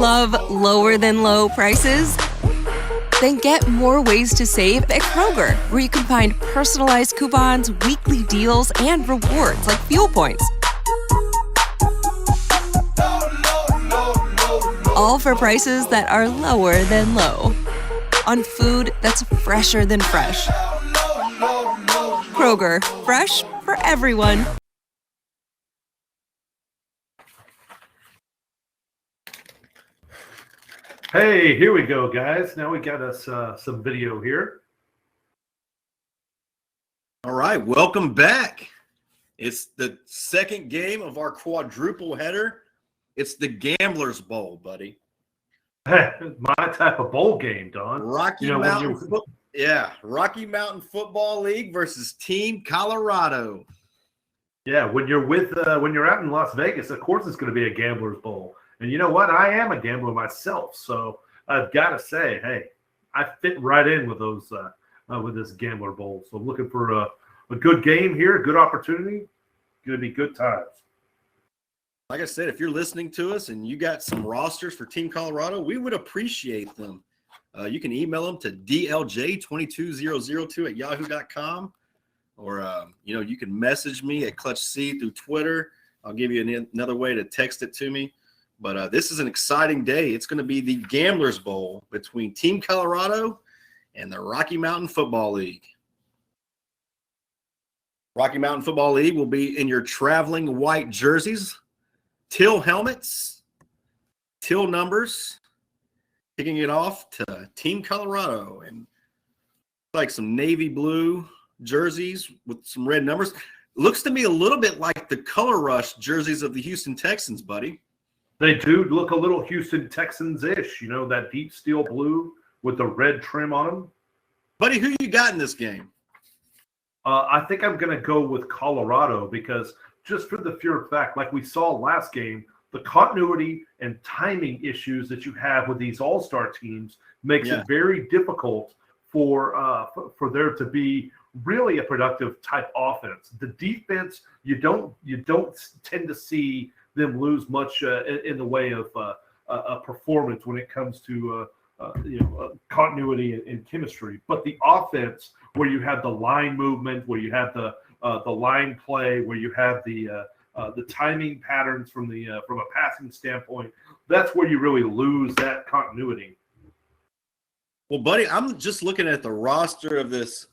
Love lower than low prices? Then get more ways to save at Kroger, where you can find personalized coupons, weekly deals, and rewards like fuel points. All for prices that are lower than low. On food that's fresher than fresh. Kroger, fresh for everyone. Hey, here we go, guys. Now we got us some video here. All right, welcome back. It's the second game of our quadruple header. It's the Gamblers Bowl, buddy. My type of bowl game, Don. Rocky Mountain Football League versus Team Colorado. Yeah, when you're out in Las Vegas, of course it's going to be a Gamblers Bowl. And you know what? I am a gambler myself, so I've got to say, hey, I fit right in with those with this Gambler Bowl. So I'm looking for a good game here, a good opportunity. Going to be good times. Like I said, if you're listening to us and you got some rosters for Team Colorado, we would appreciate them. You can email them to dlj22002@yahoo.com, or you can message me at Clutch C through Twitter. I'll give you another way to text it to me. But this is an exciting day. It's going to be the Gamblers Bowl between Team Colorado and the Rocky Mountain Football League. Rocky Mountain Football League will be in your traveling white jerseys, teal helmets, teal numbers, kicking it off to Team Colorado, and like some navy blue jerseys with some red numbers. Looks to me a little bit like the Color Rush jerseys of the Houston Texans, buddy. They do look a little Houston Texans-ish, that deep steel blue with the red trim on them. Buddy, who you got in this game? I think I'm going to go with Colorado because just for the sheer fact, like we saw last game, the continuity and timing issues that you have with these all-star teams makes it very difficult for there to be really a productive type offense. The defense, you don't tend to see them lose much in the way of a performance when it comes to continuity and chemistry. But the offense, where you have the line movement, where you have the line play, where you have the timing patterns from a passing standpoint, that's where you really lose that continuity. Well, buddy, I'm just looking at the roster of this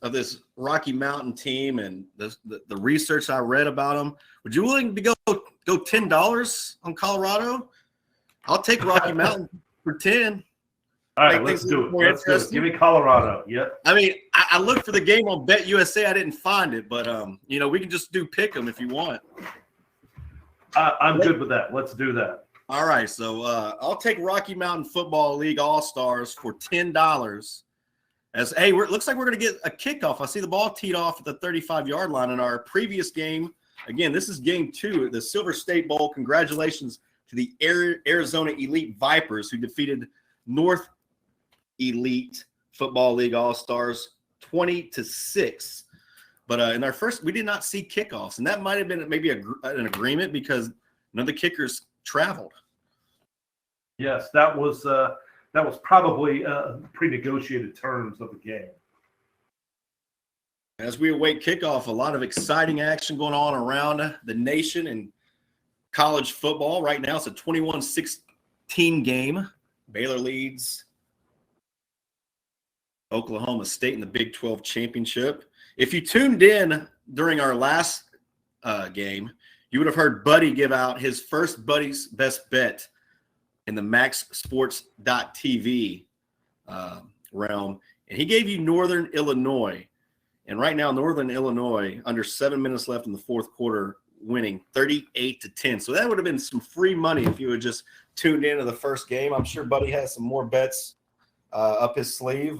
Rocky Mountain team and the research I read about them. Would you willing to go $10 on Colorado? I'll take Rocky Mountain for 10. All right, let's do it. Give me Colorado. Yep. I mean, I looked for the game on Bet USA. I didn't find it, but we can just do pick 'em if you want. I'm good with that. Let's do that. All right, so I'll take Rocky Mountain Football League All-Stars for $10. Looks like we're going to get a kickoff. I see the ball teed off at the 35-yard line in our previous game. Again, this is game 2 at the Silver State Bowl. Congratulations to the Arizona Elite Vipers, who defeated North Elite Football League All-Stars 20-6. But in our first, we did not see kickoffs, and that might have been maybe an agreement because none of the kickers traveled. Yes, that was probably pre-negotiated terms of the game. As we await kickoff, a lot of exciting action going on around the nation and college football. Right now, it's a 21-16 game. Baylor leads Oklahoma State in the Big 12 championship. If you tuned in during our last game, you would have heard Buddy give out his first Buddy's Best Bet in the MaxSports.tv realm, and he gave you Northern Illinois. And right now, Northern Illinois, under 7 minutes left in the fourth quarter, winning 38-10. So that would have been some free money if you had just tuned into the first game. I'm sure Buddy has some more bets up his sleeve.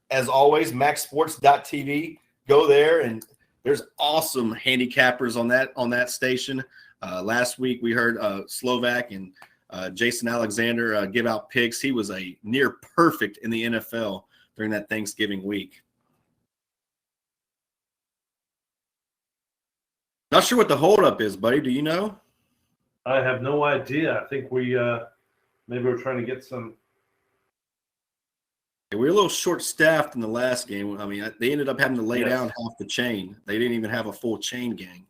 As always, MaxSports.tv. Go there, and there's awesome handicappers on that station. Last week we heard Slovak and Jason Alexander give out picks. He was a near perfect in the NFL during that Thanksgiving week. Not sure what the holdup is, buddy. Do you know? I have no idea. I think we Maybe we're trying to get some. We were a little short-staffed in the last game. I mean, they ended up having to lay Yes. down half the chain. They didn't even have a full chain gang.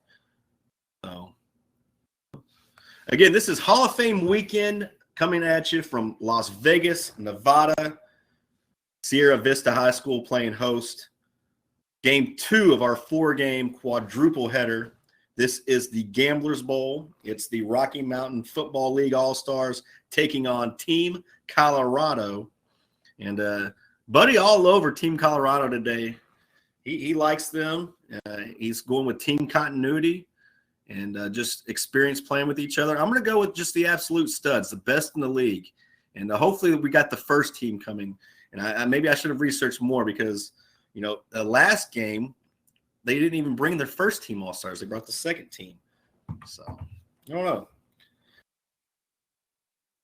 So, again, this is Hall of Fame weekend coming at you from Las Vegas, Nevada. Sierra Vista High School playing host. Game 2 of our 4-game quadruple header. This is the Gamblers Bowl. It's the Rocky Mountain Football League All-Stars taking on Team Colorado. And Buddy all over Team Colorado today. He likes them. He's going with team continuity and just experience playing with each other. I'm going to go with just the absolute studs, the best in the league. And hopefully we got the first team coming. And maybe I should have researched more because, you know, the last game, they didn't even bring their first team All-Stars. They brought the second team. So, I don't know.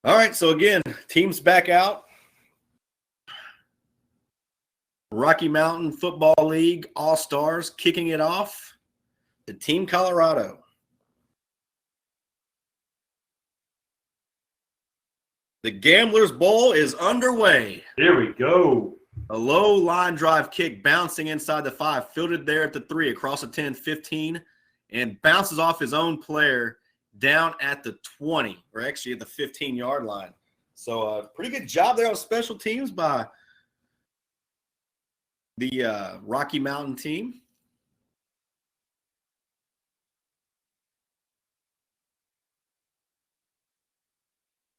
All right, so again, teams back out. Rocky Mountain Football League All-Stars kicking it off. The Team Colorado. The Gamblers Bowl is underway. Here we go. A low line drive kick bouncing inside the 5, fielded there at the 3, across the 10, 15, and bounces off his own player down at the 20, or actually at the 15-yard line. So pretty good job there on special teams by the Rocky Mountain team.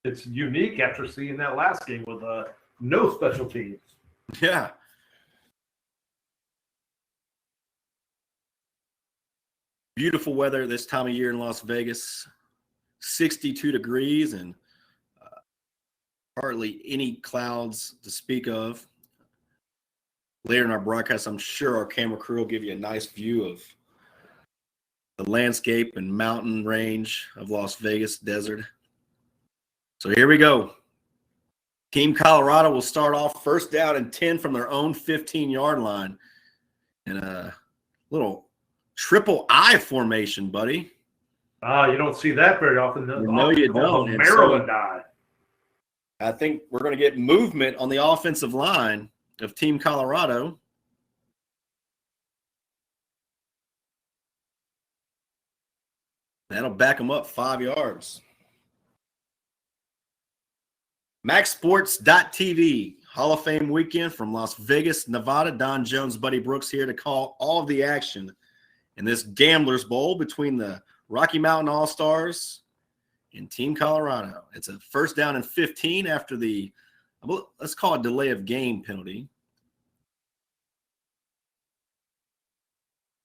It's unique after seeing that last game with no special teams. Yeah. Beautiful weather this time of year in Las Vegas. 62 degrees and hardly any clouds to speak of. Later in our broadcast, I'm sure our camera crew will give you a nice view of the landscape and mountain range of Las Vegas desert. So here we go. Team Colorado will start off first down and 10 from their own 15-yard line. And a little triple I formation, buddy. You don't see that very often. No, you don't. Maryland I. I think we're going to get movement on the offensive line of Team Colorado. That'll back them up 5 yards. MaxSports.tv, Hall of Fame weekend from Las Vegas, Nevada. Don Jones, Buddy Brooks here to call all of the action in this Gamblers Bowl between the Rocky Mountain All-Stars and Team Colorado. It's a first down and 15 after the, let's call it delay of game penalty.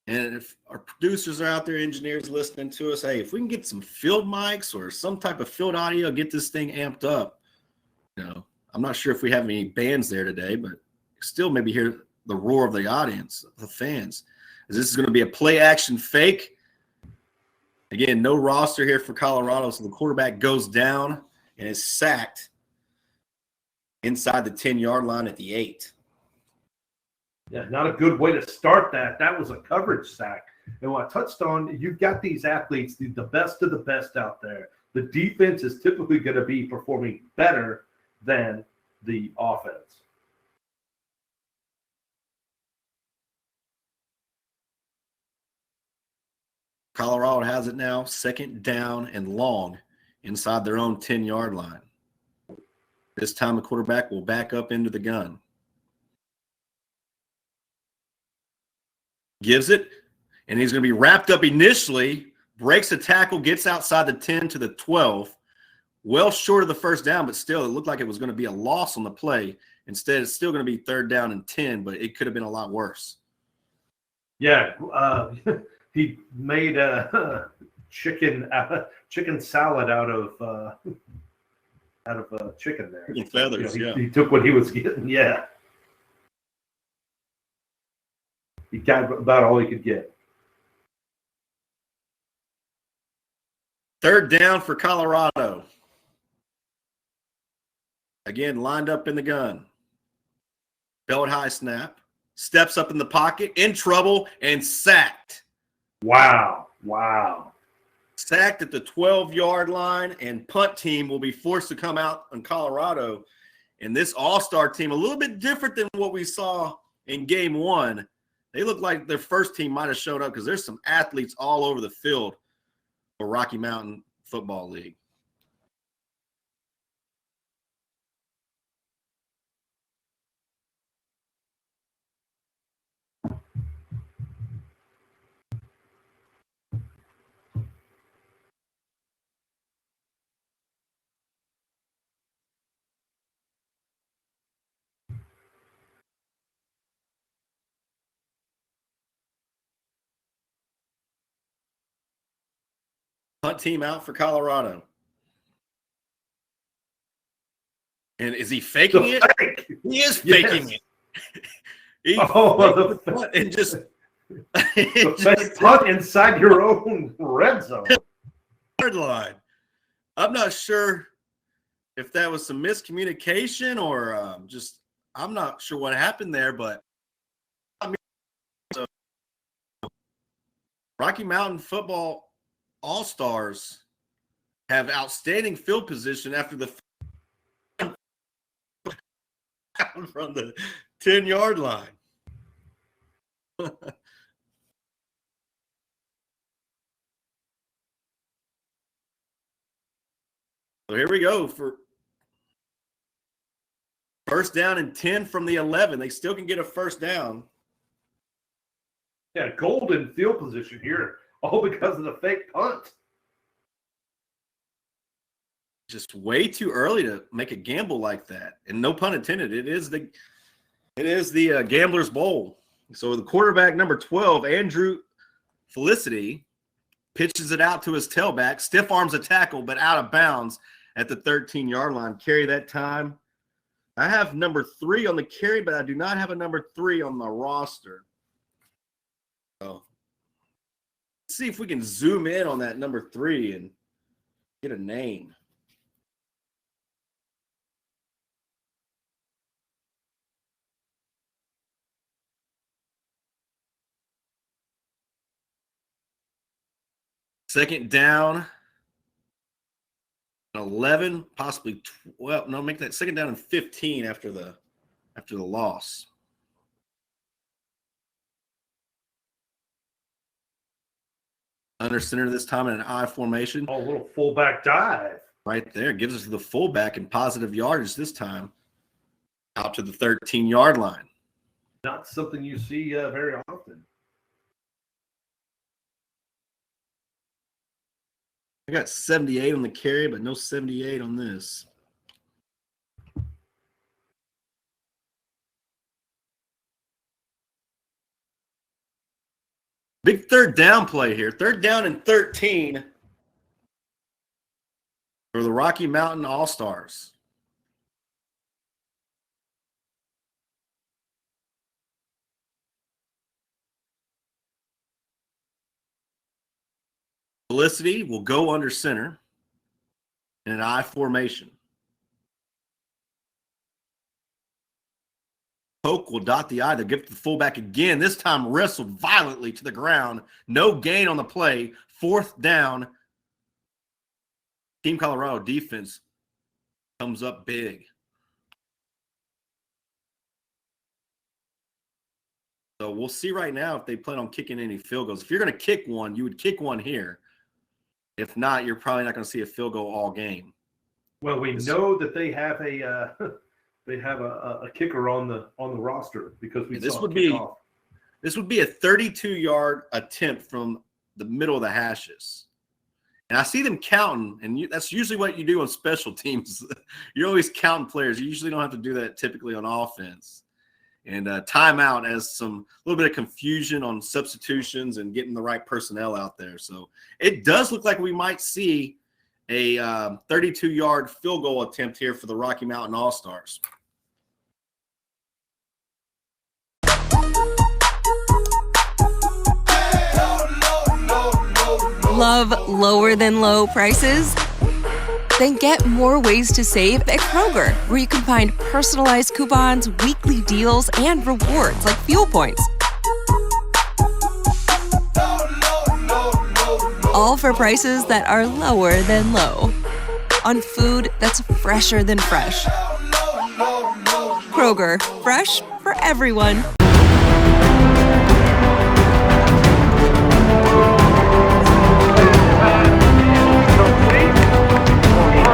And if our producers are out there, engineers listening to us, hey, if we can get some field mics or some type of field audio, get this thing amped up. You know, I'm not sure if we have any bands there today, but still maybe hear the roar of the audience, the fans. This is going to be a play action fake. Again, no roster here for Colorado, so the quarterback goes down and is sacked inside the 10-yard line at the 8. Yeah, not a good way to start that. That was a coverage sack. And what I touched on, you've got these athletes, the best of the best out there. The defense is typically going to be performing better than the offense. Colorado has it now, second down and long inside their own 10-yard line. This time the quarterback will back up into the gun. Gives it, and he's going to be wrapped up initially, breaks a tackle, gets outside the 10 to the 12. Well short of the first down, but still it looked like it was going to be a loss on the play. Instead, it's still going to be third down and 10, but it could have been a lot worse. Yeah, he made a chicken salad out of chicken there. Chicken feathers, you know, he took what he was getting. Yeah, he got about all he could get. Third down for Colorado. Again, lined up in the gun. Belt high snap. Steps up in the pocket, in trouble, and sacked. Wow. sacked at the 12-yard line, and punt team will be forced to come out on Colorado. And this all-star team, a little bit different than what we saw in game one. They look like their first team might have showed up because there's some athletes all over the field for Rocky Mountain Football League. Punt team out for Colorado. And is he faking it? Fake. He is faking it. He and just punt inside your own red zone. Line. I'm not sure if that was some miscommunication or just I'm not sure what happened there, but Rocky Mountain Football All-Stars have outstanding field position after the from the 10-yard line. So here we go for first down and 10 from the 11. They still can get a first down. Yeah, golden field position here, all because of the fake punt. Just way too early to make a gamble like that, and no pun intended. It is the Gamblers Bowl. So the quarterback, number 12, Andrew Felicity, pitches it out to his tailback, stiff arms a tackle, but out of bounds at the 13-yard line. Carry that time. I have number 3 on the carry, but I do not have a number 3 on the roster. So let's see if we can zoom in on that number 3 and get a name. Second down, 11, possibly 12. No, make that second down and 15 after the loss. Under center this time in an I formation. Oh, a little fullback dive. Right there. Gives us the fullback in positive yardage this time out to the 13-yard line. Not something you see very often. I got 78 on the carry, but no 78 on this. Big third down play here. Third down and 13 for the Rocky Mountain All-Stars. Felicity will go under center in an I formation. Polk will dot the I. They'll give it to the fullback again. This time wrestled violently to the ground. No gain on the play. Fourth down. Team Colorado defense comes up big. So we'll see right now if they plan on kicking any field goals. If you're going to kick one, you would kick one here. If not, you're probably not going to see a field goal all game. Well, we know that they have a kicker on the roster because this would be a 32-yard attempt from the middle of the hashes. And I see them counting, and that's usually what you do on special teams. You're always counting players. You usually don't have to do that typically on offense. And timeout as a little bit of confusion on substitutions and getting the right personnel out there. So it does look like we might see a 32-yard field goal attempt here for the Rocky Mountain All-Stars. Love lower than low prices? Then get more ways to save at Kroger, where you can find personalized coupons, weekly deals, and rewards like fuel points. All for prices that are lower than low. On food that's fresher than fresh. Kroger, fresh for everyone.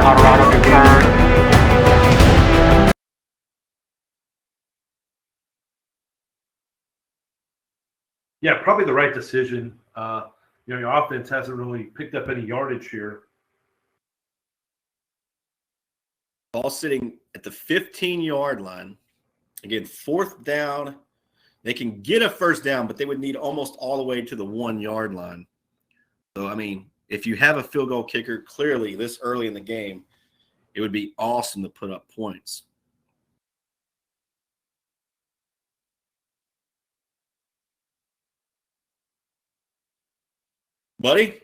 Colorado confirmed. Yeah, probably the right decision. Your offense hasn't really picked up any yardage here. Ball sitting at the 15-yard line. Again, 4th down. They can get a first down, but they would need almost all the way to the 1-yard line. So, I mean, if you have a field goal kicker, clearly this early in the game, it would be awesome to put up points. Buddy,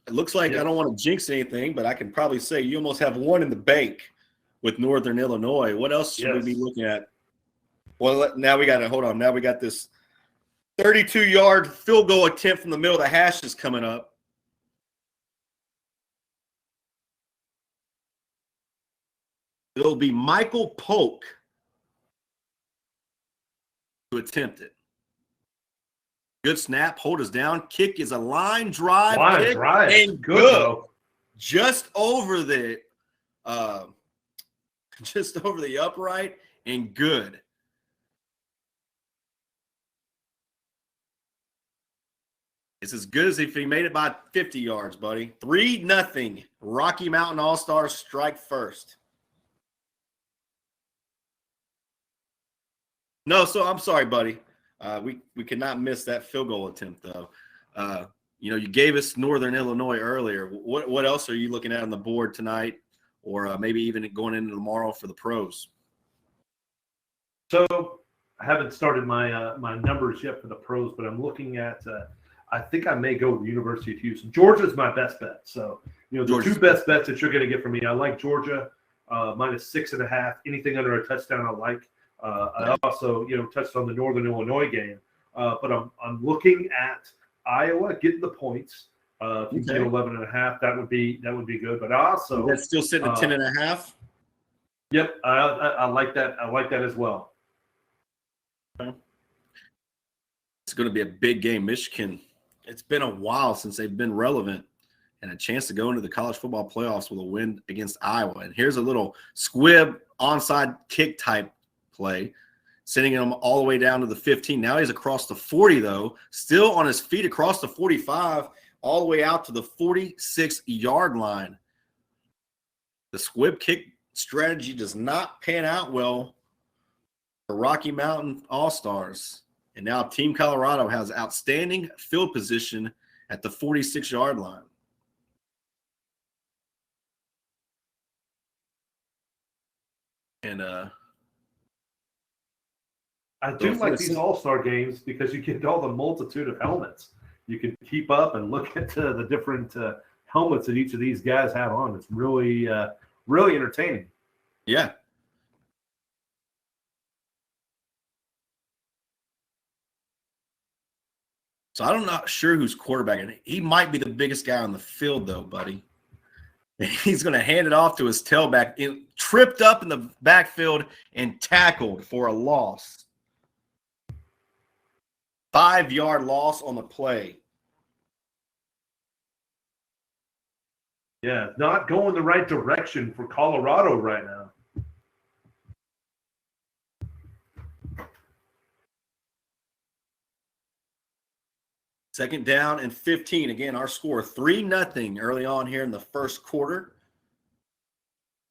it looks like I don't want to jinx anything, but I can probably say you almost have one in the bank with Northern Illinois. What else should we be looking at? Well, now we got to hold on. Now we got this 32-yard field goal attempt from the middle of the hashes coming up. It'll be Michael Polk to attempt it. Good snap. Hold us down. Kick is a line drive. Kick and good. Just over the upright and good. It's as good as if he made it by 50 yards, buddy. 3-0. Rocky Mountain All-Stars strike first. No, so I'm sorry, buddy. We could not miss that field goal attempt, though. You gave us Northern Illinois earlier. What else are you looking at on the board tonight, or maybe even going into tomorrow for the pros? So I haven't started my my numbers yet for the pros, but I'm looking at. I think I may go with the University of Houston. Georgia's my best bet. So the two best bets that you're going to get from me. I like Georgia minus 6.5. Anything under a touchdown, I like. I also, touched on the Northern Illinois game, but I'm looking at Iowa getting the points. If you get 11.5, that would be good. But I also that's still sitting at 10.5. Yep, I like that. I like that as well. Okay. It's going to be a big game. Michigan. It's been a while since they've been relevant, and a chance to go into the college football playoffs with a win against Iowa. And here's a little squib onside kick type play, sending him all the way down to the 15. Now he's across the 40, though, still on his feet across the 45, all the way out to the 46-yard line. The squib kick strategy does not pan out well for Rocky Mountain All-Stars. And now Team Colorado has outstanding field position at the 46-yard line. And I do like these all-star games because you get all the multitude of helmets. You can keep up and look at the different helmets that each of these guys have on. It's really, really entertaining. Yeah. So I'm not sure who's quarterbacking. He might be the biggest guy on the field, though, buddy. He's going to hand it off to his tailback. It tripped up in the backfield and tackled for a loss. 5-yard loss on the play. Yeah, not going the right direction for Colorado right now. Second down and 15. Again, our score 3-0 early on here in the first quarter.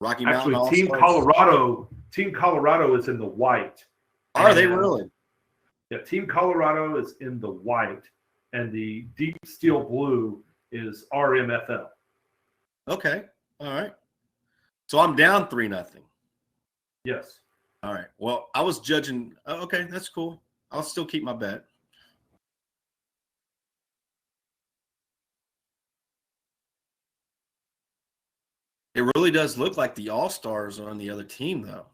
Rocky Mountain Actually, Team Colorado is in the white. Are they really? Yeah, Team Colorado is in the white, and the deep steel blue is RMFL. Okay. All right. So I'm down 3-0. Yes. All right. Well, I was judging. Okay, that's cool. I'll still keep my bet. It really does look like the All-Stars are on the other team, though,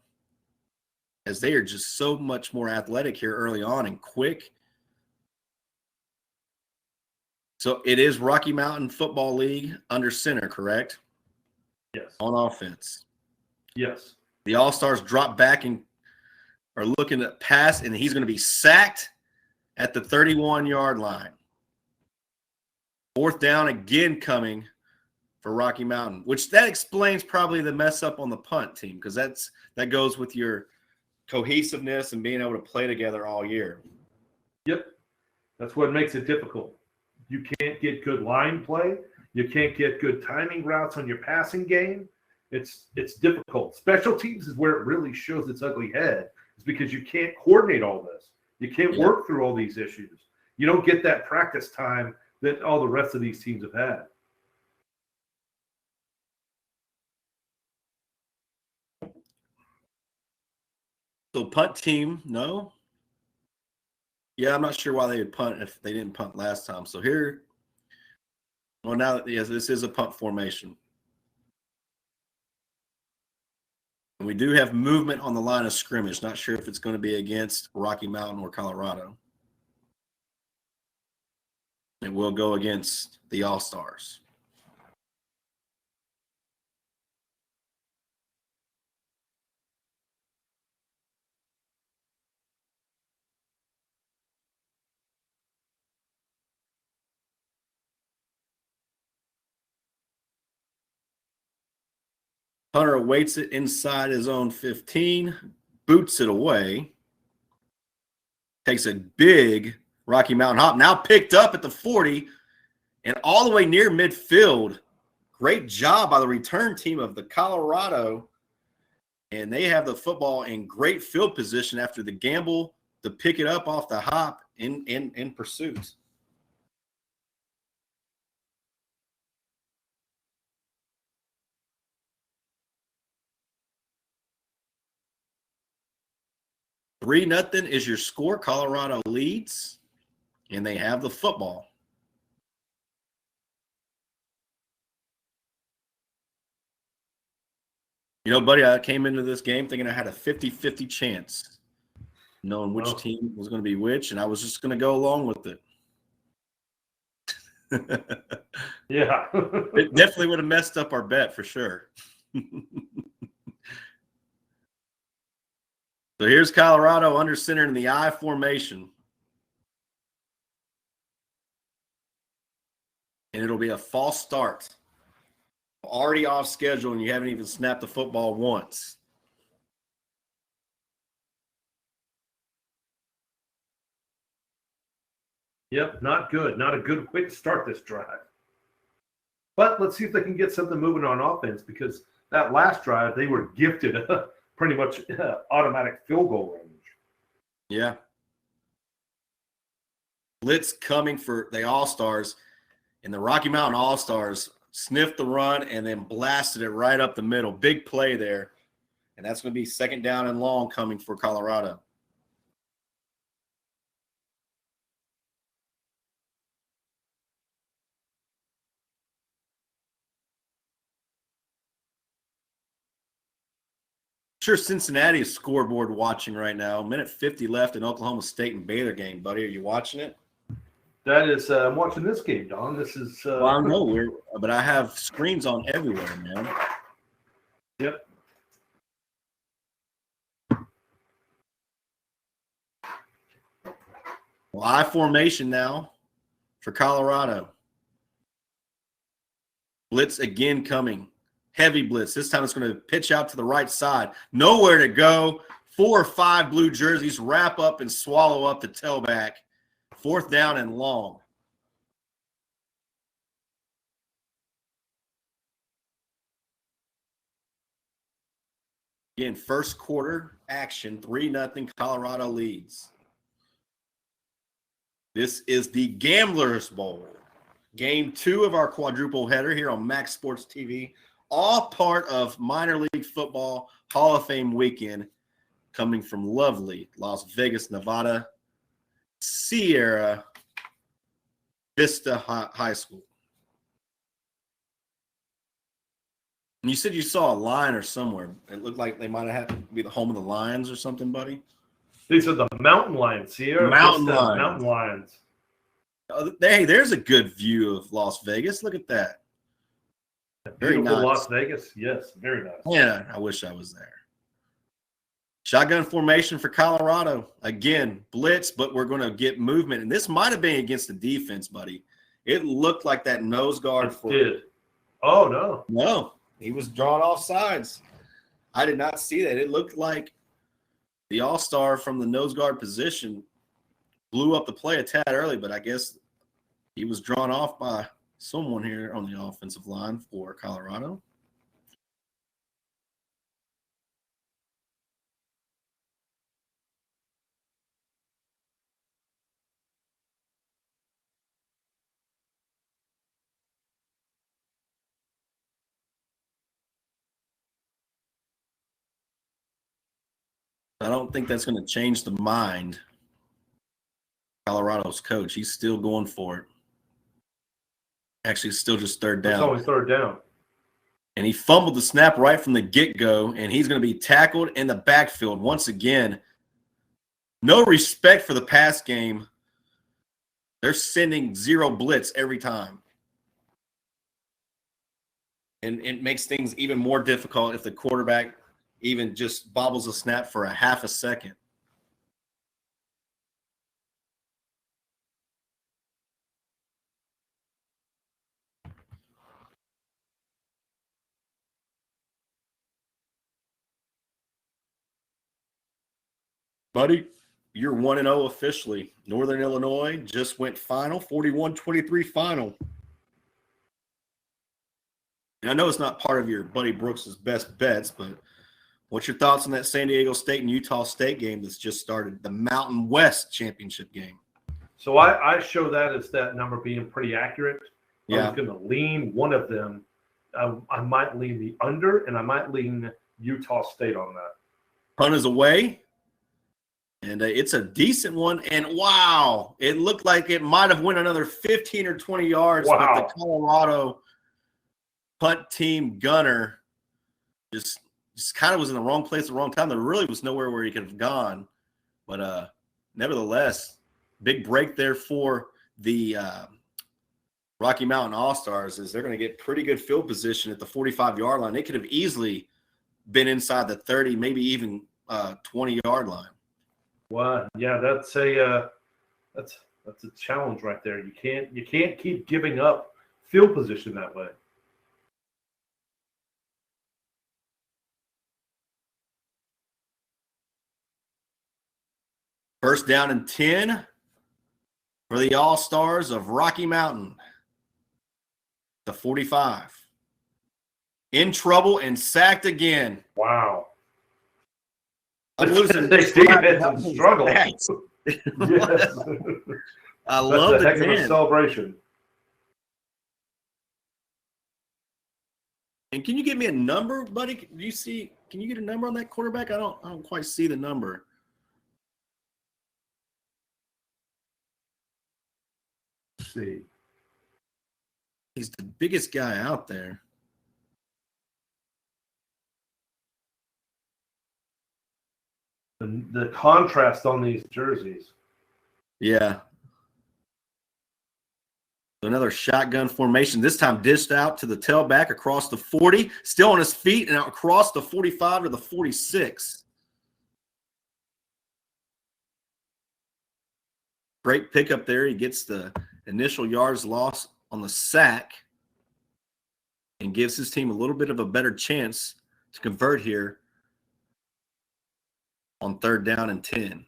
as they are just so much more athletic here early on and quick. So it is Rocky Mountain Football League under center, correct? Yes. On offense. Yes. The All-Stars drop back and are looking to pass, and he's going to be sacked at the 31-yard line. Fourth down again coming for Rocky Mountain, which that explains probably the mess up on the punt team, because that goes with your cohesiveness and being able to play together all year. Yep. That's what makes it difficult. You can't get good line play. You can't get good timing routes on your passing game. It's difficult. Special teams is where it really shows its ugly head. It's because you can't coordinate all this. You can't work through all these issues. You don't get that practice time that all the rest of these teams have had. So punt team, no? Yeah, I'm not sure why they would punt if they didn't punt last time. So here, well, now that this is a punt formation. And we do have movement on the line of scrimmage. Not sure if it's going to be against Rocky Mountain or Colorado. It will go against the All-Stars. Hunter awaits it inside his own 15, boots it away, takes a big Rocky Mountain hop, now picked up at the 40 and all the way near midfield. Great job by the return team of the Colorado, and they have the football in great field position after the gamble to pick it up off the hop in pursuit. Three nothing is your score. Colorado leads, and they have the football. You know, buddy, I came into this game thinking I had a 50-50 chance, knowing which team was going to be which, and I was just going to go along with it. Yeah. It definitely would have messed up our bet for sure. So here's Colorado under center in the I formation. And it'll be a false start. Already off schedule, and you haven't even snapped the football once. Yep, not good. Not a good way to start this drive. But let's see if they can get something moving on offense, because that last drive, they were gifted pretty much automatic field goal range. Yeah. Blitz coming for the All-Stars, and the Rocky Mountain All-Stars sniffed the run and then blasted it right up the middle. Big play there. And that's going to be second down and long coming for Colorado. Sure, Cincinnati is scoreboard watching right now. Minute 50 left in Oklahoma State and Baylor game, buddy. Are you watching it? That is, I'm watching this game, Don. This is. Well, I know, but I have screens on everywhere, man. Yep. Well, I formation now for Colorado. Blitz again coming. Heavy blitz. This time it's going to pitch out to the right side. Nowhere to go. 4 or 5 blue jerseys wrap up and swallow up the tailback. Fourth down and long. Again, first quarter action, 3-0 Colorado leads. This is the Gamblers Bowl. Game 2 of our quadruple header here on Max Sports TV. All part of Minor League Football Hall of Fame weekend, coming from lovely Las Vegas, Nevada, Sierra Vista High School. And you said you saw a lion or somewhere. It looked like they might have had to be the home of the Lions or something, buddy. These are the Mountain Lions, Sierra Mountain Vista Lions. Mountain Lions. Hey, there's a good view of Las Vegas. Look at that. Very Beautiful nice. Las Vegas. Yes, very nice. Yeah, I wish I was there. Shotgun formation for Colorado. Again, blitz, but we're going to get movement. And this might have been against the defense, buddy. It looked like that nose guard Did. Oh, no. No, he was drawn off sides. I did not see that. It looked like the all-star from the nose guard position blew up the play a tad early, but I guess he was drawn off by someone here on the offensive line for Colorado. I don't think that's going to change the mind. Colorado's coach, he's still going for it. Actually, it's still just third down. It's always third down. And he fumbled the snap right from the get-go, and he's going to be tackled in the backfield once again. No respect for the pass game. They're sending zero blitz every time. And it makes things even more difficult if the quarterback even just bobbles a snap for a half a second. Buddy, you're 1-0 officially. Northern Illinois just went final, 41-23 final. And I know it's not part of your buddy Brooks's best bets, but what's your thoughts on that San Diego State and Utah State game that's just started, the Mountain West championship game? So I show that as that number being pretty accurate. Yeah. I was going to lean one of them. I might lean the under, and I might lean Utah State on that. Punt is away, and it's a decent one. And, wow, it looked like it might have went another 15 or 20 yards, Wow. but the Colorado punt team gunner just kind of was in the wrong place at the wrong time. There really was nowhere where he could have gone. But nevertheless, big break there for the Rocky Mountain All-Stars is they're going to get pretty good field position at the 45-yard line. They could have easily been inside the 30, maybe even 20-yard line. Well, yeah, that's a challenge right there. You can't keep giving up field position that way. First down and 10 for the All-Stars of Rocky Mountain. The 45. In trouble and sacked again. Wow. I'm losing. They had some struggle. Yes. I love That's a heck the of a 10. celebration. And can you give me a number, buddy? Do you see? Can you get a number on that quarterback? I don't quite see the number. Let's see. He's the biggest guy out there. The contrast on these jerseys. Yeah. Another shotgun formation, this time dished out to the tailback across the 40, still on his feet and out across the 45 to the 46. Great pickup there. He gets the initial yards loss on the sack and gives his team a little bit of a better chance to convert here on third down and 10.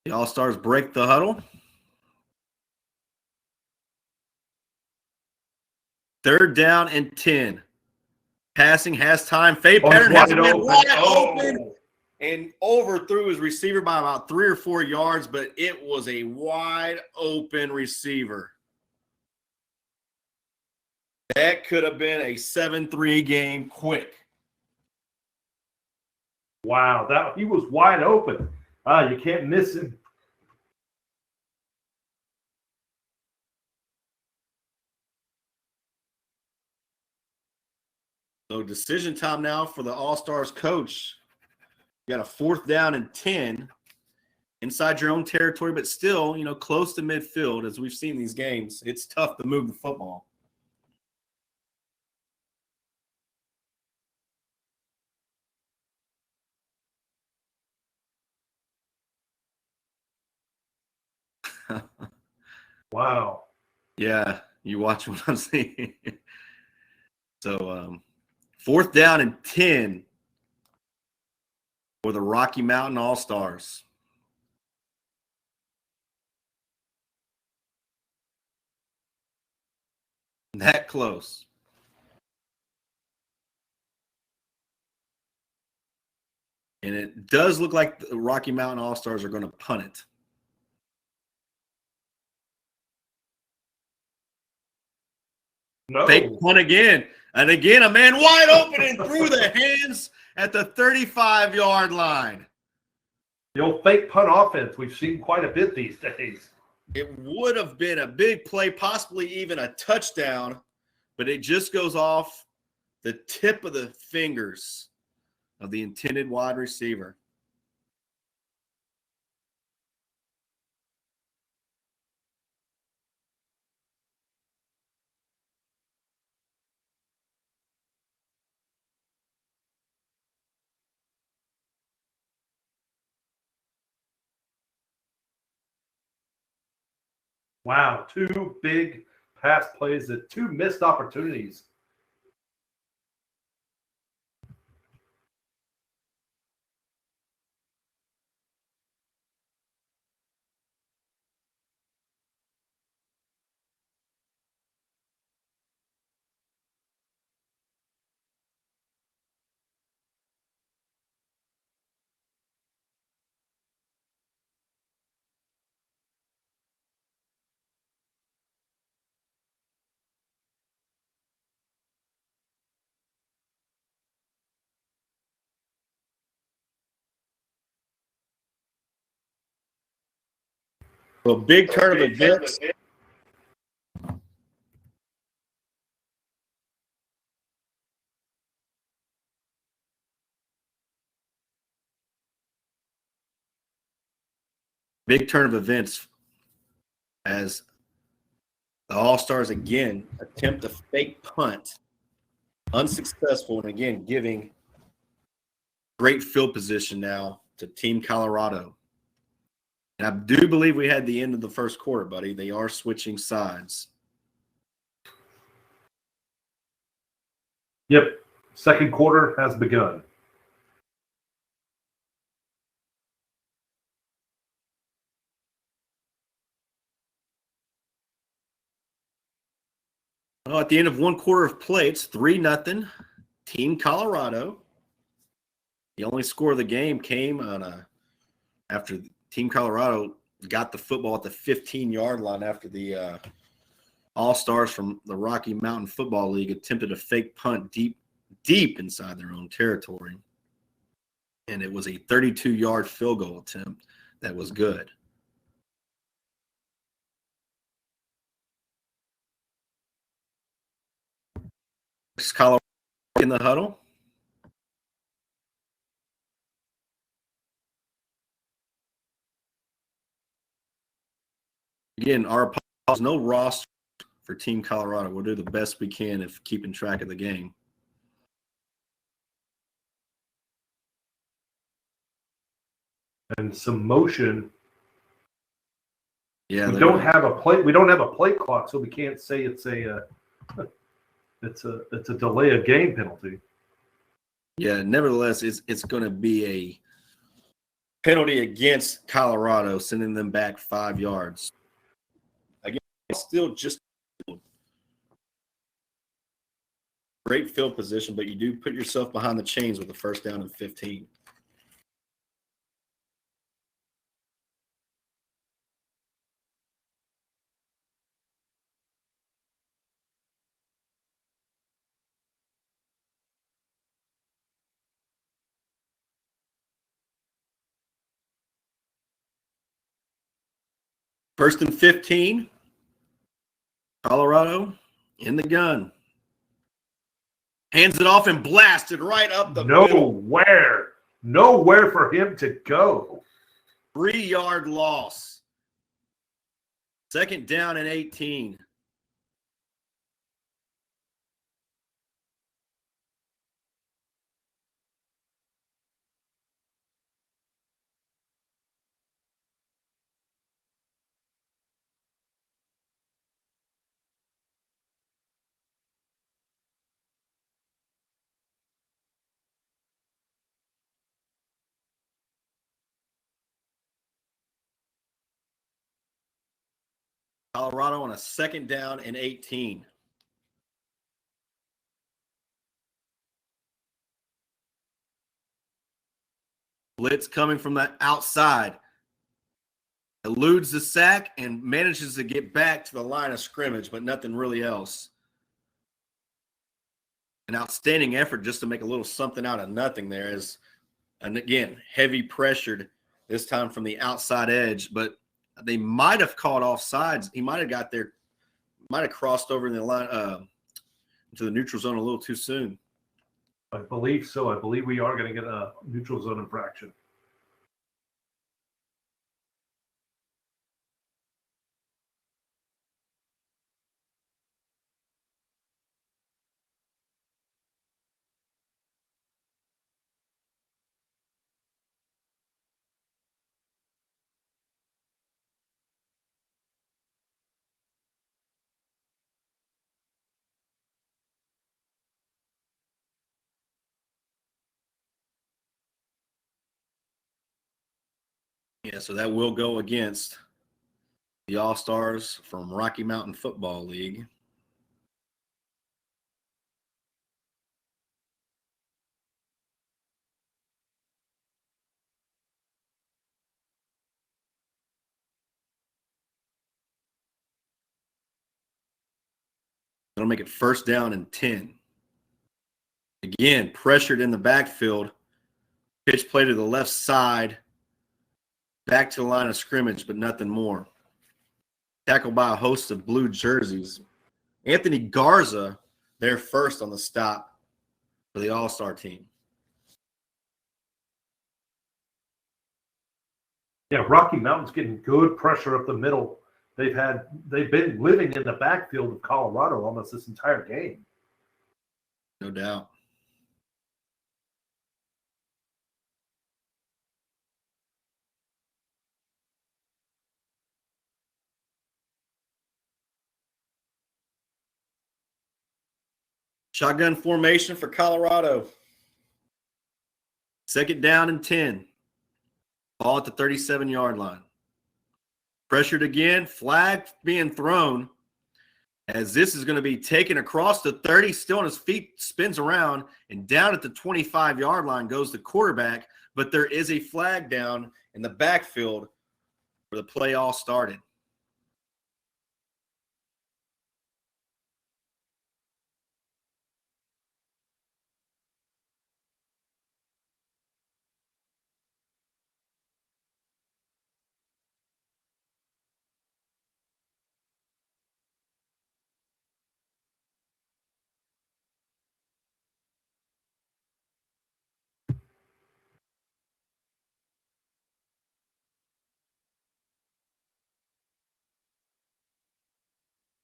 The All-Stars break the huddle. Third down and 10. Passing has time. Fade pattern has been wide open and overthrew his receiver by about 3 or 4 yards, but it was a wide open receiver. That could have been a 7-3 game quick. Wow, he was wide open. You can't miss him. So decision time now for the All-Stars coach. You got a 4th down and 10 inside your own territory, but still, close to midfield. As we've seen these games, it's tough to move the football. Wow. Yeah, you watch what I'm saying. So 4th down and 10 for the Rocky Mountain All-Stars. That close. And it does look like the Rocky Mountain All-Stars are going to punt it. No. Fake punt again. And again, a man wide open and through the hands at the 35-yard line. The old fake punt offense, we've seen quite a bit these days. It would have been a big play, possibly even a touchdown, but it just goes off the tip of the fingers of the intended wide receiver. Wow, 2 big pass plays, 2 missed opportunities. So a big turn of events. Big turn of events as the All-Stars again attempt a fake punt. Unsuccessful, and again, giving great field position now to Team Colorado. And I do believe we had the end of the first quarter, buddy. They are switching sides. Yep, second quarter has begun. Well, at the end of one quarter of play, it's 3-0, Team Colorado. The only score of the game came on after Team Colorado got the football at the 15-yard line after the All-Stars from the Rocky Mountain Football League attempted a fake punt deep inside their own territory. And it was a 32-yard field goal attempt that was good. Colorado in the huddle. Again, our apologies, no roster for Team Colorado. We'll do the best we can of keeping track of the game. And some motion. Yeah, we don't have a play. We don't have a play clock, so we can't say it's a delay of game penalty. Yeah, nevertheless, it's going to be a penalty against Colorado, sending them back 5 yards. Again, still just great field position, but you do put yourself behind the chains with a 1st down and 15. First and 15, Colorado in the gun. Hands it off and blasted right up the middle. Nowhere for him to go. 3-yard loss. 2nd down and 18. Colorado on a 2nd down and 18. Blitz coming from the outside. Eludes the sack and manages to get back to the line of scrimmage, but nothing really else. An outstanding effort just to make a little something out of nothing there. And again, heavy pressured this time from the outside edge, but they might have caught offsides. He might have got there, might have crossed over in the line into the neutral zone a little too soon. I believe so. I believe we are going to get a neutral zone infraction. Yeah, so that will go against the All-Stars from Rocky Mountain Football League. That'll make it 1st down and 10. Again, pressured in the backfield. Pitch play to the left side. Back to the line of scrimmage, but nothing more. Tackled by a host of blue jerseys. Anthony Garza there first on the stop for the All-Star team. Yeah, Rocky Mountain's getting good pressure up the middle. They've been living in the backfield of Colorado almost this entire game. No doubt. Shotgun formation for Colorado. 2nd down and 10. Ball at the 37-yard line. Pressured again. Flag being thrown as this is going to be taken across the 30, still on his feet, spins around, and down at the 25-yard line goes the quarterback. But there is a flag down in the backfield where the play all started.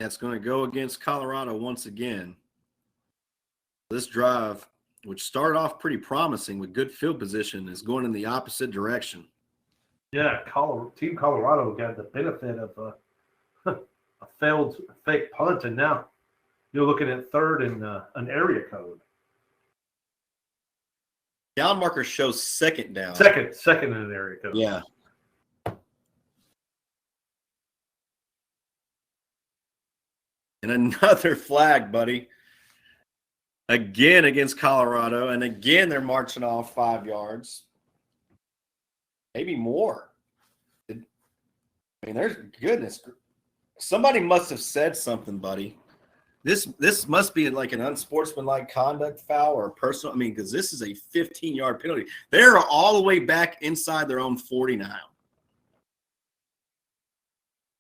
That's going to go against Colorado once again. This drive, which started off pretty promising with good field position, is going in the opposite direction. Yeah, Team Colorado got the benefit of a failed fake punt, and now you're looking at 3rd and an area code. Down marker shows 2nd down. Second in an area code. Yeah. And another flag, buddy. Again against Colorado. And again, they're marching off 5 yards. Maybe more. I mean, there's goodness. Somebody must have said something, buddy. This must be like an unsportsmanlike conduct foul or a personal. I mean, because this is a 15-yard penalty. They're all the way back inside their own 40 now.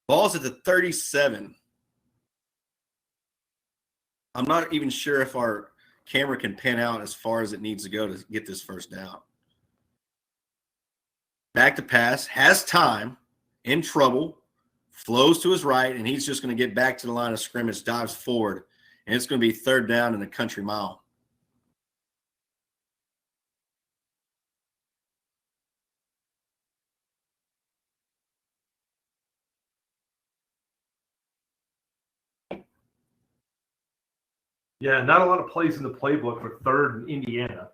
Ball's at the 37. I'm not even sure if our camera can pan out as far as it needs to go to get this first down. Back to pass, has time, in trouble, flows to his right, and he's just going to get back to the line of scrimmage, dives forward, and it's going to be 3rd down and a country mile. Yeah, not a lot of plays in the playbook for 3rd and Indiana.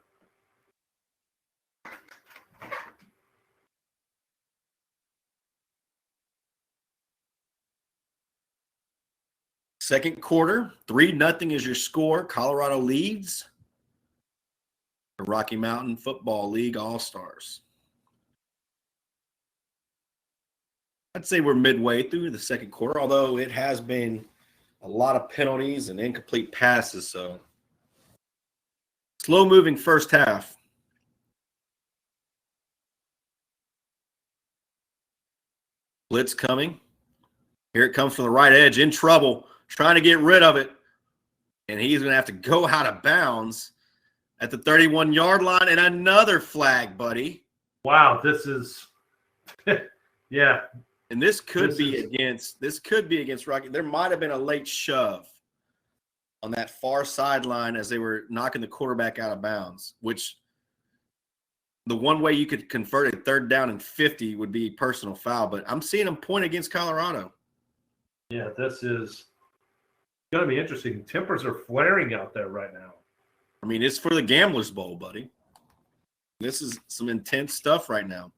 Second quarter, 3-0 is your score. Colorado leads the Rocky Mountain Football League All-Stars. I'd say we're midway through the second quarter, although it has been a lot of penalties and incomplete passes, so slow-moving first half. Blitz coming. Here it comes from the right edge, in trouble, trying to get rid of it. And he's going to have to go out of bounds at the 31-yard line, and another flag, buddy. Wow, this is yeah. And this could be against Rocky. There might have been a late shove on that far sideline as they were knocking the quarterback out of bounds, which the one way you could convert it 3rd down and 50 would be personal foul. But I'm seeing them point against Colorado. Yeah, this is going to be interesting. Tempers are flaring out there right now. I mean, it's for the Gamblers Bowl, buddy. This is some intense stuff right now.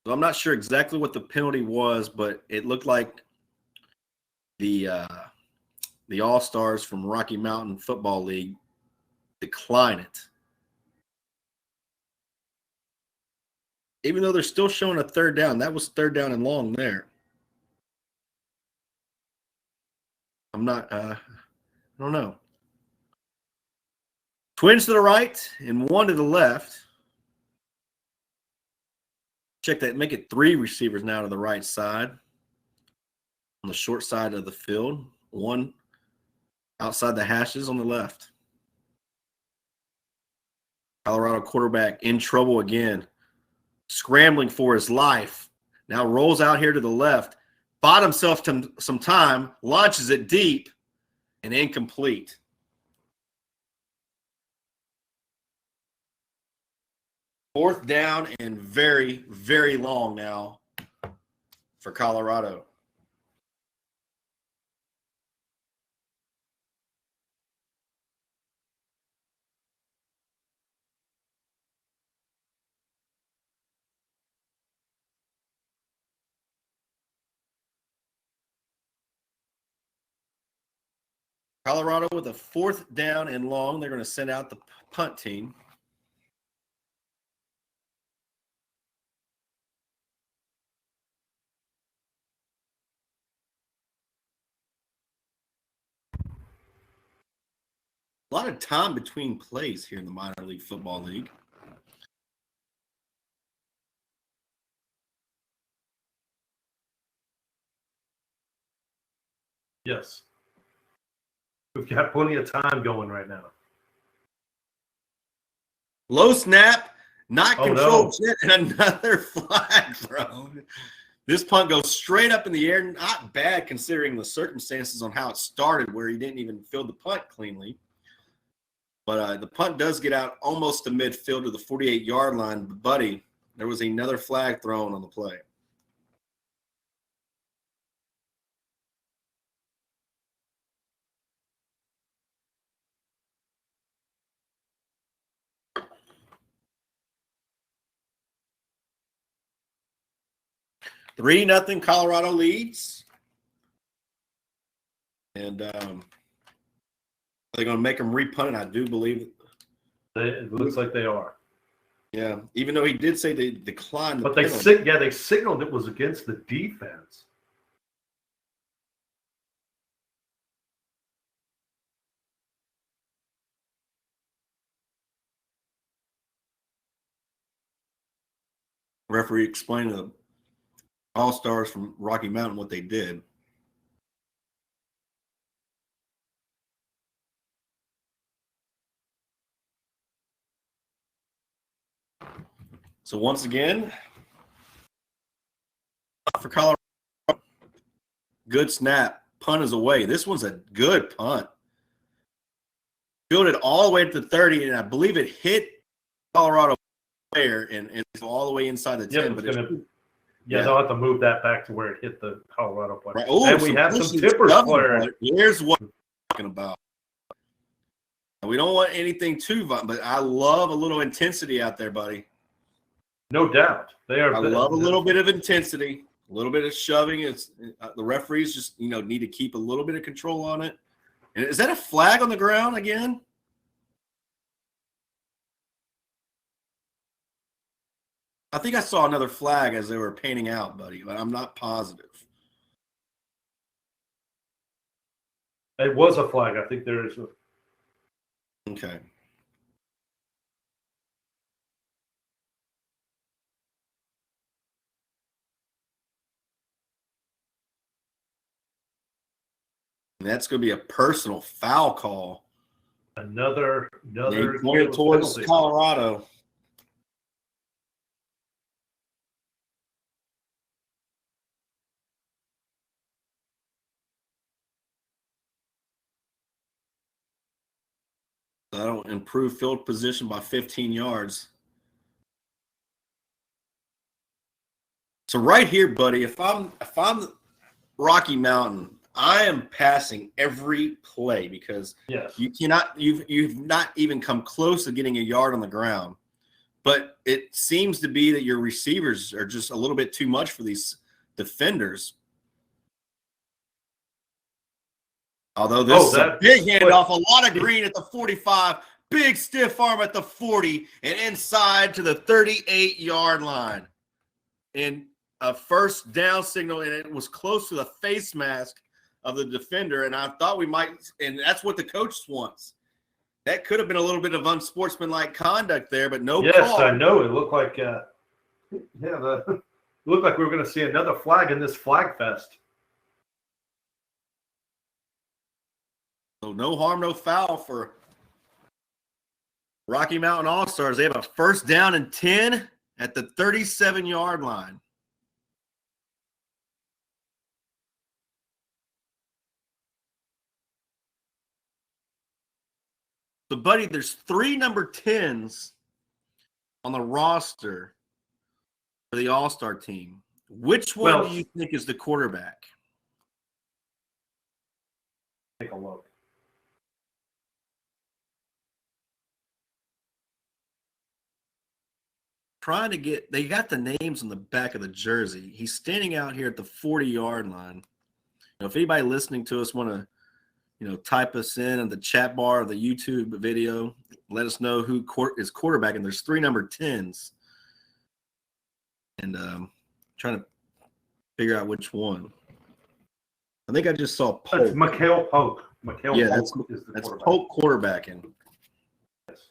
So I'm not sure exactly what the penalty was, but it looked like the All-Stars from Rocky Mountain Football League decline it. Even though they're still showing a 3rd down. That was 3rd down and long there. I'm not I don't know. Twins to the right and 1 to the left. Check that. Make it 3 receivers now to the right side. On the short side of the field. 1 outside the hashes on the left. Colorado quarterback in trouble again. Scrambling for his life. Now rolls out here to the left. Bought himself some time. Launches it deep and incomplete. Fourth down and very, very long now for Colorado. Colorado with a 4th down and long. They're going to send out the punt team. A lot of time between plays here in the minor league football league. Yes. We've got plenty of time going right now. Low snap, not controlled, no. and another flag thrown. This punt goes straight up in the air. Not bad considering the circumstances on how it started, where he didn't even field the punt cleanly. But the punt does get out almost to midfield to the 48-yard line. But, buddy, there was another flag thrown on the play. Three nothing Colorado leads. And they're going to make them repunt it, I do believe. It looks like they are. Yeah, even though he did say they declined the But penalty. they signaled it was against the defense. Referee explained to All-Stars from Rocky Mountain what they did. So once again, for Colorado, good snap. Punt is away. This one's a good punt. Fielded all the way to the 30, and I believe it hit Colorado player and it's all the way inside the 10. But they'll have to move that back to where it hit the Colorado player. Right. Ooh, and we have some tippers player. Here's what I'm talking about. We don't want anything too violent, but I love a little intensity out there, buddy. No doubt. I love a little bit of intensity, a little bit of shoving. It's the referees just need to keep a little bit of control on it. And is that a flag on the ground again? I think I saw another flag as they were painting out, buddy, but I'm not positive. It was a flag. I think there is a. Okay. And that's going to be a personal foul call. Another they pointed towards penalty. Colorado. That'll improve field position by 15 yards. So right here, buddy, if I'm Rocky Mountain, I am passing every play because you've not even come close to getting a yard on the ground. But it seems to be that your receivers are just a little bit too much for these defenders. Although this is a big handoff, a lot of green at the 45, big stiff arm at the 40, and inside to the 38-yard line. And a first down signal, and it was close to the face mask of the defender, and I thought we might, and that's what the coach wants. That could have been a little bit of unsportsmanlike conduct there, but no call. Yes, I know. It looked like, it looked like we were going to see another flag in this flag fest. So no harm, no foul for Rocky Mountain All-Stars. They have a first down and 10 at the 37-yard line. So, buddy, there's 3 number 10s on the roster for the All-Star team. Which one do you think is the quarterback? Take a look. Trying to get – they got the names on the back of the jersey. He's standing out here at the 40-yard line. If anybody listening to us want to – type us in the chat bar of the YouTube video. Let us know who is quarterback, and there's 3 number 10s. And trying to figure out which one. I think I just saw Polk. That's Mikhail Polk. That's Polk quarterbacking. Yes.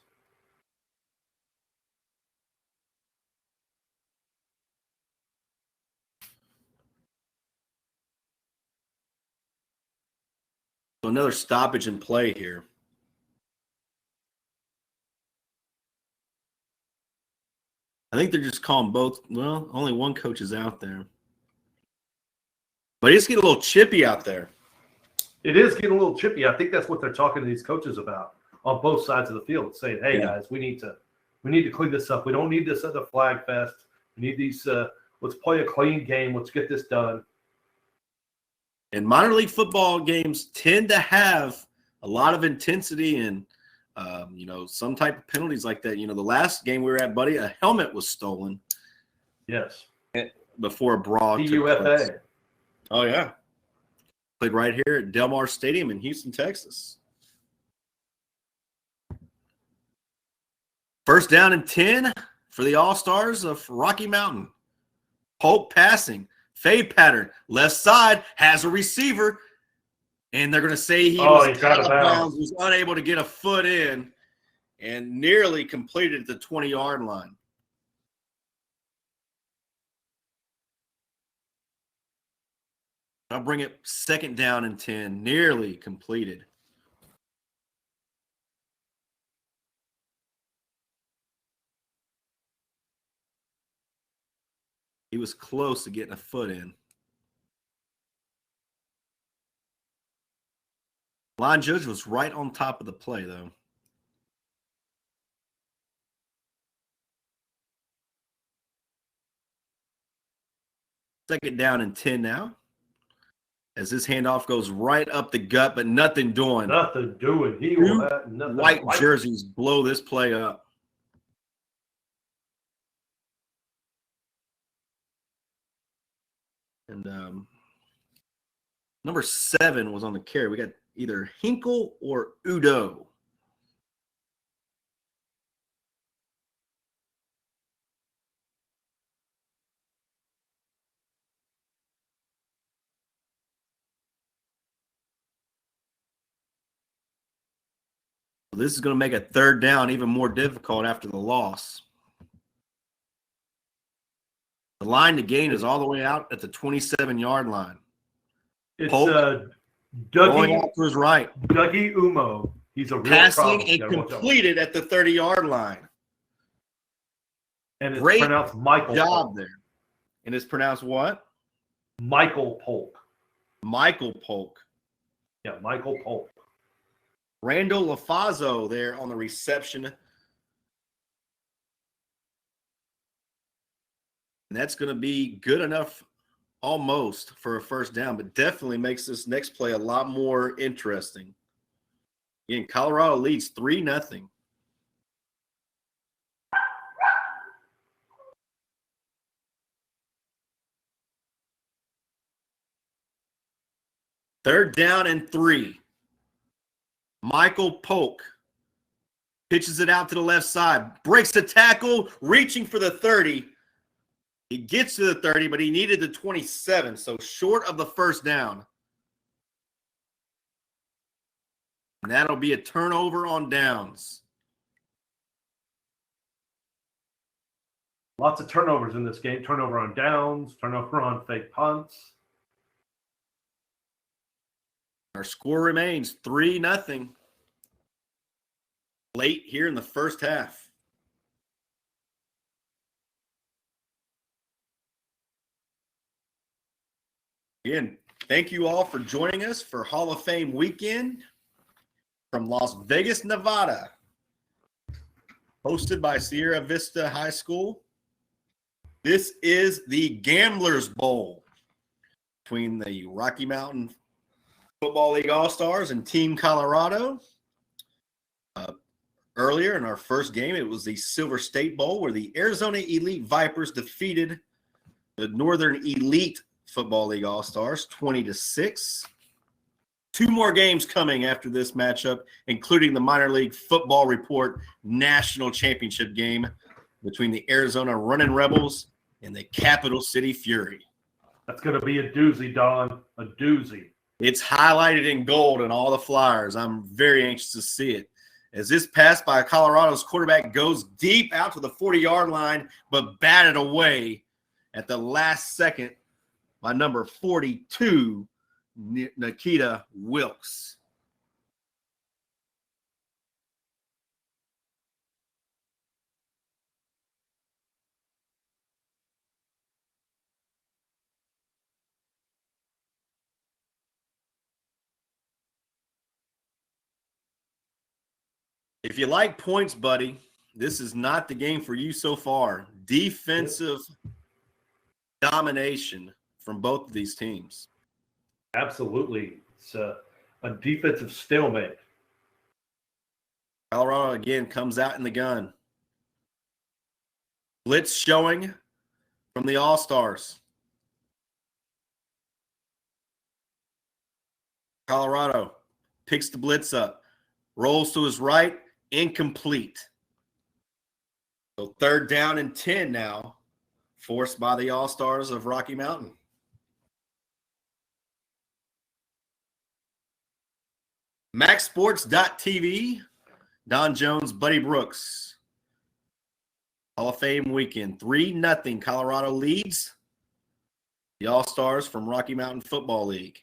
So another stoppage in play here. I think they're just calling both. Well, only one coach is out there. But it's getting a little chippy out there. It is getting a little chippy. I think that's what they're talking to these coaches about on both sides of the field, saying, hey, guys, we need to clean this up. We don't need this as a flag fest. We need these let's play a clean game. Let's get this done. And minor league football games tend to have a lot of intensity and, some type of penalties like that. The last game we were at, buddy, a helmet was stolen. Yes. Before a brawl. PUFA. Oh, yeah. Played right here at Del Mar Stadium in Houston, Texas. First down and 10 for the All-Stars of Rocky Mountain. Polk passing. Fade pattern. Left side has a receiver. And they're going to say he was out of bounds, was unable to get a foot in, and nearly completed the 20-yard line. I'll bring it 2nd down and 10, nearly completed. He was close to getting a foot in. Line judge was right on top of the play, though. Second down and 10 now. As this handoff goes right up the gut, but nothing doing. Nothing doing. He will have nothing. White jerseys blow this play up. And number 7 was on the carry. We got either Hinkle or Udo. This is going to make a 3rd down even more difficult after the loss. The line to gain is all the way out at the 27-yard line. It's going Dougie out to his right. Dougie Umo. He's a real Passing problem. and completed at the 30-yard line. And it's Great pronounced Michael job Polk. there. And it's pronounced what? Michael Polk. Michael Polk. Yeah, Michael Polk. Randall LaFazzo there on the reception. And that's going to be good enough almost for a 1st down, but definitely makes this next play a lot more interesting. Again, Colorado leads 3-0. Third down and 3. Michael Polk pitches it out to the left side, breaks the tackle, reaching for the 30. He gets to the 30, but he needed the 27, so short of the 1st down. And that'll be a turnover on downs. Lots of turnovers in this game. Turnover on downs, turnover on fake punts. Our score remains 3-0. Late here in the 1st half. Again, thank you all for joining us for Hall of Fame weekend from Las Vegas, Nevada. Hosted by Sierra Vista High School. This is the Gamblers Bowl between the Rocky Mountain Football League All-Stars and Team Colorado. Earlier in our first game, it was the Silver State Bowl where the Arizona Elite Vipers defeated the Northern Elite Football League All-Stars 20-6. 2 more games coming after this matchup, including the Minor League Football Report National Championship game between the Arizona Running Rebels and the Capital City Fury. That's going to be a doozy, Don. A doozy. It's highlighted in gold in all the flyers. I'm very anxious to see it. As this pass by Colorado's quarterback goes deep out to the 40-yard line, but batted away at the last second by number 42, Nikita Wilkes. If you like points, buddy, this is not the game for you so far. Defensive domination from both of these teams. Absolutely. It's a defensive stalemate. Colorado, again, comes out in the gun. Blitz showing from the All-Stars. Colorado picks the blitz up, rolls to his right, incomplete. So 3rd down and 10 now, forced by the All-Stars of Rocky Mountain. MaxSports.tv, Don Jones, Buddy Brooks. Hall of Fame weekend, 3-0. Colorado leads. The All-Stars from Rocky Mountain Football League.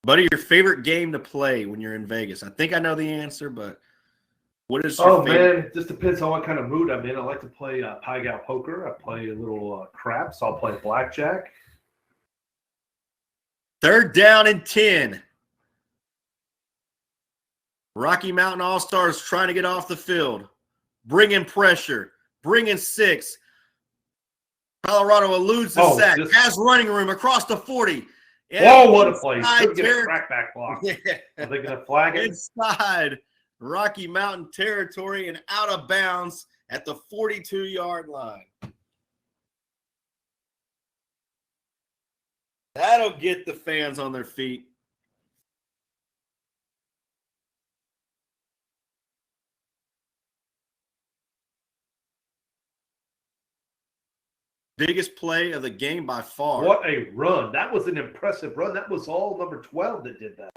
Buddy, your favorite game to play when you're in Vegas? I think I know the answer, but what is your favorite? Man, it just depends on what kind of mood I'm in. I like to play Pai Gow poker. I play a little craps. I'll play blackjack. 3rd down and 10. Rocky Mountain All-Stars trying to get off the field. Bringing pressure. Bringing 6. Colorado eludes the sack. Has running room across the 40. Whoa, what a play. Couldn't get a crackback block. Yeah. Are they going to flag it? Inside Rocky Mountain territory and out of bounds at the 42-yard line. That'll get the fans on their feet. Biggest play of the game by far. What a run. That was an impressive run. That was all number 12 that did that.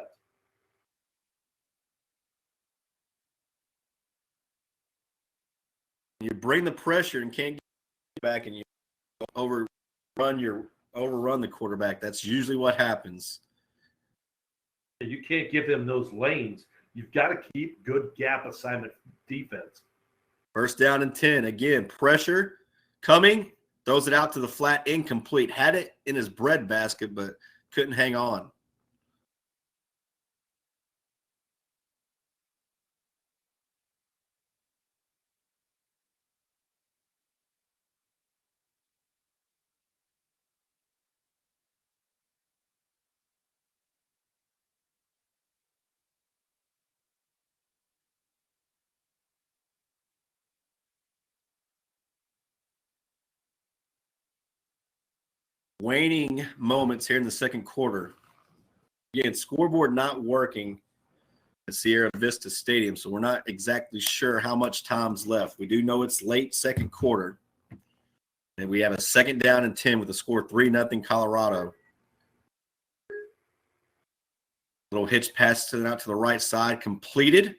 You bring the pressure and can't get back, and you overrun the quarterback. That's usually what happens. You can't give them those lanes. You've got to keep good gap assignment defense. 1st down and 10. Again, pressure coming. Throws it out to the flat, incomplete. Had it in his bread basket, but couldn't hang on. Waning moments here in the 2nd quarter. Again, scoreboard not working at Sierra Vista Stadium, so we're not exactly sure how much time's left. We do know it's late 2nd quarter, and we have a 2nd down and 10 with a score 3-0 Colorado. Little hitch pass out to the right side, completed.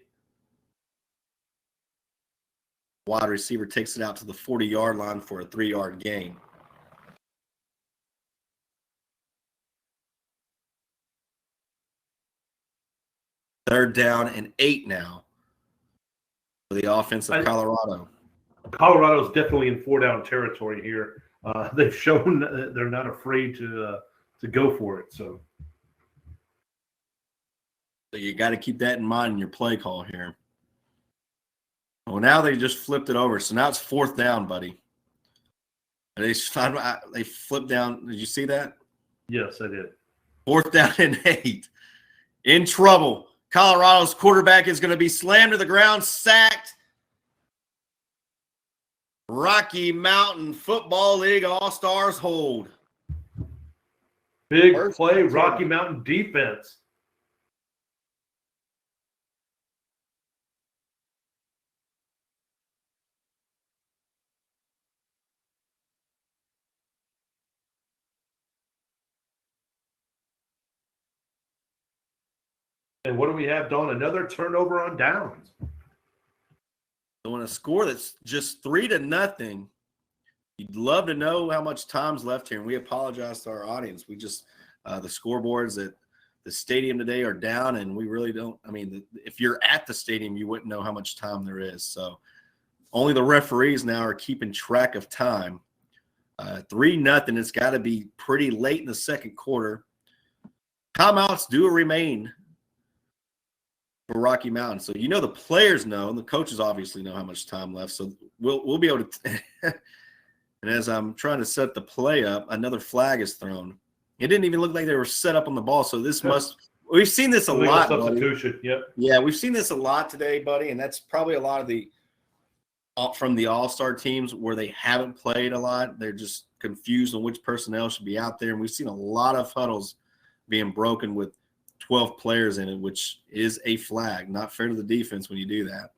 Wide receiver takes it out to the 40-yard line for a 3-yard gain. Third down and 8 now for the offense of Colorado. Colorado's definitely in 4-down territory here. They've shown that they're not afraid to go for it. So you got to keep that in mind in your play call here. Well, now they just flipped it over. So now it's 4th down, buddy. They flipped down. Did you see that? Yes, I did. 4th down and 8. In trouble. Colorado's quarterback is going to be slammed to the ground, sacked. Rocky Mountain Football League All-Stars hold. Big play, Rocky Mountain defense. And what do we have, Dawn? Another turnover on downs. So in a score that's just 3-0, you'd love to know how much time's left here. And we apologize to our audience. We just the scoreboards at the stadium today are down, and we really don't. I mean, if you're at the stadium, you wouldn't know how much time there is. So only the referees now are keeping track of time. 3-0. It's got to be pretty late in the 2nd quarter. Timeouts do remain for Rocky Mountain. So you know the players know, and the coaches obviously know how much time left. So we'll be able to and as I'm trying to set the play up, another flag is thrown. It didn't even look like they were set up on the ball. So this we've seen this a lot. Substitution, yep. Yeah, we've seen this a lot today, buddy, and that's probably a lot of the from the all-star teams where they haven't played a lot. They're just confused on which personnel should be out there. And we've seen a lot of huddles being broken with 12 players in it, which is a flag. Not fair to the defense when you do that.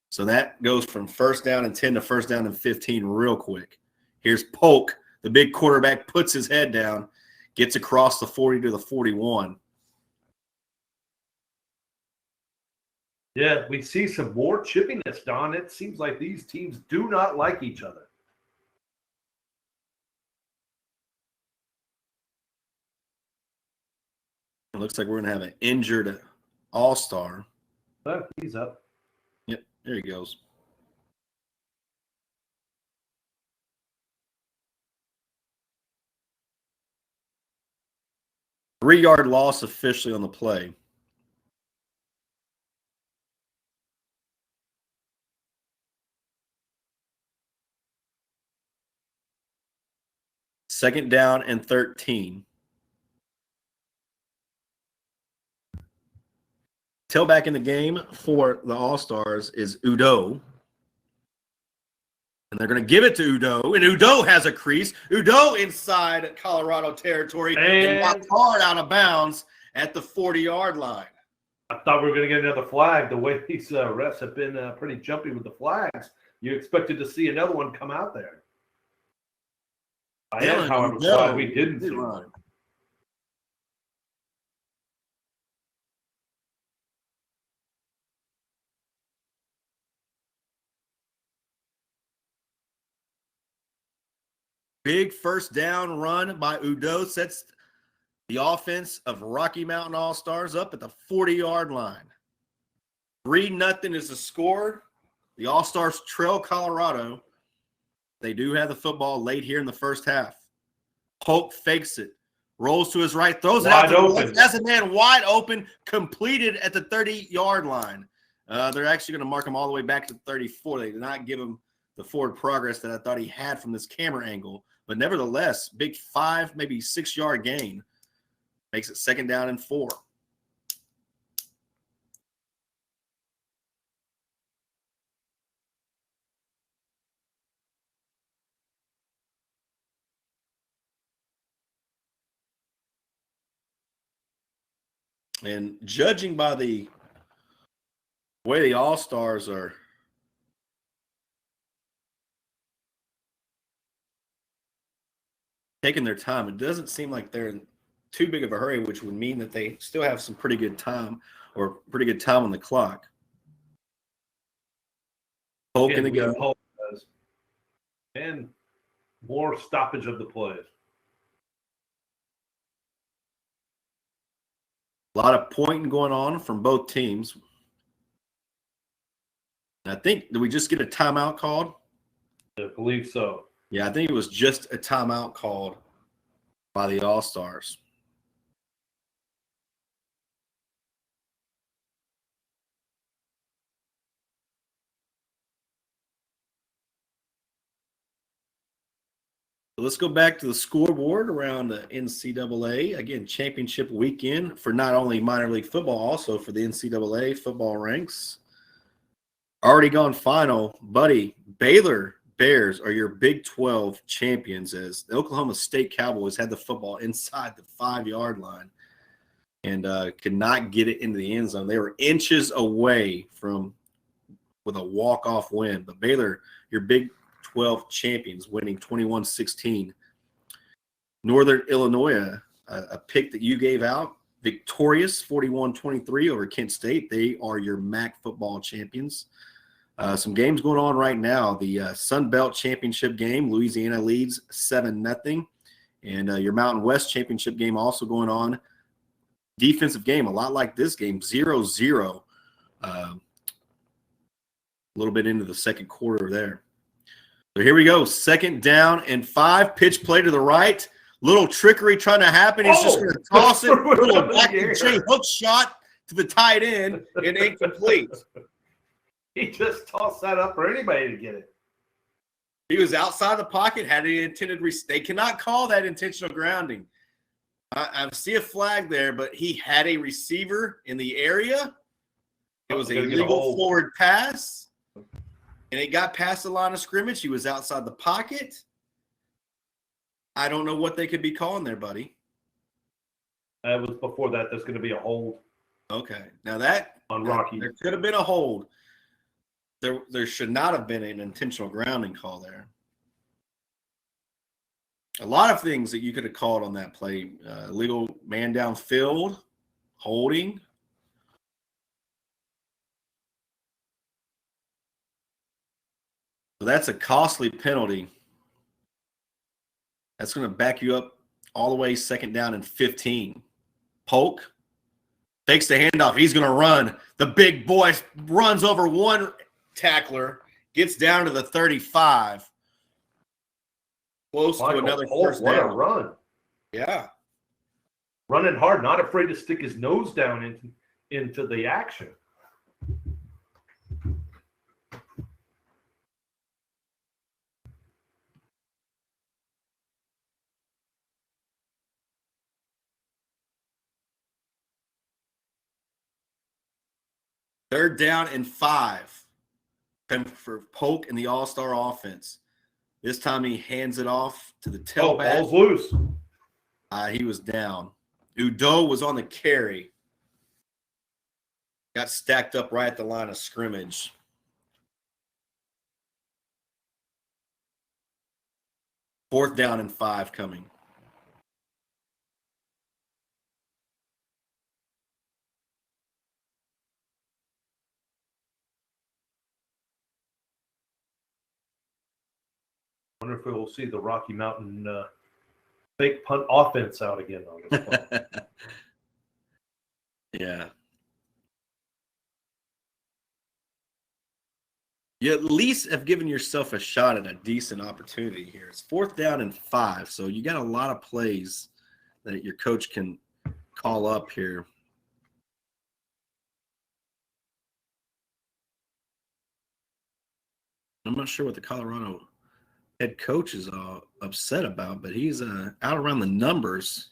So that goes from 1st down and 10 to 1st down and 15 real quick. Here's Polk, the big quarterback, puts his head down, gets across the 40 to the 41. Yeah, we see some more chippiness, Don. It seems like these teams do not like each other. It looks like we're going to have an injured all-star. Oh, he's up. Yep, there he goes. Three-yard loss officially on the play. Second down and 13. Tailback in the game for the All-Stars is Udo. And they're going to give it to Udo. And Udo has a crease. Udo inside Colorado territory and walked hard out of bounds at the 40-yard line. I thought we were going to get another flag. The way these refs have been pretty jumpy with the flags, you expected to see another one come out there. I am, however, glad we didn't see one. Big first down run by Udo sets the offense of Rocky Mountain All-Stars up at the 40-yard line. 3-0 is the score. The All-Stars trail Colorado. They do have the football late here in the first half. Polk fakes it. Rolls to his right. Throws it out to the left. That's a man wide open. Completed at the 30-yard line. They're actually going to mark him all the way back to 34. They did not give him the forward progress that I thought he had from this camera angle. But nevertheless, big 5, maybe 6-yard gain. Makes it second down and 4. And judging by the way the All-Stars are taking their time, it doesn't seem like they're in too big of a hurry, which would mean that they still have some pretty good time or pretty good time on the clock. Polk in the game. And more stoppage of the plays. A lot of pointing going on from both teams. I think, did we just get a timeout called? I believe so. Yeah, I think it was just a timeout called by the All-Stars. Let's go back to the scoreboard around the NCAA. Again, championship weekend for not only minor league football, also for the NCAA football ranks. Already gone final. Buddy, Baylor Bears are your Big 12 champions as the Oklahoma State Cowboys had the football inside the 5-yard line and could not get it into the end zone. They were inches away with a walk-off win. But Baylor, your Big 12 champions, winning 21-16. Northern Illinois, a pick that you gave out, victorious 41-23 over Kent State. They are your MAC football champions. Some games going on right now. The Sun Belt Championship game, Louisiana leads 7-0. And your Mountain West Championship game also going on. Defensive game, a lot like this game, 0-0. A little bit into the second quarter there. So here we go. Second down and 5. Pitch play to the right. Little trickery trying to happen. He's just going to toss it. A little back and chain hook shot to the tight end and incomplete. He just tossed that up for anybody to get it. He was outside the pocket, had an intended they cannot call that intentional grounding. I see a flag there, but he had a receiver in the area. It was a legal forward pass, and it got past the line of scrimmage. He was outside the pocket. I don't know what they could be calling there, buddy. It was before that. There's going to be a hold. Okay. Now that on Rocky, there could have been a hold. There should not have been an intentional grounding call there. A lot of things that you could have called on that play. Illegal man downfield, holding. So that's a costly penalty. That's going to back you up all the way 2nd down and 15. Polk takes the handoff. He's going to run. The big boy runs over one tackler, gets down to the 35. Close to another first what down. A run. Yeah. Running hard, not afraid to stick his nose down into the action. Third down and 5 for Polk and the All-Star offense. This time he hands it off to the tailback. Ball's loose. He was down. Udo was on the carry. Got stacked up right at the line of scrimmage. Fourth down and 5 coming. I wonder if we'll see the Rocky Mountain fake punt offense out again on this one. Yeah. You at least have given yourself a shot at a decent opportunity here. It's 4th down and 5, so you got a lot of plays that your coach can call up here. I'm not sure what the Colorado head coach is upset about, but he's out around the numbers.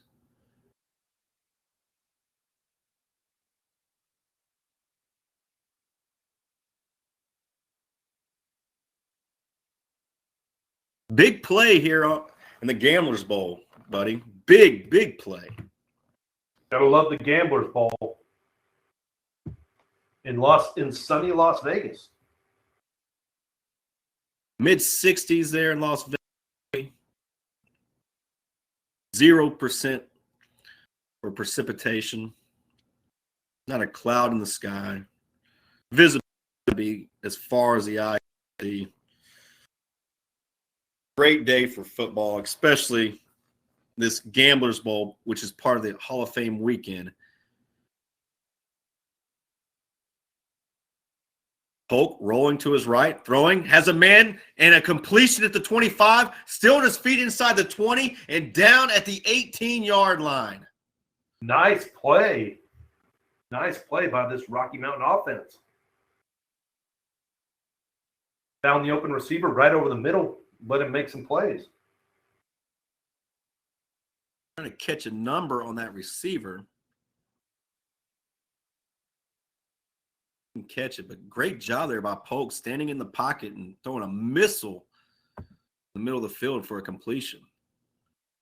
Big play here in the Gamblers Bowl, buddy. Big play. Gotta love the Gamblers Bowl in sunny Las Vegas. Mid-60s there in Las Vegas. 0% for precipitation. Not a cloud in the sky. Visibility as far as the eye can see. Great day for football, especially this Gamblers Bowl, which is part of the Hall of Fame weekend. Polk rolling to his right, throwing, has a man and a completion at the 25, still on his feet inside the 20 and down at the 18-yard line. Nice play. Nice play by this Rocky Mountain offense. Found the open receiver right over the middle. Let him make some plays. Trying to catch a number on that receiver. Can catch it, but great job there by Polk standing in the pocket and throwing a missile in the middle of the field for a completion.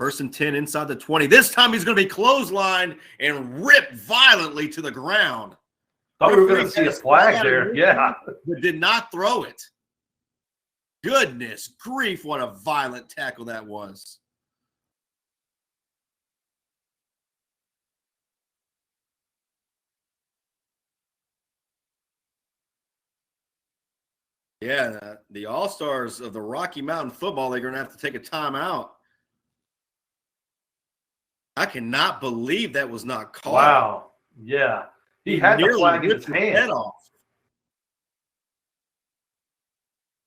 1st and 10 inside the 20. This time he's going to be clotheslined and ripped violently to the ground. Thought we were going to see a flag there. Yeah. But did not throw it. Goodness grief, what a violent tackle that was. Yeah, the All-Stars of the Rocky Mountain Football League are going to have to take a timeout. I cannot believe that was not called. Wow. Yeah. He had the flag in his hand. Head off.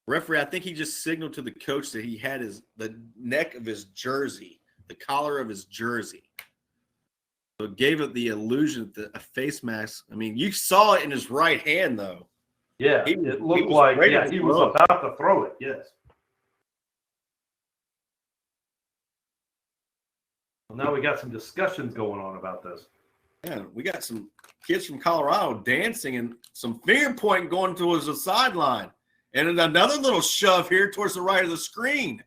Referee, I think he just signaled to the coach that he had the neck of his jersey, the collar of his jersey. So it gave it the illusion that a face mask. I mean, you saw it in his right hand, though. Yeah, it looked like he was about to throw it. Yes. Well, now we got some discussions going on about this. Yeah, we got some kids from Colorado dancing and some finger pointing going towards the sideline. And another little shove here towards the right of the screen.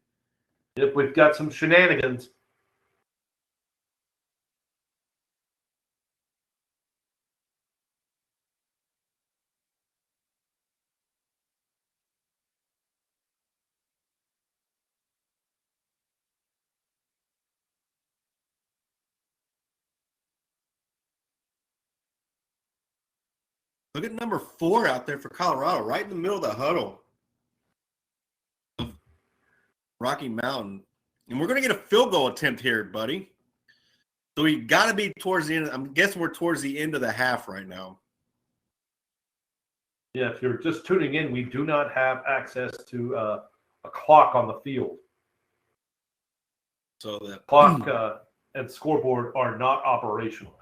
If we've got some shenanigans. Look at number 4 out there for Colorado, right in the middle of the huddle. Rocky Mountain. And we're going to get a field goal attempt here, buddy. So we got to be towards the end. I'm guessing we're towards the end of the half right now. Yeah, if you're just tuning in, we do not have access to a clock on the field. So the Clock and scoreboard are not operational.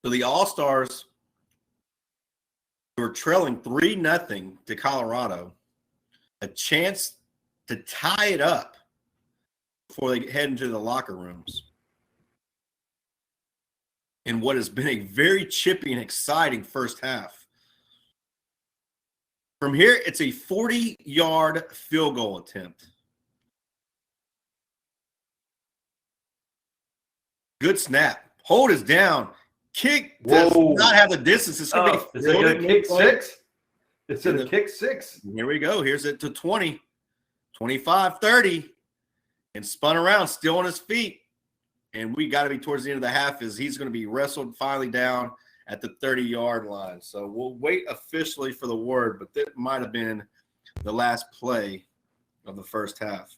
So the All-Stars were trailing 3-0 to Colorado. A chance to tie it up before they head into the locker rooms. In what has been a very chippy and exciting first half. From here, it's a 40-yard field goal attempt. Good snap. Hold is down. Kick does not have the distance. It's going to be. Is it going to kick six? It's going to kick six. Here we go. Here's it to 20, 25, 30, and spun around, still on his feet. And we got to be towards the end of the half as he's going to be wrestled finally down at the 30-yard line. So we'll wait officially for the word, but that might have been the last play of the first half.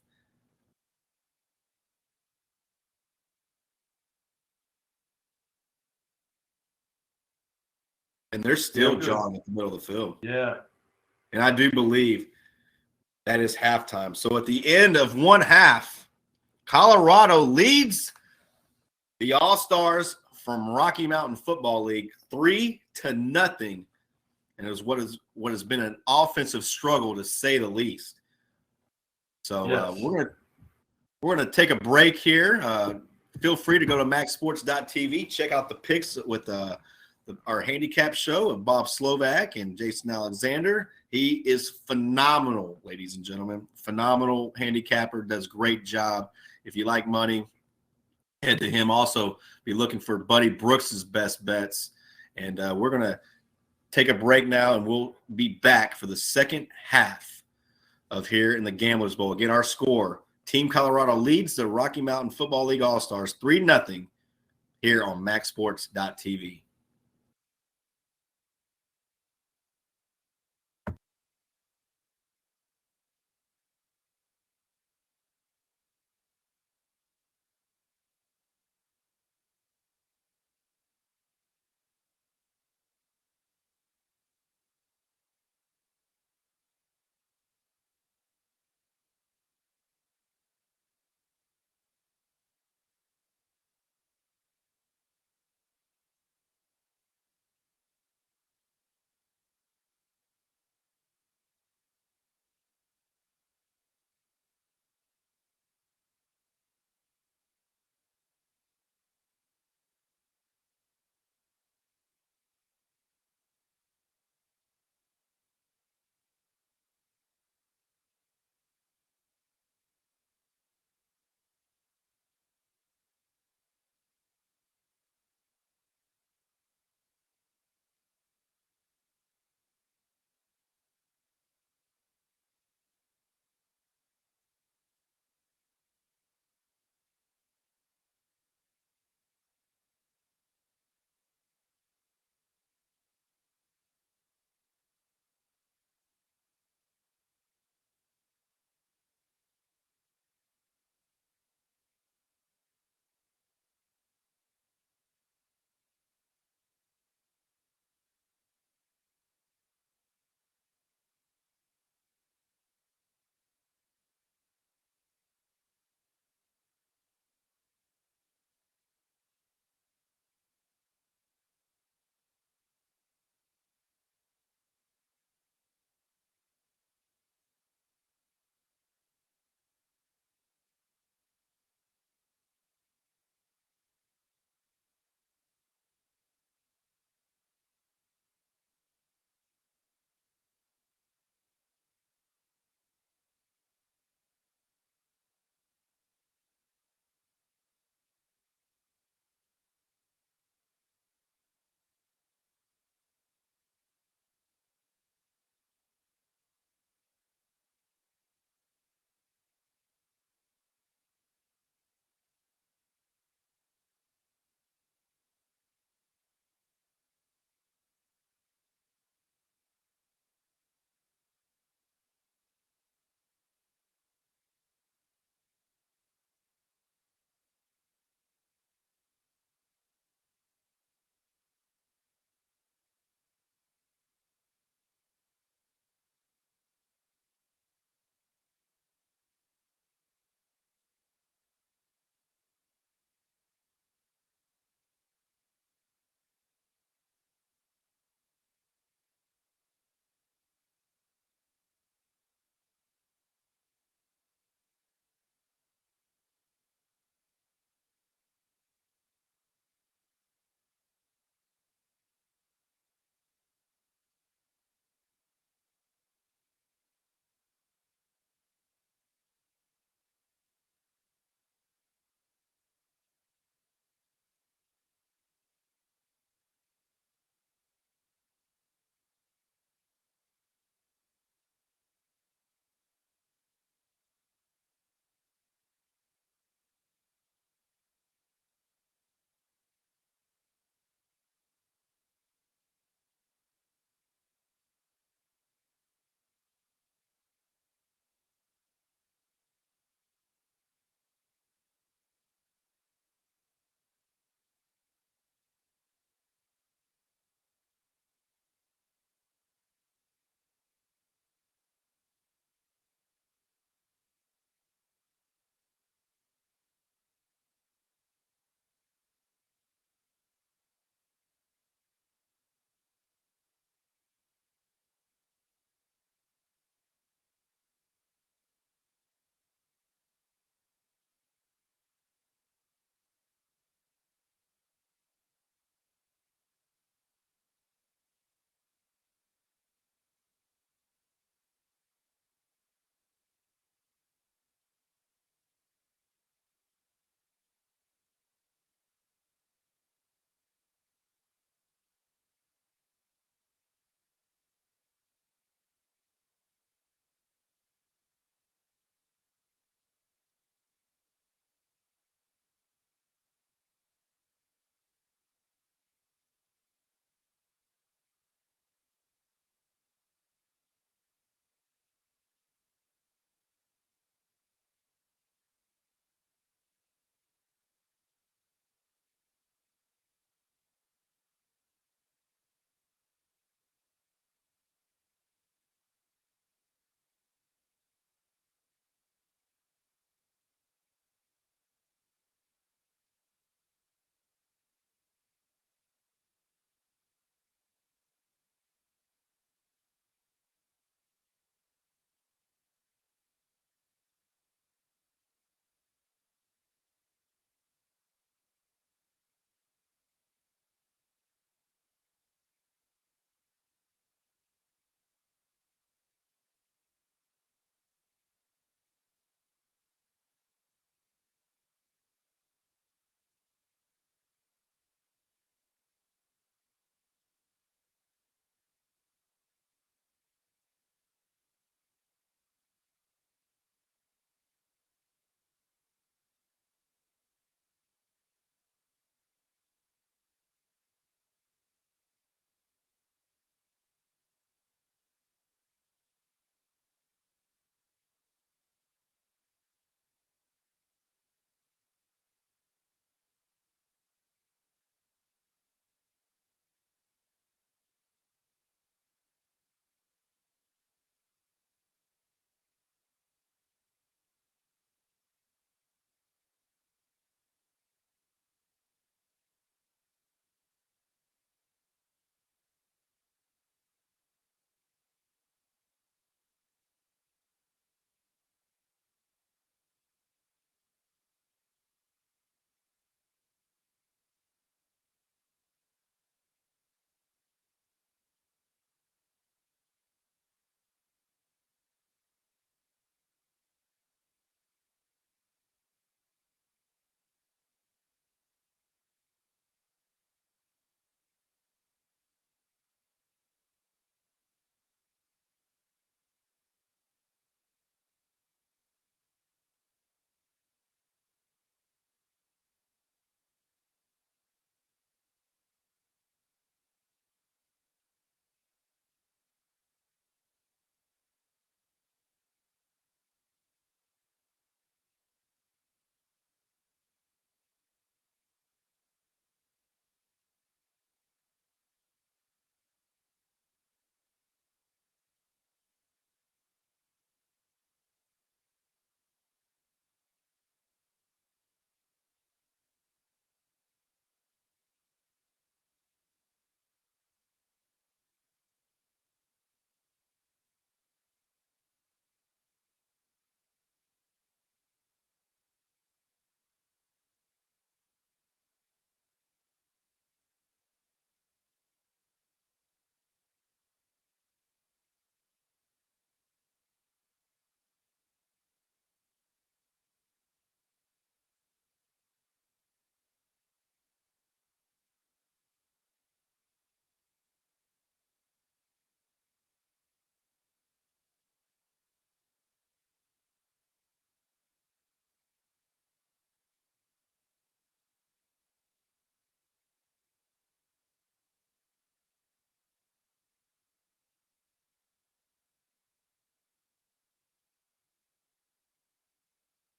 And they're still jogging at the middle of the field. Yeah. And I do believe that is halftime. So at the end of one half, Colorado leads the All-Stars from Rocky Mountain Football League 3-0. And it was what has been an offensive struggle, to say the least. So yes. we're gonna take a break here. Feel free to go to maxsports.tv, check out the picks with our handicap show of Bob Slovak and Jason Alexander. He is phenomenal, ladies and gentlemen. Phenomenal handicapper, does great job. If you like money, head to him. Also, be looking for Buddy Brooks's best bets. And we're going to take a break now, and we'll be back for the second half of here in the Gamblers Bowl. Again, our score, Team Colorado leads the Rocky Mountain Football League All-Stars 3-0 here on maxsports.tv.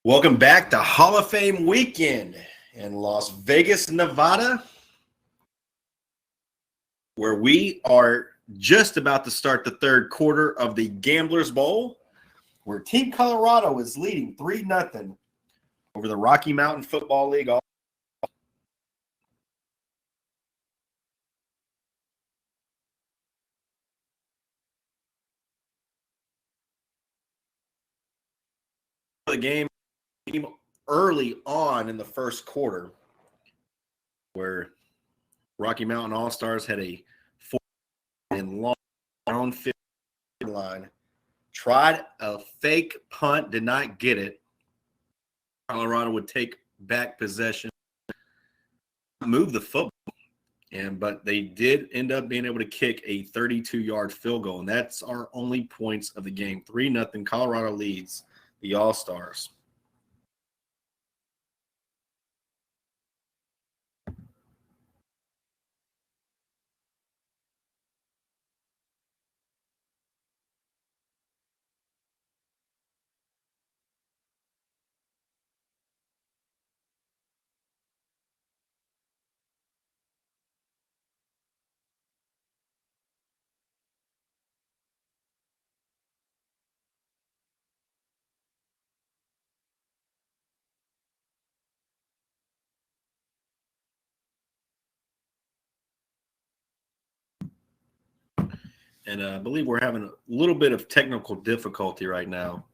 Welcome back to Hall of Fame weekend in Las Vegas, Nevada, where we are just about to start the third quarter of the Gamblers Bowl, where Team Colorado is leading 3-0 over the Rocky Mountain Football League. The game early on in the first quarter, where Rocky Mountain All-Stars had a 4 and long on 50 line, tried a fake punt, did not get it. Colorado would take back possession, move the football, but they did end up being able to kick a 32-yard field goal, and that's our only points of the game. 3-0. Colorado leads the All-Stars. And I believe we're having a little bit of technical difficulty right now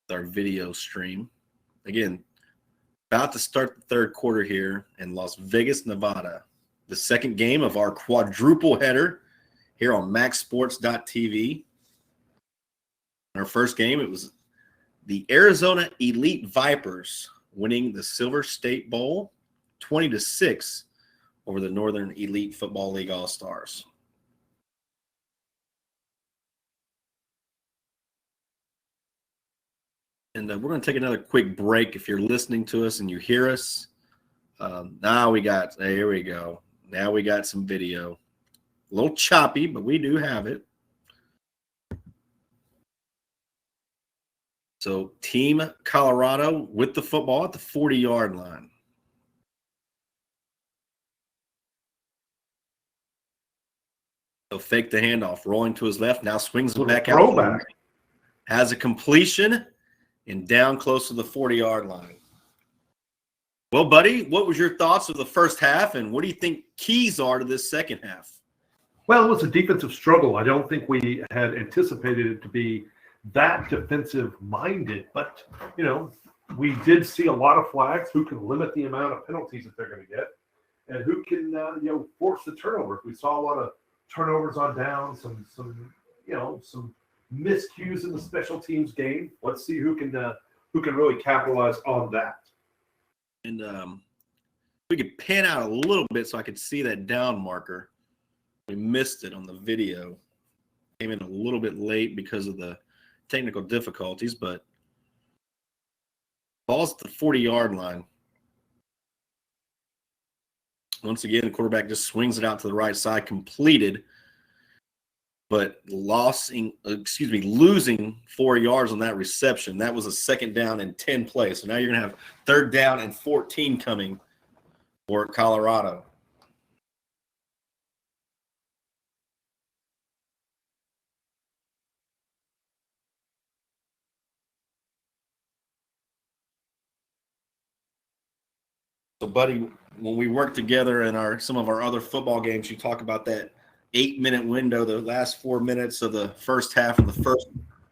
with our video stream. Again, about to start the third quarter here in Las Vegas, Nevada. The second game of our quadruple header here on maxsports.tv. Our first game, it was the Arizona Elite Vipers winning the Silver State Bowl 20-6 over the Northern Elite Football League All-Stars. And we're going to take another quick break. If you're listening to us and you hear us, now we got, here we go. Now we got some video. A little choppy, but we do have it. So Team Colorado with the football at the 40-yard line. So fake the handoff, rolling to his left, now swings it back out. Throwback. Has a completion and down close to the 40-yard line. Well, buddy, what was your thoughts of the first half, and what do you think keys are to this second half? Well, it was a defensive struggle. I don't think we had anticipated it to be that defensive-minded, but, we did see a lot of flags. Who can limit the amount of penalties that they're going to get, and who can, force the turnovers. We saw a lot of turnovers on down, some miscues in the special teams game. Let's see who can really capitalize on that. And we could pan out a little bit so I could see that down marker. We missed it on the video. Came in a little bit late because of the technical difficulties, but ball's at the 40-yard line. Once again, the quarterback just swings it out to the right side, completed, but losing 4 yards on that reception. That was a second down and 10 plays. So now you're going to have third down and 14 coming for Colorado. So, buddy, when we work together in some of our other football games, you talk about that 8-minute window, the last 4 minutes of the first half and the first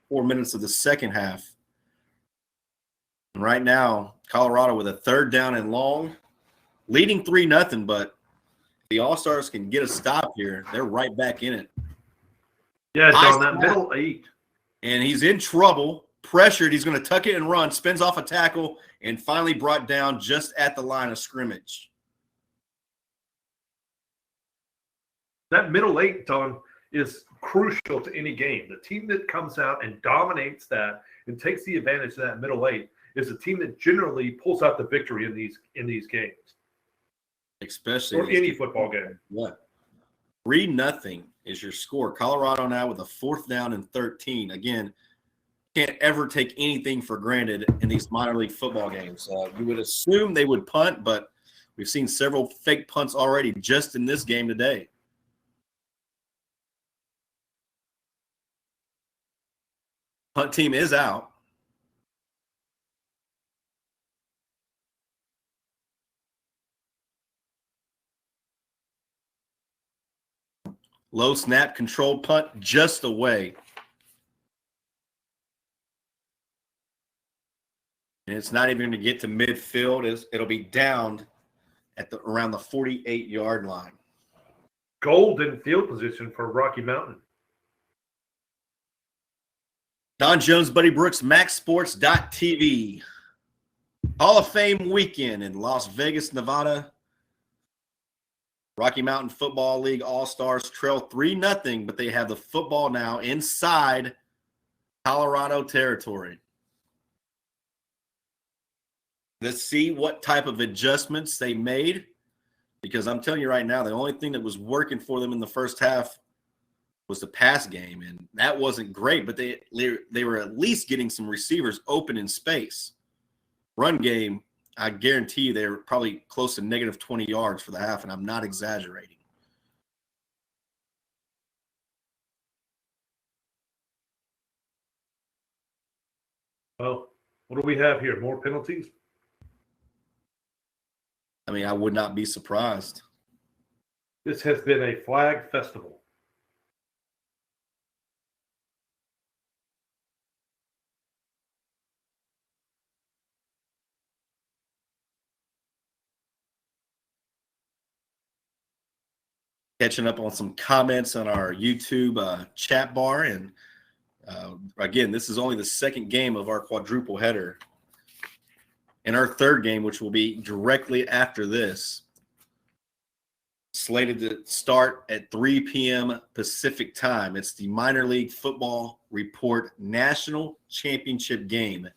4 minutes of the second half. And right now, Colorado with a third down and long, leading 3-0, but the All-Stars can get a stop here. They're right back in it. Yeah, it's on that middle 8. And he's in trouble, pressured. He's going to tuck it and run, spins off a tackle, and finally brought down just at the line of scrimmage. That middle 8, Don, is crucial to any game. The team that comes out and dominates that and takes the advantage of that middle 8 is a team that generally pulls out the victory in these games. Especially or any football game. What? 3-0 is your score. Colorado now with a 4th down and 13. Again, can't ever take anything for granted in these minor league football games. You would assume they would punt, but we've seen several fake punts already just in this game today. Punt team is out. Low snap, controlled punt, just away. And it's not even going to get to midfield. It'll be down at around the 48-yard line. Golden field position for Rocky Mountain. Don Jones, Buddy Brooks, MaxSports.tv. Hall of Fame weekend in Las Vegas, Nevada. Rocky Mountain Football League All-Stars trail 3-0, but they have the football now inside Colorado territory. Let's see what type of adjustments they made, because I'm telling you right now, the only thing that was working for them in the first half was the pass game, and that wasn't great, but they were at least getting some receivers open in space. Run game, I guarantee you they were probably close to negative 20 yards for the half, and I'm not exaggerating. Well, what do we have here? More penalties? I mean, I would not be surprised. This has been a flag festival. Catching up on some comments on our YouTube chat bar. And again, this is only the second game of our quadruple header. And our third game, which will be directly after this, slated to start at 3 p.m. Pacific time. It's the Minor League Football Report National Championship game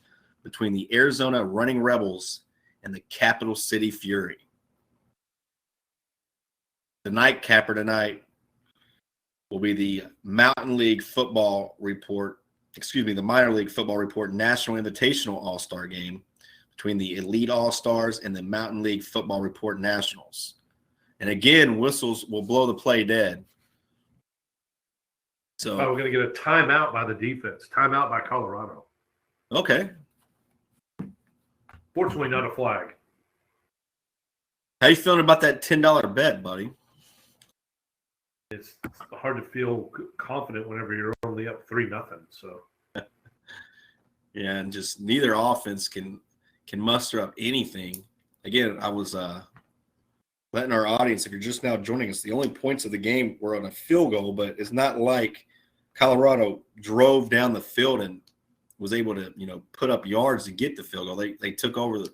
between the Arizona Running Rebels and the Capital City Fury. The nightcapper tonight will be the Mountain League Football Report, the Minor League Football Report National Invitational All-Star game between the Elite All-Stars and the Mountain League Football Report Nationals. And again, whistles will blow the play dead. So we're going to get a timeout by the defense. Timeout by Colorado. Okay. Fortunately, not a flag. How you feeling about that $10 bet, buddy? It's hard to feel confident whenever you're only up 3-0. So, yeah, and just neither offense can muster up anything. Again, I was letting our audience, if you're just now joining us, the only points of the game were on a field goal, but it's not like Colorado drove down the field and was able to, put up yards to get the field goal. They took over the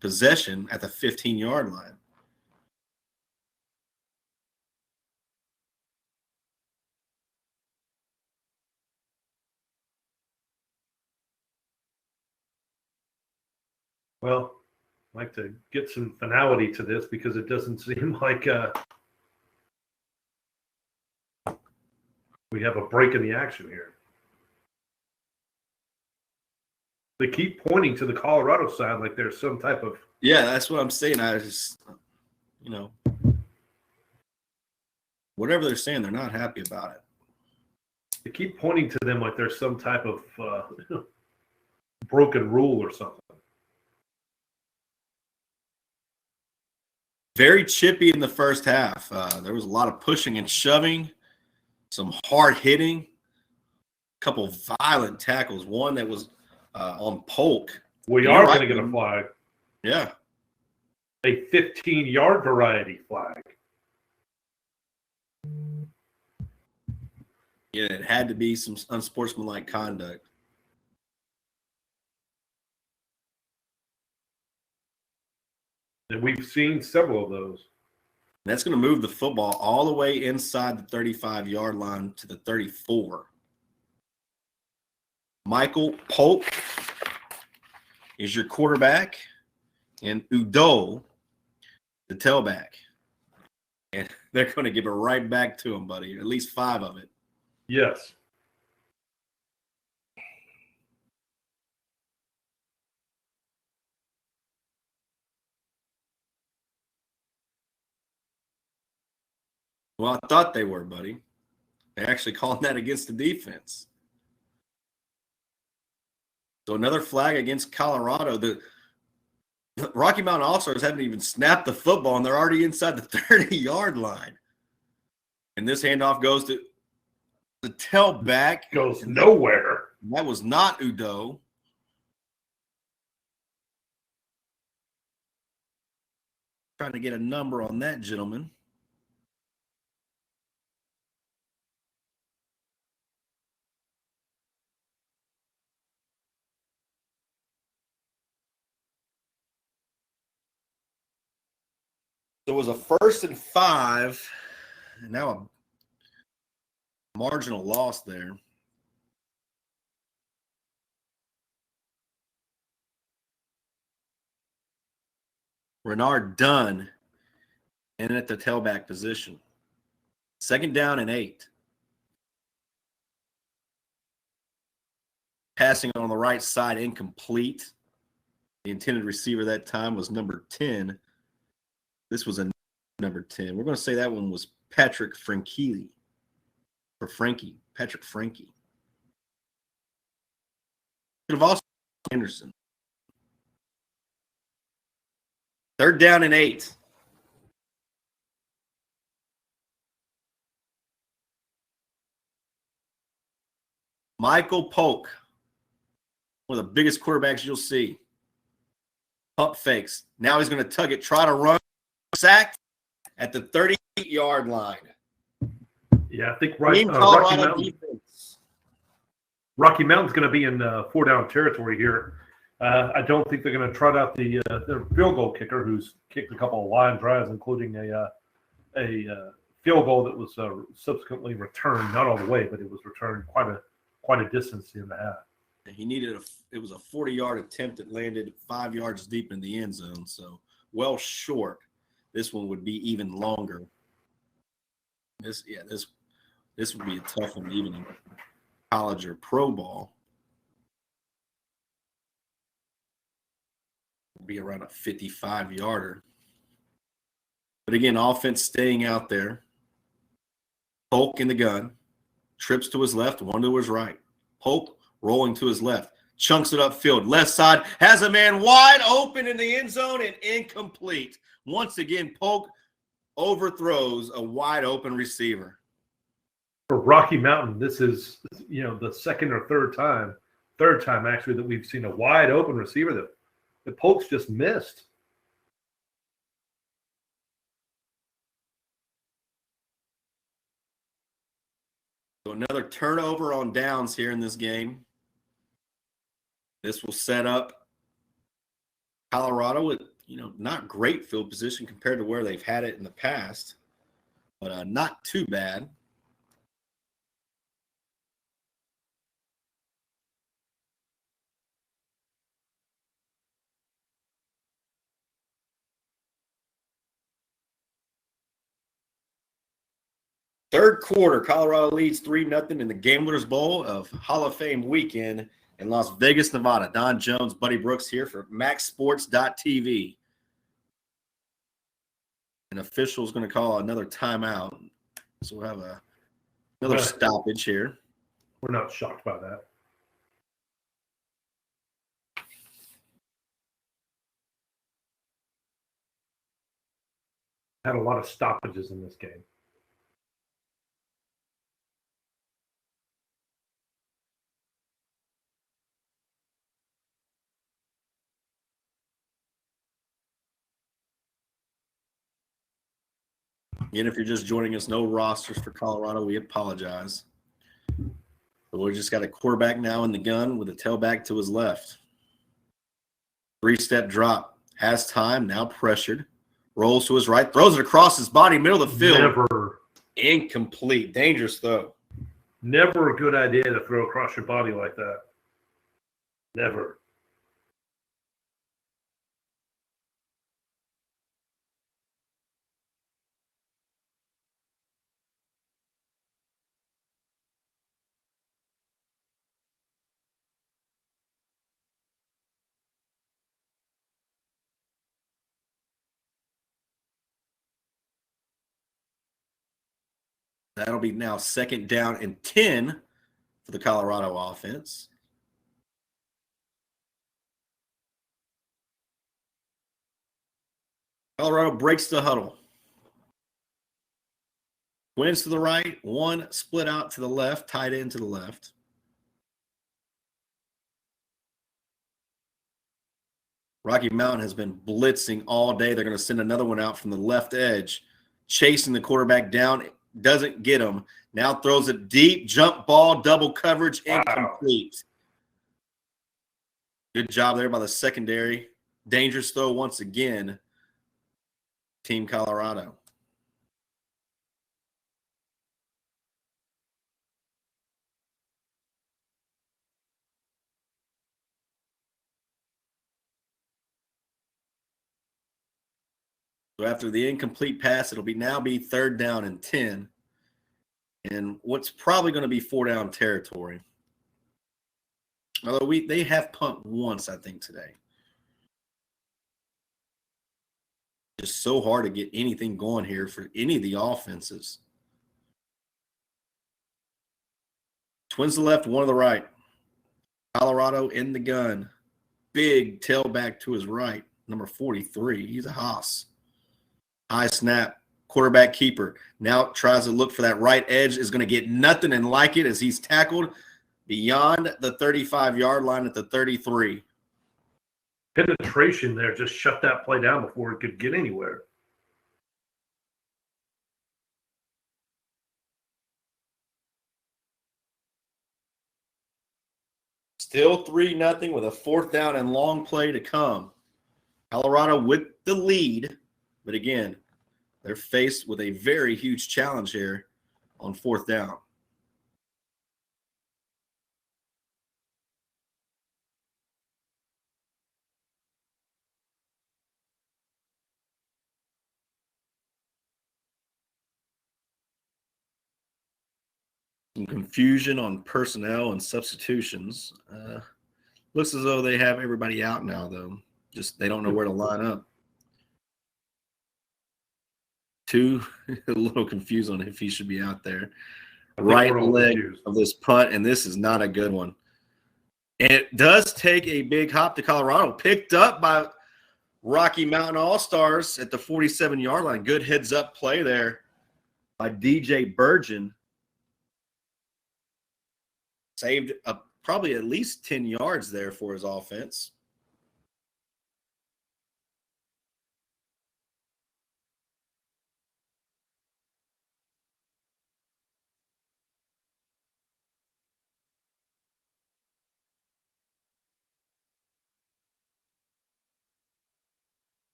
possession at the 15-yard line. well, I'd like to get some finality to this because it doesn't seem like we have a break in the action here. They keep pointing to the Colorado side like there's some type of... Yeah, that's what I'm saying. I just, whatever they're saying, they're not happy about it. They keep pointing to them like there's some type of broken rule or something. Very chippy in the first half. There was a lot of pushing and shoving, some hard hitting, a couple violent tackles. One that was on Polk. We are going to get a flag. Yeah. A 15-yard variety flag. Yeah, it had to be some unsportsmanlike conduct. And we've seen several of those. That's going to move the football all the way inside the 35-yard line to the 34. Michael Polk is your quarterback, and Udo, the tailback. And they're going to give it right back to him, buddy, at least 5 of it. Yes. Well, I thought they were, buddy. They actually called that against the defense. So another flag against Colorado. The Rocky Mountain All-Stars haven't even snapped the football, and they're already inside the 30-yard line. And this handoff goes to the tailback. Goes nowhere. That was not Udo. Trying to get a number on that gentleman. So it was a 1st and 5, and now a marginal loss there. Renard Dunn in at the tailback position. 2nd down and 8. Passing on the right side, incomplete. The intended receiver that time was number 10. This was a number 10. We're going to say that one was Patrick Frankie. For Frankie. Patrick Frankie. Could have also been Anderson. 3rd down and 8. Michael Polk, one of the biggest quarterbacks you'll see. Pump fakes. Now he's going to tug it, try to run. Sacked at the 30-yard line. Yeah, I think Rocky Mountain's going to be in 4-down territory here. I don't think they're going to trot out their field goal kicker, who's kicked a couple of line drives, including a field goal that was subsequently returned, not all the way, but it was returned quite a distance and a half. He needed it was a 40-yard attempt that landed 5 yards deep in the end zone, so well short. This one would be even longer. This would be a tough one, even in college or pro ball. It'd be around a 55-yarder. But again, offense staying out there. Polk in the gun. Trips to his left, one to his right. Polk rolling to his left. Chunks it upfield. Left side has a man wide open in the end zone and incomplete. Once again, Polk overthrows a wide open receiver. For Rocky Mountain, this is the second or third time actually that we've seen a wide open receiver that Polk's just missed. So another turnover on downs here in this game. This will set up Colorado with, not great field position compared to where they've had it in the past, but not too bad. Third quarter, Colorado leads 3-0 in the Gamblers Bowl of Hall of Fame weekend in Las Vegas, Nevada. Don Jones, Buddy Brooks here for MaxSports.tv. An official is going to call another timeout. So we'll have another stoppage here. We're not shocked by that. Had a lot of stoppages in this game. Again, if you're just joining us, no rosters for Colorado. We apologize. But we just got a quarterback now in the gun with a tailback to his left. 3-step drop. Has time, now pressured. Rolls to his right, throws it across his body, middle of the field. Never. Incomplete. Dangerous throw. Never a good idea to throw across your body like that. Never. That'll be now 2nd down and 10 for the Colorado offense. Colorado breaks the huddle. Twins to the right, one split out to the left, tight end to the left. Rocky Mountain has been blitzing all day. They're going to send another one out from the left edge, chasing the quarterback down. Doesn't get him. Now throws a deep jump ball, double coverage, incomplete. Good job there by the secondary. Dangerous throw once again. Team Colorado. So after the incomplete pass, it'll now be 3rd down and 10. And what's probably going to be 4-down territory. Although they have punt once, I think, today. Just so hard to get anything going here for any of the offenses. Twins to the left, one to the right. Colorado in the gun. Big tailback to his right, number 43. He's a hoss. High snap, quarterback keeper. Now tries to look for that right edge. Is going to get nothing and like it as he's tackled beyond the 35-yard line at the 33. Penetration there just shut that play down before it could get anywhere. Still 3-0 with a 4th down and long play to come. Colorado with the lead, but again, they're faced with a very huge challenge here on 4th down. Some confusion on personnel and substitutions. Looks as though they have everybody out now, though. Just they don't know where to line up. Two, a little confused on if he should be out there. Right leg of this punt, and this is not a good one. And it does take a big hop to Colorado. Picked up by Rocky Mountain All-Stars at the 47-yard line. Good heads-up play there by DJ Burgeon. Saved probably at least 10 yards there for his offense.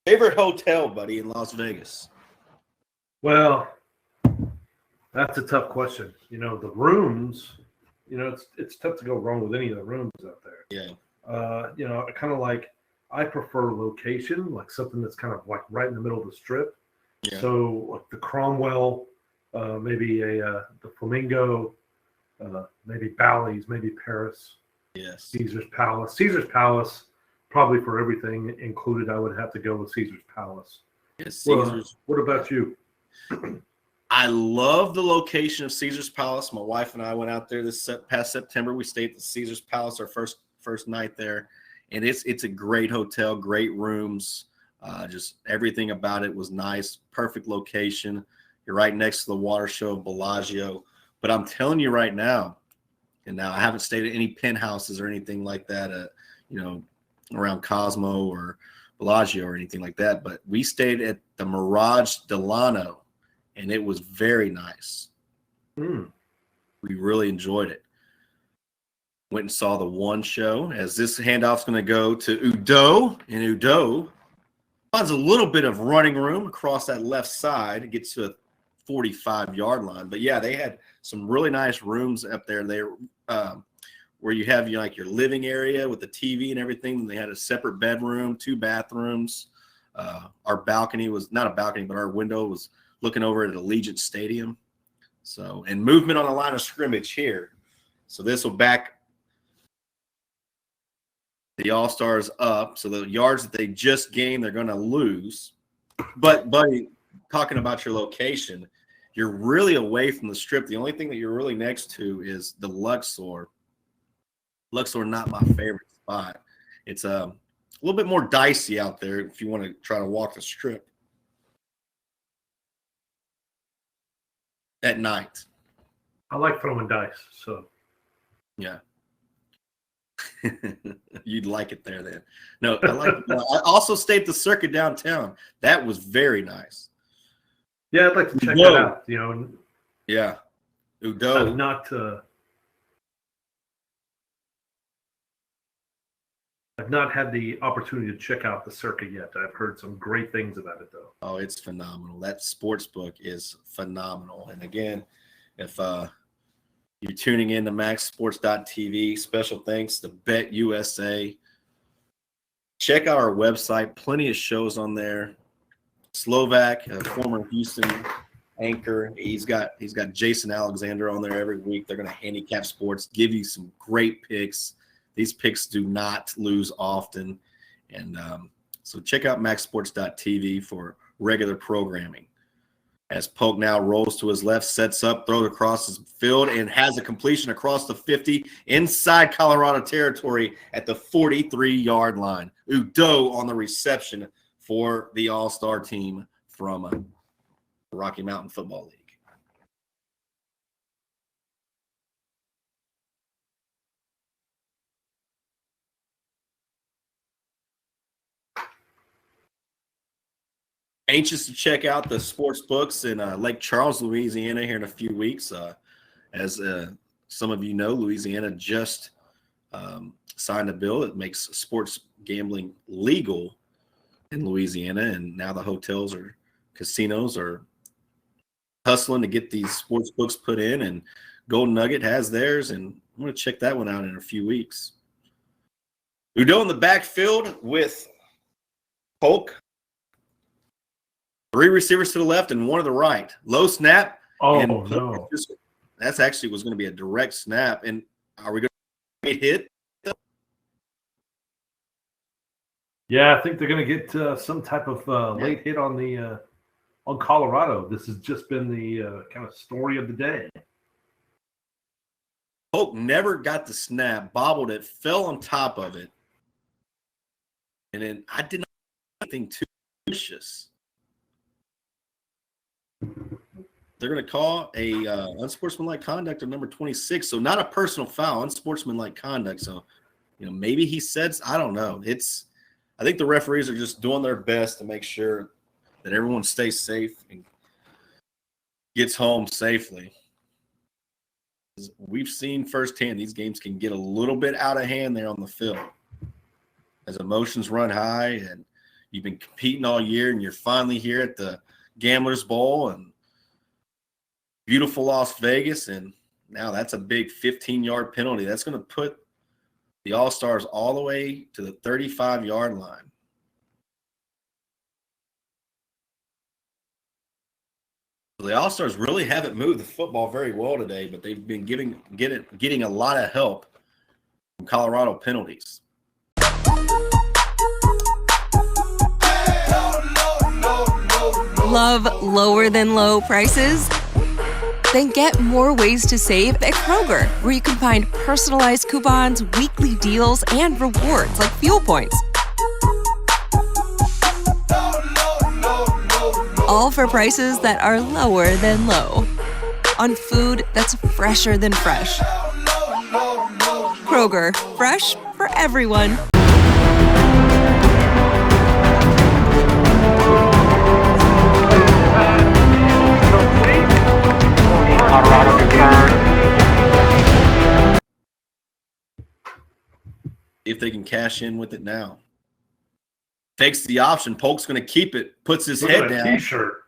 Favorite hotel, buddy, in Las Vegas? Well, that's a tough question. You know, the rooms, you know, it's tough to go wrong with any of the rooms out there. Yeah. You know, I prefer location, like something that's kind of like right in the middle of the strip. Yeah. So like the Cromwell, maybe the Flamingo, maybe Bally's, maybe Paris. Yes. Caesar's Palace. Caesar's Palace, probably for everything included, I would have to go with Caesar's Palace. Yes, Caesar's. What about you? I love the location of Caesar's Palace. My wife and I went out there this past September. We stayed at Caesar's Palace our first night there, and it's a great hotel, great rooms. Just everything about it was nice, perfect location. You're right next to the water show of Bellagio. But I'm telling you right now, and now I haven't stayed at any penthouses or anything like that, you know, around Cosmo or Bellagio or anything like that. But we stayed at the Mirage Delano, and it was very nice. We really enjoyed it. Went and saw the one show as this handoff's going to go to Udo, and Udo finds a little bit of running room across that left side. It gets to a 45-yard line. But, yeah, they had some really nice rooms up there. Where you have like your living area with the TV and everything. They had a separate bedroom, 2 bathrooms. Our balcony was not a balcony, but our window was looking over at Allegiant Stadium. So, and movement on the line of scrimmage here. So this will back the All-Stars up. So the yards that they just gained, they're going to lose. But, buddy, talking about your location, you're really away from the strip. The only thing that you're really next to is the Luxor. Luxor, not my favorite spot. It's a little bit more dicey out there if you want to try to walk the strip at night. I like throwing dice, so Yeah. You'd like it there then. No, I like I also stayed at the Circuit downtown. That was very nice. yeah, I'd like to check that out. You know, Yeah. I've Udo. not had the opportunity to check out the Circuit yet. I've heard some great things about it, though. Oh, it's phenomenal. That sports book is phenomenal. And again, if you're tuning in to maxsports.tv, special thanks to Bet USA. Check out our website. Plenty of shows on there. Slovak, a former Houston anchor. He's got Jason Alexander on there every week. They're going to handicap sports, give you some great picks. These picks do not lose often. And so check out maxsports.tv for regular programming. As Polk now rolls to his left, sets up, throws across his field, and has a completion across the 50 inside Colorado territory at the 43-yard line. Udo on the reception for the All-Star team from the Rocky Mountain Football League. Anxious to check out the sports books in Lake Charles, Louisiana here in a few weeks. As some of you know, Louisiana just signed a bill that makes sports gambling legal in Louisiana, and now the hotels or casinos are hustling to get these sports books put in, and Golden Nugget has theirs, and I'm going to check that one out in a few weeks. Udo in the backfield with Polk. 3 receivers to the left and 1 to the right. Low snap. Oh, and no. That's actually was going to be a direct snap. And are we going to get hit? Yeah, I think they're going to get some type of late hit on Colorado. This has just been the kind of story of the day. Polk never got the snap, bobbled it, fell on top of it. And then I did not do anything too vicious. They're going to call a unsportsmanlike conduct of number 26. So not a personal foul, unsportsmanlike conduct. So, maybe he said, I don't know. I think the referees are just doing their best to make sure that everyone stays safe and gets home safely. We've seen firsthand these games can get a little bit out of hand there on the field. As emotions run high and you've been competing all year and you're finally here at the Gamblers Bowl and beautiful Las Vegas, and now that's a big 15-yard penalty. That's going to put the All-Stars all the way to the 35-yard line. The All-Stars really haven't moved the football very well today, but they've been getting a lot of help from Colorado penalties. Love lower than low prices? Then get more ways to save at Kroger, where you can find personalized coupons, weekly deals, and rewards like fuel points. All for prices that are lower than low. On food that's fresher than fresh. Kroger, fresh for everyone. Colorado confirmed. If they can cash in with it now. Takes the option. Polk's going to keep it. Puts his Look head at that down. T-shirt.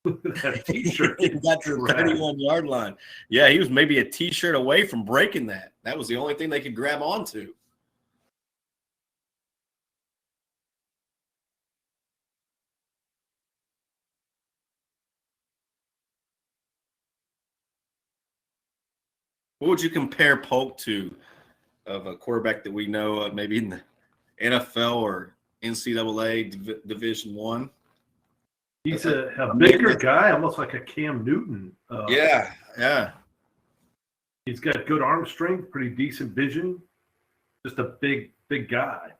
That T-shirt. He got to the 31-yard line. Yeah, he was maybe a T-shirt away from breaking that. That was the only thing they could grab onto. What would you compare Polk to of a quarterback that we know maybe in the NFL or NCAA Division I? He's a bigger guy, almost like a Cam Newton. Yeah. He's got good arm strength, pretty decent vision. Just a big guy.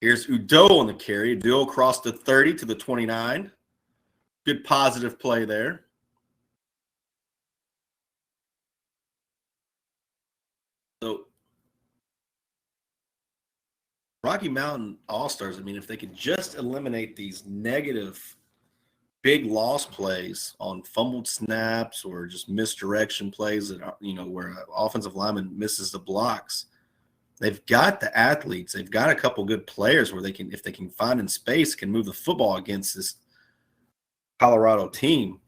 Here's Udo on the carry. Udo across the 30 to the 29. Good positive play there. So Rocky Mountain All-Stars, I mean, if they could just eliminate these negative big loss plays on fumbled snaps or just misdirection plays that are, where an offensive lineman misses the blocks, they've got the athletes. They've got a couple good players where they can, if they can find in space, can move the football against this Colorado team.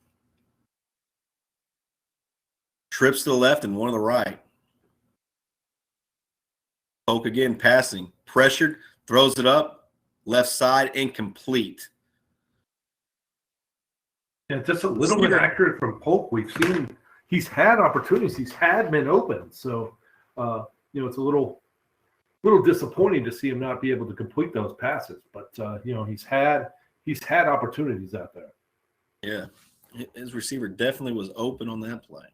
Trips to the left and one to the right. Polk again passing. Pressured, throws it up, left side, incomplete. Yeah, just a little inaccurate from Polk. We've seen he's had opportunities. He's had men open. So, it's a little disappointing to see him not be able to complete those passes. But, he's had opportunities out there. Yeah, his receiver definitely was open on that play.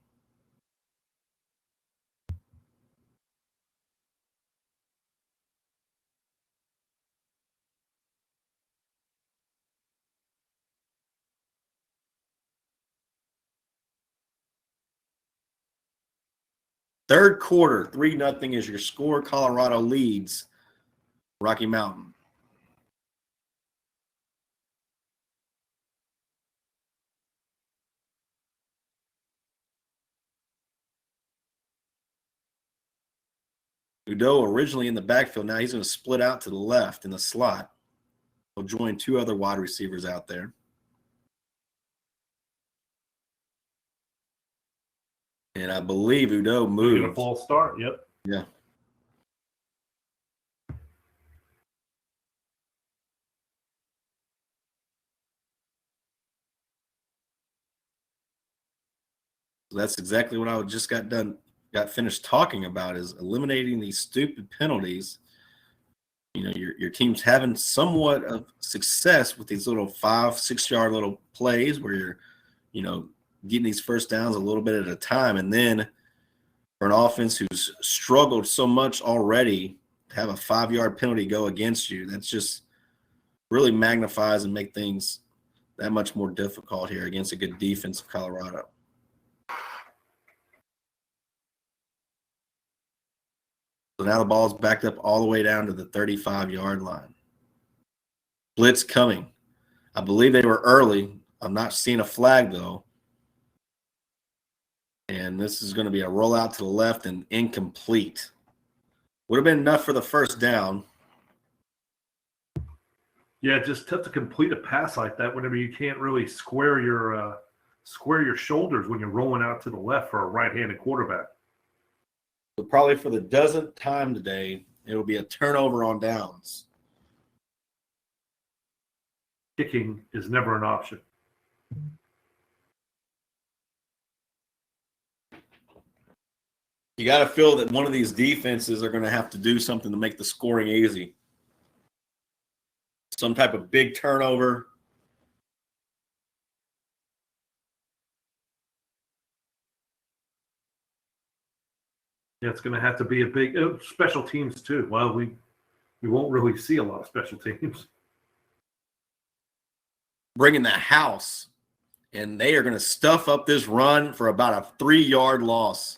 Third quarter, 3-0 is your score. Colorado leads Rocky Mountain. Udo originally in the backfield. Now he's going to split out to the left in the slot. He'll join two other wide receivers out there. And I believe Udo moved. A false start, yep. Yeah. So that's exactly what I just got finished talking about, is eliminating these stupid penalties. Your team's having somewhat of success with these little 5-6 yard little plays where you're, getting these first downs a little bit at a time. And then for an offense who's struggled so much already, to have a 5-yard penalty go against you, that's just really magnifies and make things that much more difficult here against a good defense of Colorado. So now the ball's backed up all the way down to the 35-yard line. Blitz coming. I believe they were early. I'm not seeing a flag, though. And this is going to be a rollout to the left and incomplete. Would have been enough for the first down. Yeah, just tough to complete a pass like that whenever you can't really square your shoulders when you're rolling out to the left for a right-handed quarterback. So probably for the dozenth time today, it will be a turnover on downs. Kicking is never an option. You got to feel that one of these defenses are going to have to do something to make the scoring easy. Some type of big turnover. Yeah, it's going to have to be a big special teams too. Well, we won't really see a lot of special teams. Bringing the house, and they are going to stuff up this run for about a 3-yard loss.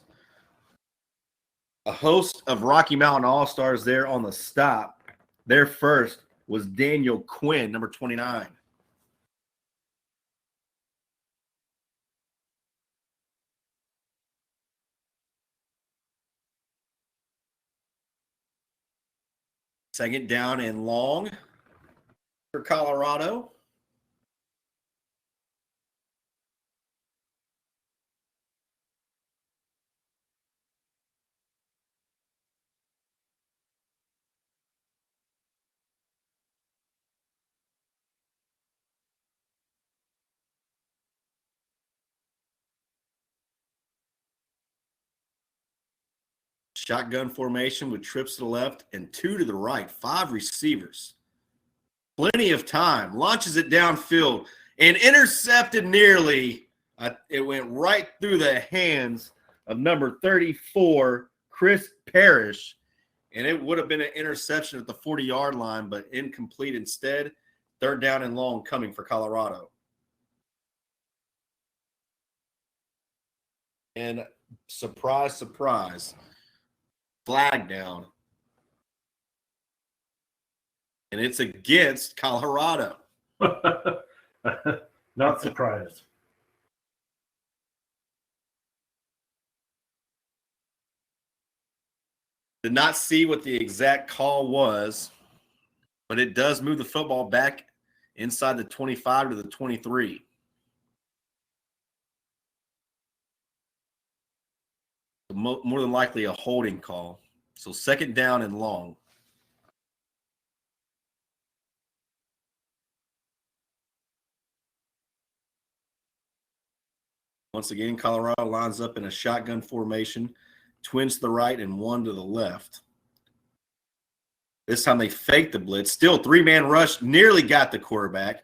A host of Rocky Mountain All-Stars there on the stop. Their first was Daniel Quinn, number 29. Second down and long for Colorado. Shotgun formation with trips to the left and 2 to the right. 5 receivers. plenty of time, launches it downfield, and intercepted nearly. It went right through the hands of number 34, Chris Parrish, and it would have been an interception at the 40-yard line, but incomplete instead. Third down and long coming for Colorado. And surprise, surprise, flag down. And it's against Colorado. Not surprised. Did not see what the exact call was, but it does move the football back inside the 25 to the 23. More than likely a holding call. So second down and long. Once again, Colorado lines up in a shotgun formation, twins to the right and one to the left. This time they faked the blitz. Still three-man rush, nearly got the quarterback.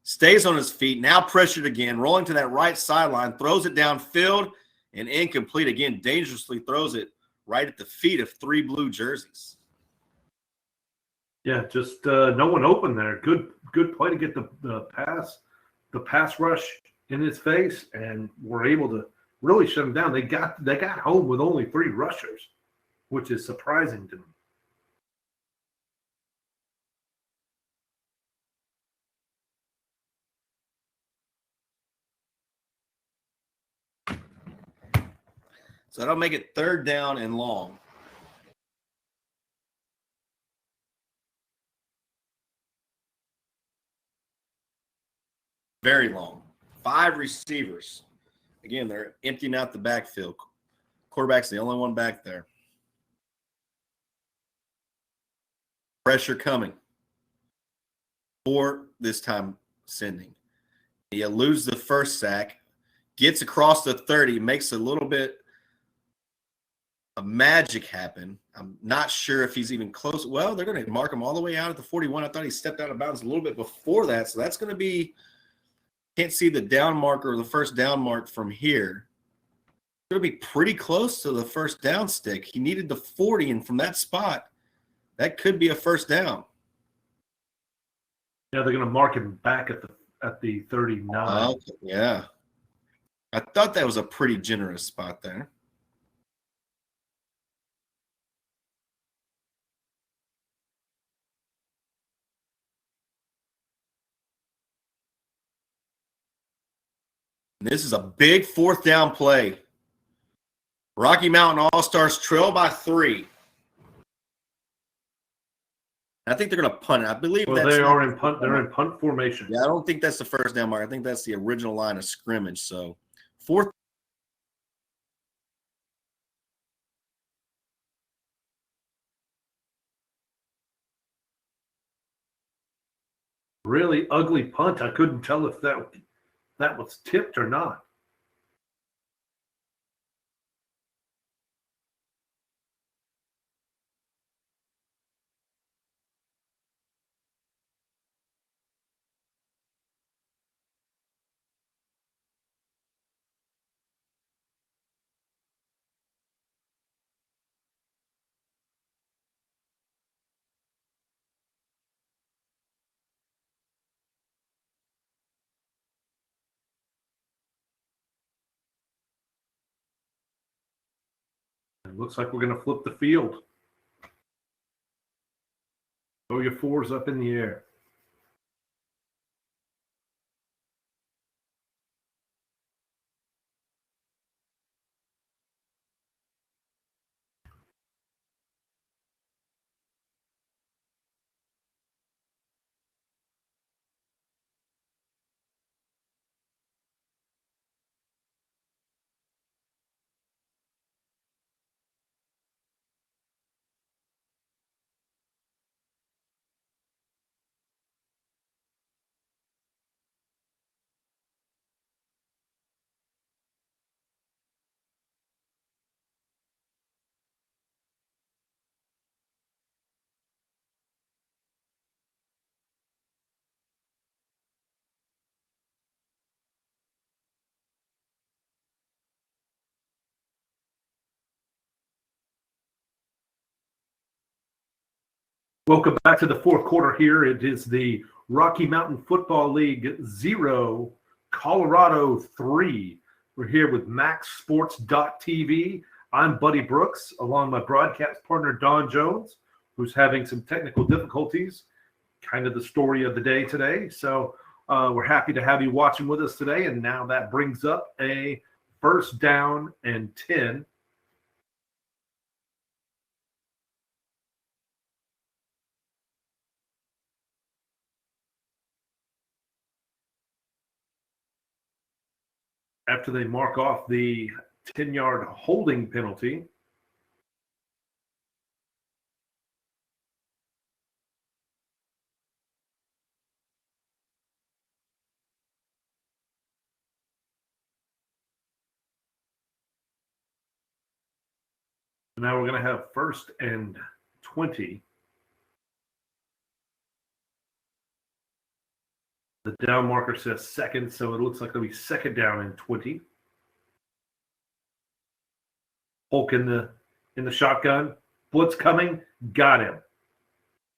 Stays on his feet, now pressured again, rolling to that right sideline, throws it downfield, and incomplete again, dangerously throws it right at the feet of three blue jerseys. Yeah, just no one open there. Good play to get the pass rush in his face, and were able to really shut him down. They got home with only 3 rushers, which is surprising to me. So that'll make it third down and long. Very long. 5 receivers. Again, they're emptying out the backfield. Quarterback's the only one back there. Pressure coming. 4 this time sending. He eludes the first sack, gets across the 30, makes a little bit of magic happen. I'm not sure if he's even close. Well, they're going to mark him all the way out at the 41. I thought he stepped out of bounds a little bit before that, so that's going to be – can't see the down marker or the first down mark from here. It's going to be pretty close to the first down stick. He needed the 40, and from that spot, that could be a first down. Yeah, they're going to mark him back at the 39. Yeah. I thought that was a pretty generous spot there. This is a big fourth down play. Rocky Mountain All-Stars trail by 3. I think they're going to punt it. I believe Well, that's they're in punt formation. Yeah, I don't think that's the first down mark. I think that's the original line of scrimmage. So, fourth. Really ugly punt. I couldn't tell if that was tipped or not. It looks like we're going to flip the field. Throw your 4s up in the air. Welcome back to the fourth quarter here. It is the Rocky Mountain Football League 0, Colorado 3. We're here with MaxSports.tv. I'm Buddy Brooks, along with my broadcast partner, Don Jones, who's having some technical difficulties, kind of the story of the day today. So we're happy to have you watching with us today. And now that brings up a first down and 10. After they mark off the 10-yard holding penalty. Now we're going to have first and 20. The down marker says second, so it looks like it'll be second down and 20. Polk in the shotgun. Blitz coming. Got him.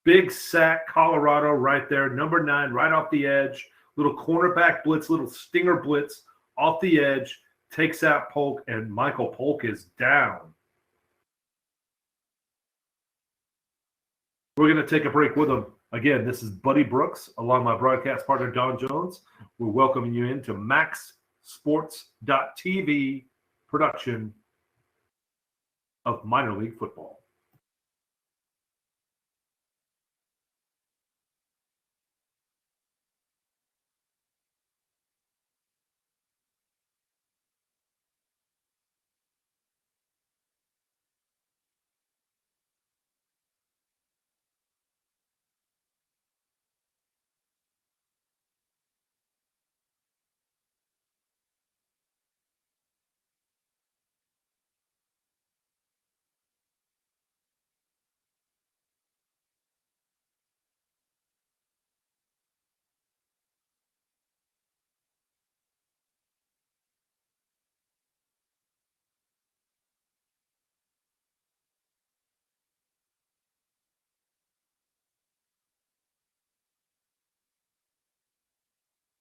Big sack, Colorado right there. Number 9 right off the edge. Little cornerback blitz, little stinger blitz off the edge. Takes out Polk, and Michael Polk is down. We're going to take a break with him. Again, this is Buddy Brooks, along with my broadcast partner, Don Jones. We're welcoming you into MaxSports.tv production of minor league football.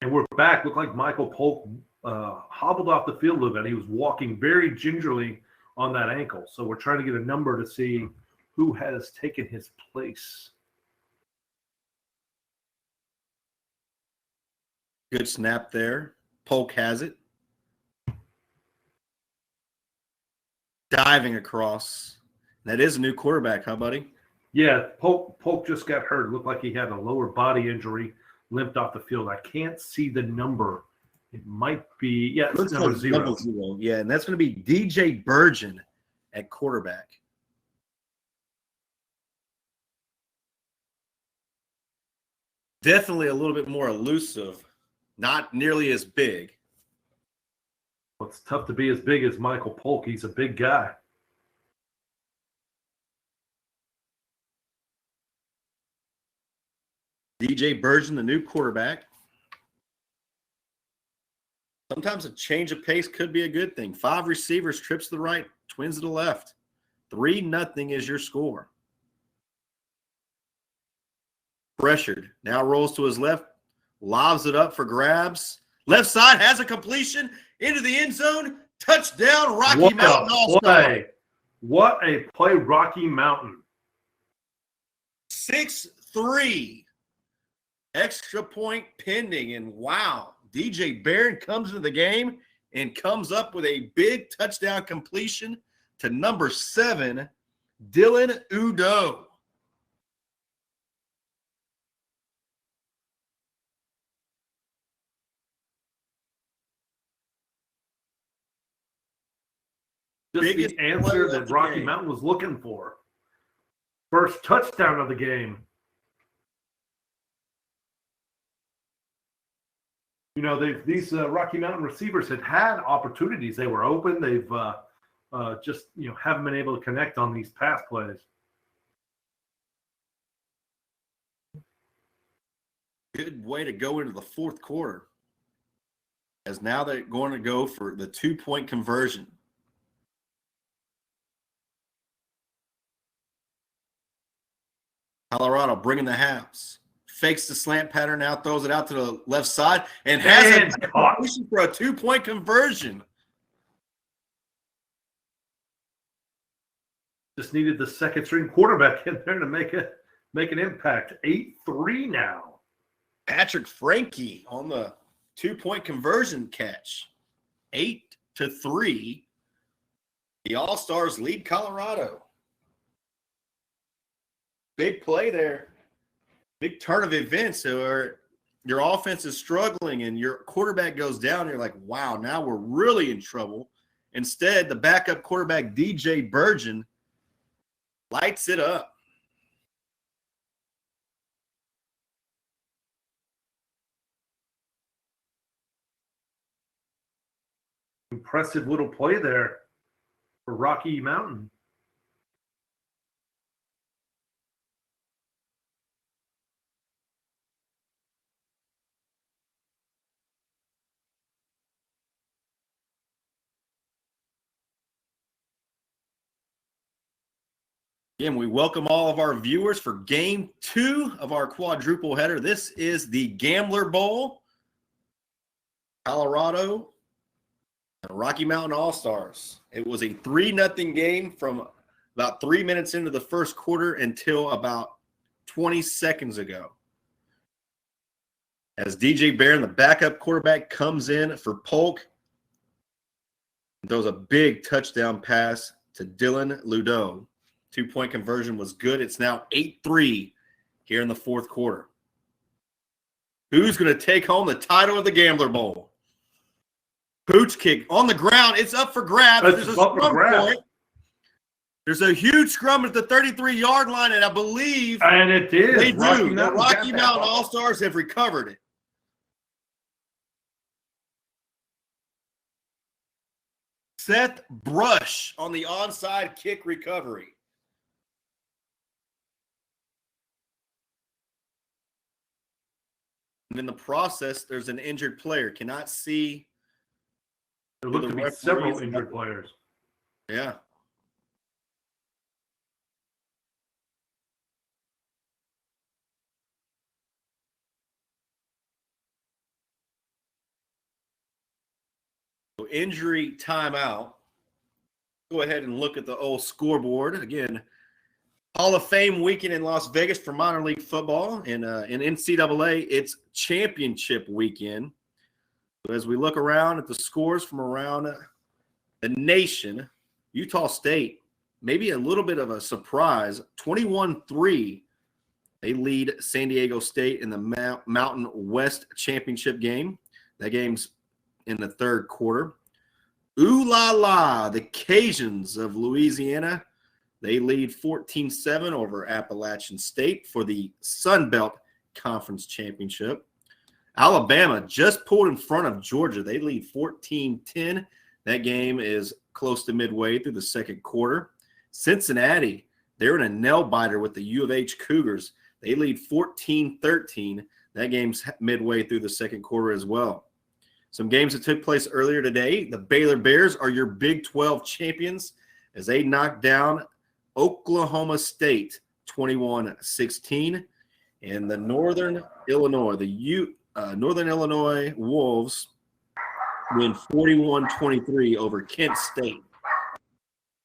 And we're back. Looked like Michael Polk hobbled off the field a little bit. He was walking very gingerly on that ankle. So we're trying to get a number to see who has taken his place. Good snap there. Polk has it. Diving across. That is a new quarterback, huh, buddy? Yeah, Polk just got hurt. It looked like he had a lower body injury, limped off the field. I can't see the number. It might be, yeah, it's number 0. Yeah, and that's going to be DJ Burgeon at quarterback. Definitely a little bit more elusive, not nearly as big. Well, it's tough to be as big as Michael Polk. He's a big guy. DJ Burgeon, the new quarterback. Sometimes a change of pace could be a good thing. 5 receivers, trips to the right, twins to the left. 3-0 is your score. Pressured. Now rolls to his left, lobs it up for grabs. Left side has a completion into the end zone. Touchdown, Rocky Mountain All-Star. What a play, Rocky Mountain. 6-3. Extra point pending, and wow, DJ Barron comes into the game and comes up with a big touchdown completion to number 7, Dylan Udo. Just the answer that Rocky Mountain was looking for. First touchdown of the game. You know, these Rocky Mountain receivers had opportunities. They were open. They've just, haven't been able to connect on these pass plays. Good way to go into the fourth quarter, as now they're going to go for the 2-point conversion. Colorado bringing the halves. Fakes the slant pattern out, throws it out to the left side, and has a position for a 2-point conversion. Just needed the second string quarterback in there to make an impact. 8-3 now. Patrick Frankie on the 2-point conversion catch. 8-3. The All-Stars lead Colorado. Big play there. Big turn of events where your offense is struggling and your quarterback goes down. You're like, wow, now we're really in trouble. Instead, the backup quarterback, DJ Burgeon, lights it up. Impressive little play there for Rocky Mountain. Again, we welcome all of our viewers for game 2 of our quadruple header. This is the Gambler Bowl. Colorado and Rocky Mountain All-Stars. It was a 3-0 game from about 3 minutes into the first quarter until about 20 seconds ago. As DJ Barron, the backup quarterback, comes in for Polk and throws a big touchdown pass to Dylan Ludeau. 2-point conversion was good. It's now 8-3 here in the fourth quarter. Who's going to take home the title of the Gambler Bowl? Pooch kick on the ground. It's up for grabs. There's a scrum point. There's a huge scrum at the 33-yard line, and I believe it is. They do. The Rocky Mountain All-Stars have recovered it. Seth Brush on the onside kick recovery. And in the process, there's an injured player. Cannot see. There look to be several injured players. Yeah. So injury timeout. Go ahead and look at the old scoreboard. Again, Hall of Fame weekend in Las Vegas for minor league football. And in NCAA, it's championship weekend. So as we look around at the scores from around the nation, Utah State, maybe a little bit of a surprise, 21-3. They lead San Diego State in the Mountain West championship game. That game's in the third quarter. Ooh la la, the Cajuns of Louisiana, they lead 14-7 over Appalachian State for the Sun Belt Conference Championship. Alabama just pulled in front of Georgia. They lead 14-10. That game is close to midway through the second quarter. Cincinnati, they're in a nail-biter with the U of H Cougars. They lead 14-13. That game's midway through the second quarter as well. Some games that took place earlier today. The Baylor Bears are your Big 12 champions as they knocked down Oklahoma State 21-16. And the Northern Illinois Wolves win 41-23 over Kent State.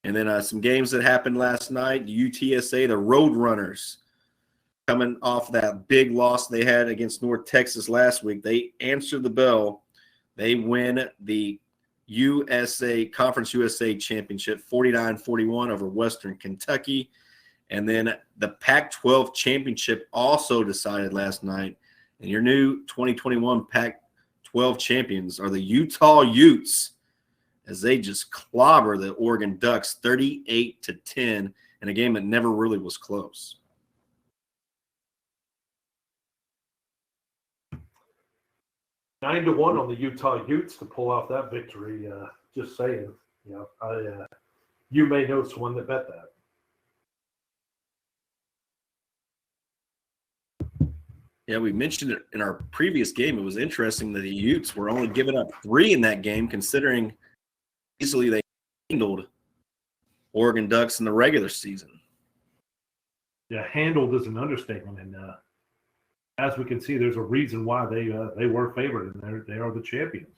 And then some games that happened last night. UTSA, the Roadrunners, coming off that big loss they had against North Texas last week. They answered the bell. They win the Conference USA Championship 49-41 over Western Kentucky. And then the Pac-12 Championship also decided last night. And your new 2021 Pac-12 champions are the Utah Utes, as they just clobber the Oregon Ducks 38-10 in a game that never really was close. 9-1 on the Utah Utes to pull off that victory. Just saying, you may know someone that bet that. Yeah, we mentioned it in our previous game. It was interesting that the Utes were only giving up 3 in that game, considering easily they handled Oregon Ducks in the regular season. Yeah, handled is an understatement, and as we can see, there's a reason why they were favored, and they are the champions.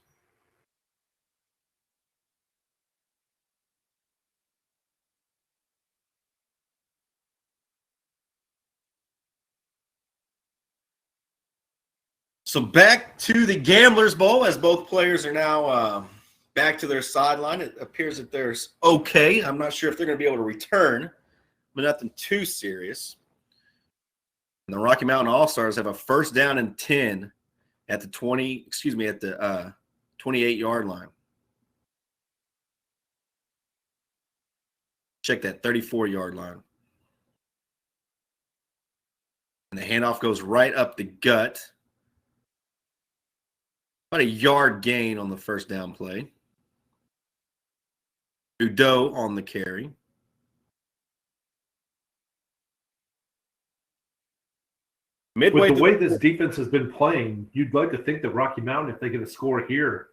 So back to the Gamblers Bowl as both players are now back to their sideline. It appears that there's okay. I'm not sure if they're going to be able to return, but nothing too serious. And the Rocky Mountain All-Stars have a first down and 10 at the 28-yard line. Check that 34-yard line. And the handoff goes right up the gut. About a yard gain on the first down play. Udo on the carry. With the way this defense has been playing, you'd like to think that Rocky Mountain, if they get a score here,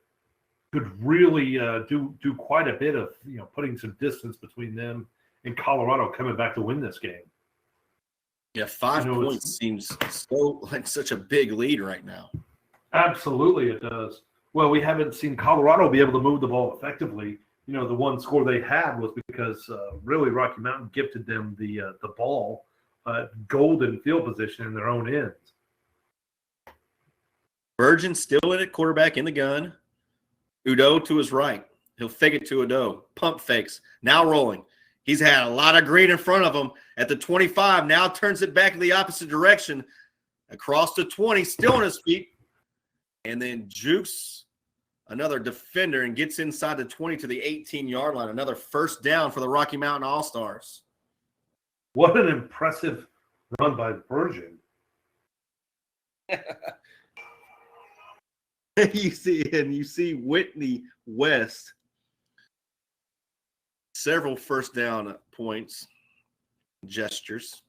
could really do quite a bit of putting some distance between them and Colorado coming back to win this game. Yeah, 5 points seems so like such a big lead right now. Absolutely, it does. Well, we haven't seen Colorado be able to move the ball effectively. The one score they had was because really Rocky Mountain gifted them the ball, golden field position in their own ends. Virgin still in it, quarterback in the gun. Udo to his right. He'll fake it to Udo. Pump fakes. Now rolling. He's had a lot of green in front of him at the 25. Now turns it back in the opposite direction. Across the 20, still on his feet. And then jukes another defender and gets inside the 20 to the 18-yard line. Another first down for the Rocky Mountain All-Stars. What an impressive run by Virgin. You see Whitney West. Several first down points, gestures.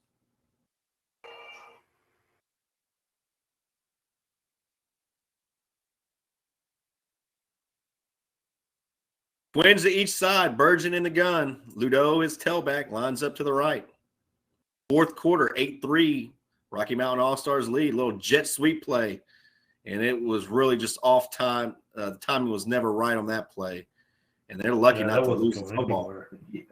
Twins to each side. Virgin in the gun. Ludo is tailback. Lines up to the right. Fourth quarter, 8-3. Rocky Mountain All-Stars lead. Little jet sweep play. And it was really just off time. The timing was never right on that play. And they're lucky not to lose the football. Yeah.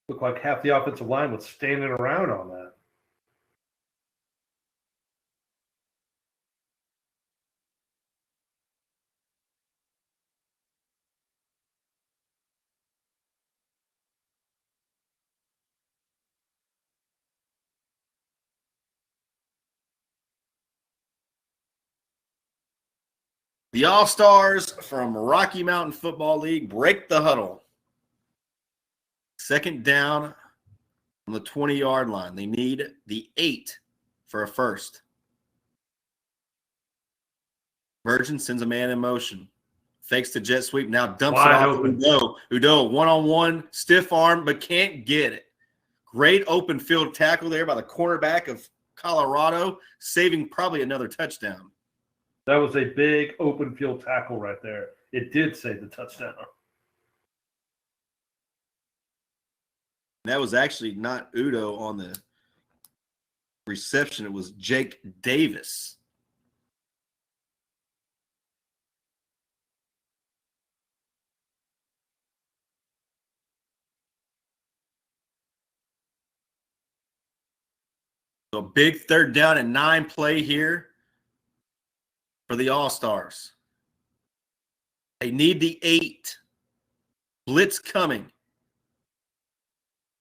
Looked like half the offensive line was standing around on that. The All-Stars from Rocky Mountain Football League break the huddle. Second down on the 20-yard line. They need the 8 for a first. Virgin sends a man in motion. Fakes the jet sweep. Now dumps it off to Udo. Udo, one-on-one, stiff arm, but can't get it. Great open field tackle there by the cornerback of Colorado, saving probably another touchdown. That was a big open field tackle right there. It did save the touchdown. That was actually not Udo on the reception. It was Jake Davis. So big third down and 9 play here for the All-Stars. They need the 8. Blitz coming.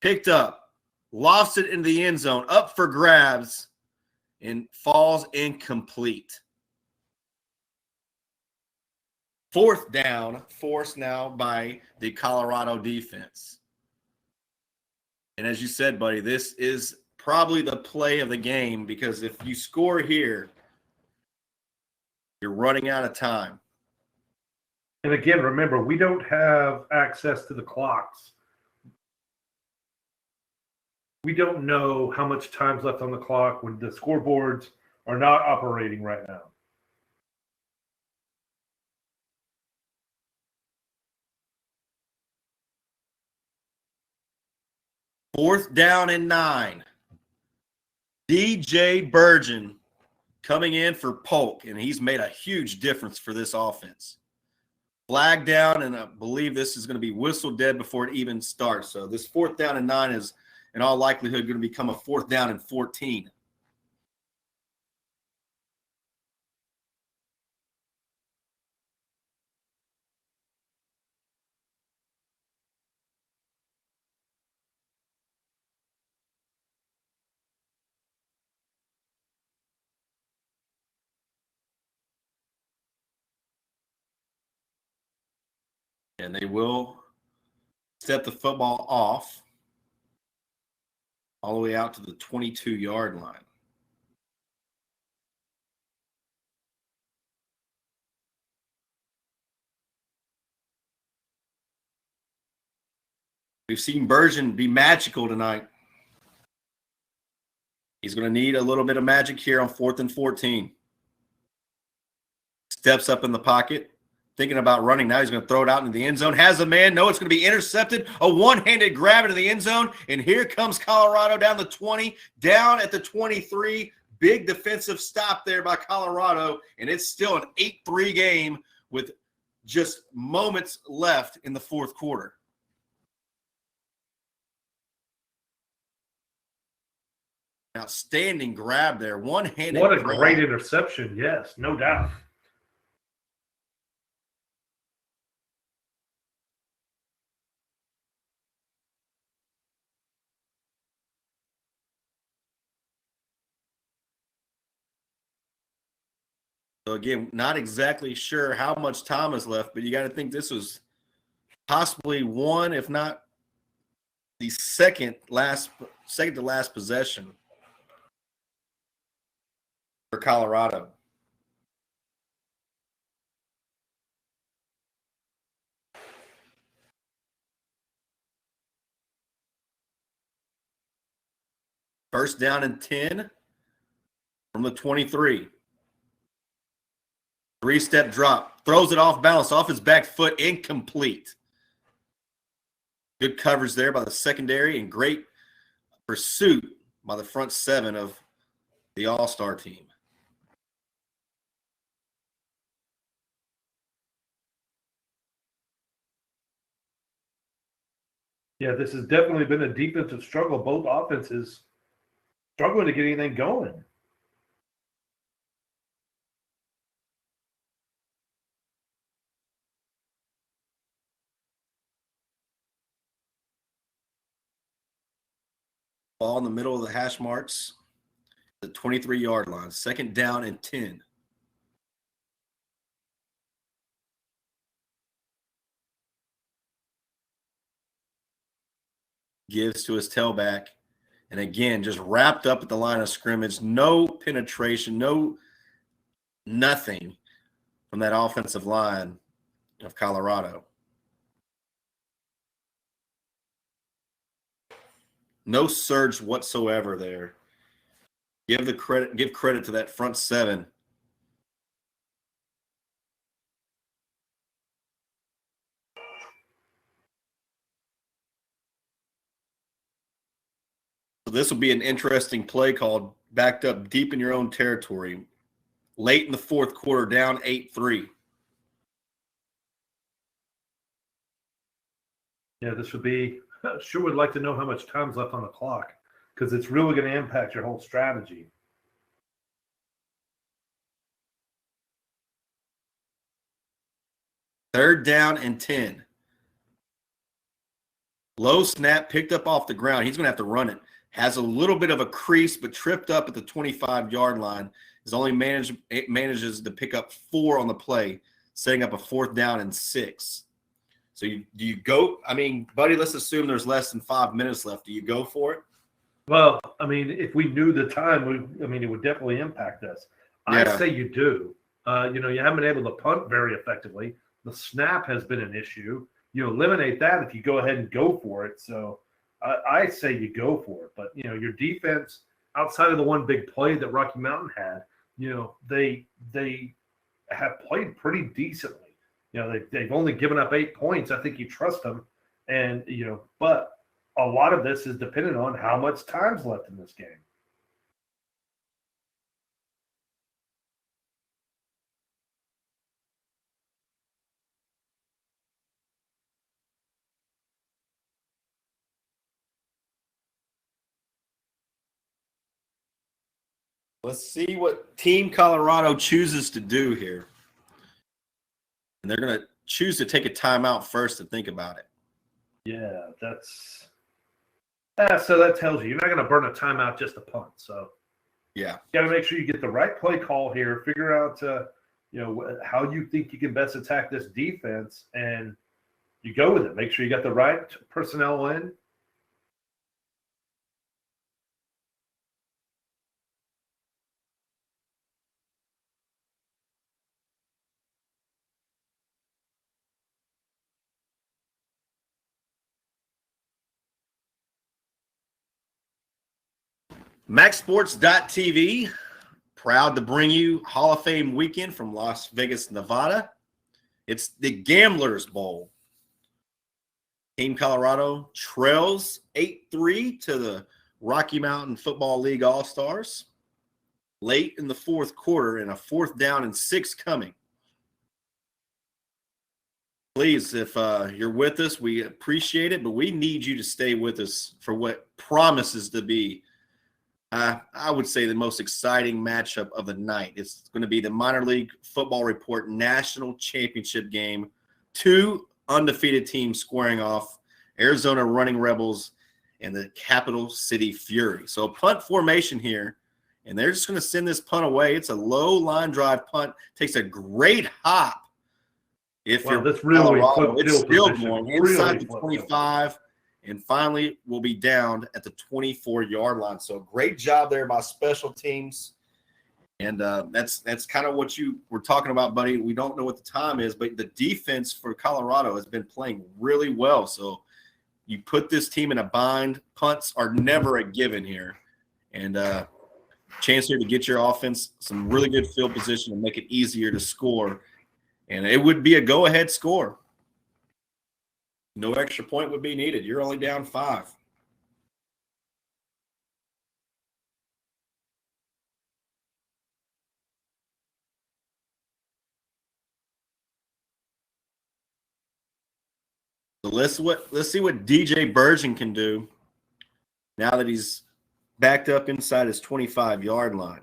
Picked up. Lofts it into the end zone. Up for grabs. And falls incomplete. Fourth down, forced now by the Colorado defense. And as you said, buddy, this is probably the play of the game because if you score here, you're running out of time. And again, remember, we don't have access to the clocks. We don't know how much time's left on the clock when the scoreboards are not operating right now. 4th down and 9. DJ Burgeon coming in for Polk, and he's made a huge difference for this offense. Flag down, and I believe this is going to be whistled dead before it even starts. So this 4th down and 9 is in all likelihood going to become a 4th down and 14. And they will step the football off all the way out to the 22-yard line. We've seen Burgeon be magical tonight. He's going to need a little bit of magic here on 4th and 14. Steps up in the pocket, thinking about running. Now he's going to throw it out into the end zone. Has a man. No, it's going to be intercepted. A one-handed grab into the end zone. And here comes Colorado down the 20, down at the 23. Big defensive stop there by Colorado. And it's still an 8-3 game with just moments left in the 4th quarter. Outstanding grab there. One-handed What a grab. great interception. Yes, no doubt. So again, not exactly sure how much time is left, but you got to think this was possibly one, if not the second to last possession for Colorado. First down and 10 from the 23. 3-step drop. Throws it off balance, off his back foot, incomplete. Good coverage there by the secondary and great pursuit by the front 7 of the All-Star team. Yeah, this has definitely been a defensive struggle. Both offenses struggling to get anything going. Ball in the middle of the hash marks, the 23-yard line. Second down and 10. Gives to his tailback. And again, just wrapped up at the line of scrimmage. No penetration, nothing from that offensive line of Colorado. No surge whatsoever there. Give credit to that front 7. So this will be an interesting play called backed up deep in your own territory. Late in the 4th quarter, down 8-3. Yeah, this would be – sure would like to know how much time's left on the clock because it's really going to impact your whole strategy. Third down and 10. Low snap, picked up off the ground. He's going to have to run it. Has a little bit of a crease, but tripped up at the 25-yard line. Is only manages to pick up 4 on the play, setting up a 4th down and 6. So do you go? I mean, buddy, let's assume there's less than 5 minutes left. Do you go for it? Well, I mean, if we knew the time, it would definitely impact us. Yeah. I say you do. You haven't been able to punt very effectively. The snap has been an issue. You eliminate that if you go ahead and go for it. So I say you go for it. But, your defense, outside of the one big play that Rocky Mountain had, they have played pretty decently. They've only given up 8 points. I think you trust them. And, but a lot of this is dependent on how much time's left in this game. Let's see what Team Colorado chooses to do here. And they're going to choose to take a timeout first to think about it. Yeah, so that tells you you're not going to burn a timeout just to punt. So yeah, you got to make sure you get the right play call here. Figure out how you think you can best attack this defense, and you go with it. Make sure you got the right personnel in. MaxSports.tv, proud to bring you Hall of Fame weekend from Las Vegas, Nevada. It's the Gamblers Bowl. Team Colorado trails 8-3 to the Rocky Mountain Football League All-Stars late in the fourth quarter, and a 4th down and 6 coming. Please, if you're with us, we appreciate it, but we need you to stay with us for what promises to be, I would say, the most exciting matchup of the night. It's going to be the Minor League Football Report National Championship game. 2 undefeated teams squaring off, Arizona Running Rebels and the Capital City Fury. So a punt formation here, and they're just going to send this punt away. It's a low line drive punt. Takes a great hop. If you're That's really Colorado, flip it's still position. going Really inside the flip 25, and finally will be down at the 24-yard line. So great job there by special teams. And that's kind of what you were talking about, buddy. We don't know what the time is, but the defense for Colorado has been playing really well. So you put this team in a bind. Punts are never a given here. And chance here to get your offense some really good field position and make it easier to score. And it would be a go-ahead score. No extra point would be needed. You're only down 5. So let's see what DJ Burgeon can do now that he's backed up inside his 25-yard line.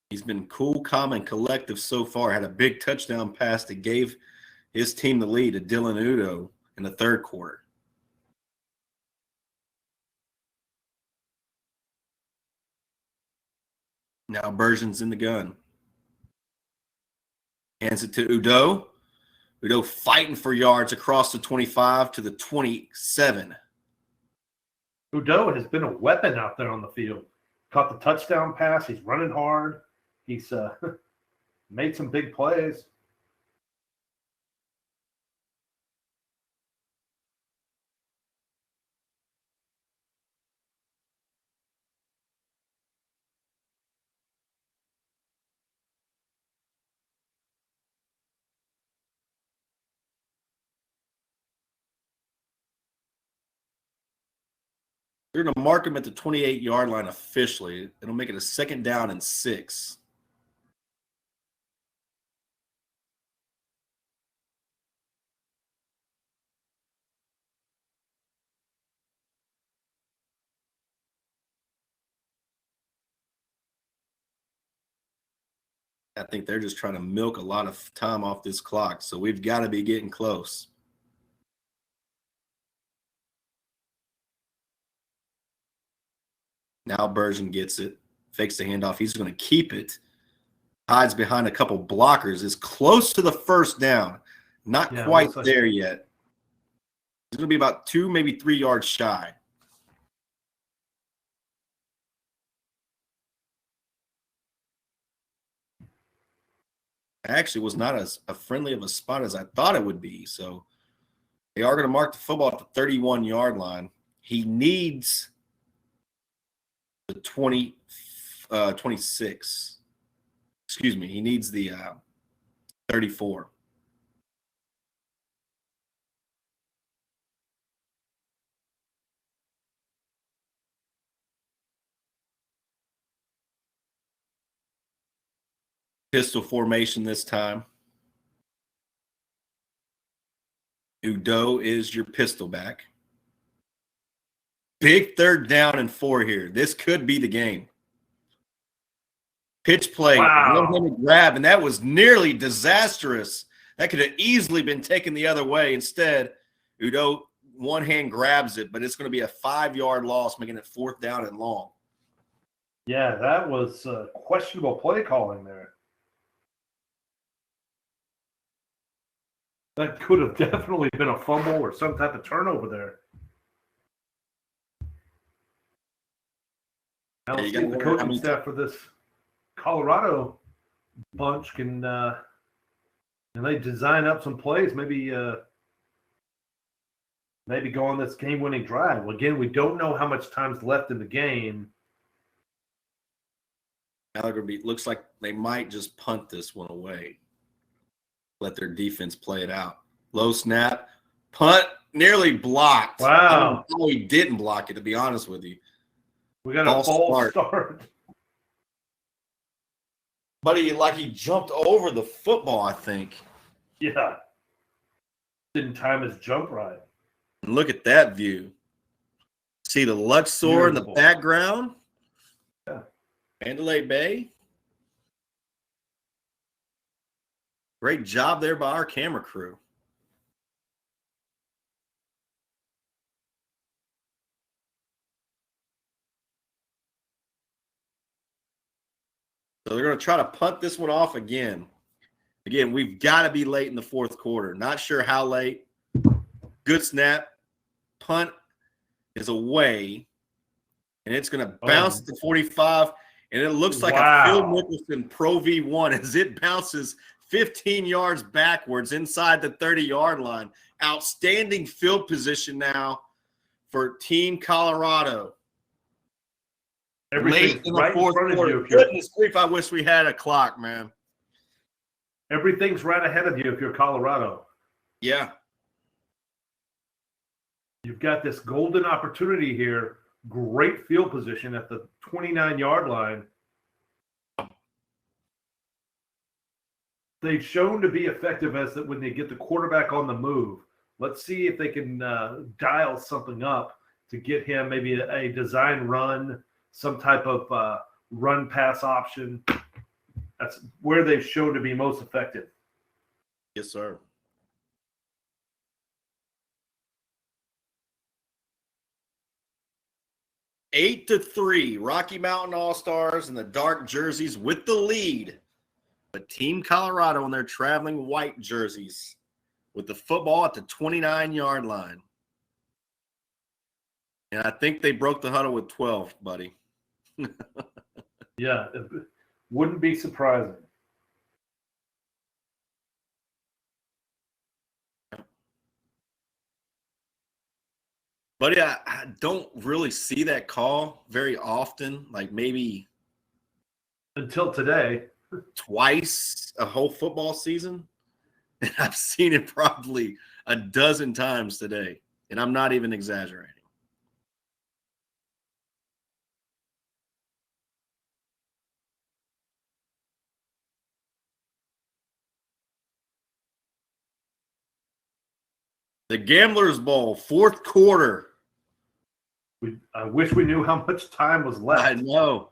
He's been cool, calm, and collective so far. Had a big touchdown pass that gave his team the lead to Dylan Udo in the third quarter. Now Burgeon's in the gun. Hands it to Udo. Udo fighting for yards across the 25 to the 27. Udo has been a weapon out there on the field. Caught the touchdown pass. He's running hard. He's made some big plays. They're going to mark him at the 28-yard line officially. It'll make it a 2nd down and 6. I think they're just trying to milk a lot of time off this clock, so we've got to be getting close. Now Burgeon gets it, fakes the handoff. He's going to keep it, hides behind a couple blockers, is close to the 1st down. Not quite there yet. He's going to be about 2, maybe 3 yards shy. Actually was not as friendly of a spot as I thought it would be. So they are going to mark the football at the 31-yard line. He needs the 26. Excuse me. He needs the 34. Pistol formation this time. Udo is your pistol back. Big 3rd down and 4 here. This could be the game. Pitch play, one-handed grab, and that was nearly disastrous. That could have easily been taken the other way. Instead, Udo one hand grabs it, but it's going to be a 5-yard loss, making it 4th down and long. Yeah, that was questionable play calling there. That could have definitely been a fumble or some type of turnover there. Now let's see if the coaching staff for this Colorado bunch can they design up some plays, maybe go on this game-winning drive. Well, again, we don't know how much time's left in the game. Now they're going to be. Looks like they might just punt this one away. Let their defense play it out. Low snap, punt, nearly blocked. Wow! I don't know how he didn't block it. To be honest with you, we got a false start. But he jumped over the football, I think. Yeah. Didn't time his jump right. And look at that view. See the Luxor in the background? Yeah. Mandalay Bay. Great job there by our camera crew. So they're going to try to punt this one off again. Again, we've got to be late in the 4th quarter. Not sure how late. Good snap. Punt is away. And it's going to bounce to 45. And it looks like a Phil Mickelson Pro V1 as it bounces 15 yards backwards inside the 30-yard line. Outstanding field position now for Team Colorado. Late in the 4th quarter. Goodness grief, I wish we had a clock, man. Everything's right ahead of you if you're Colorado. Yeah. You've got this golden opportunity here. Great field position at the 29-yard line. They've shown to be effective as that when they get the quarterback on the move. Let's see if they can dial something up to get him maybe a design run, some type of run-pass option. That's where they've shown to be most effective. Yes, sir. Eight to 3, Rocky Mountain All-Stars in the dark jerseys with the lead. But Team Colorado in their traveling white jerseys with the football at the 29-yard line. And I think they broke the huddle with 12, buddy. Yeah, it wouldn't be surprising. Buddy, I don't really see that call very often, like maybe until today. Twice a whole football season. And I've seen it probably a dozen times today. And I'm not even exaggerating. The Gamblers Bowl, 4th quarter. I wish we knew how much time was left. I know.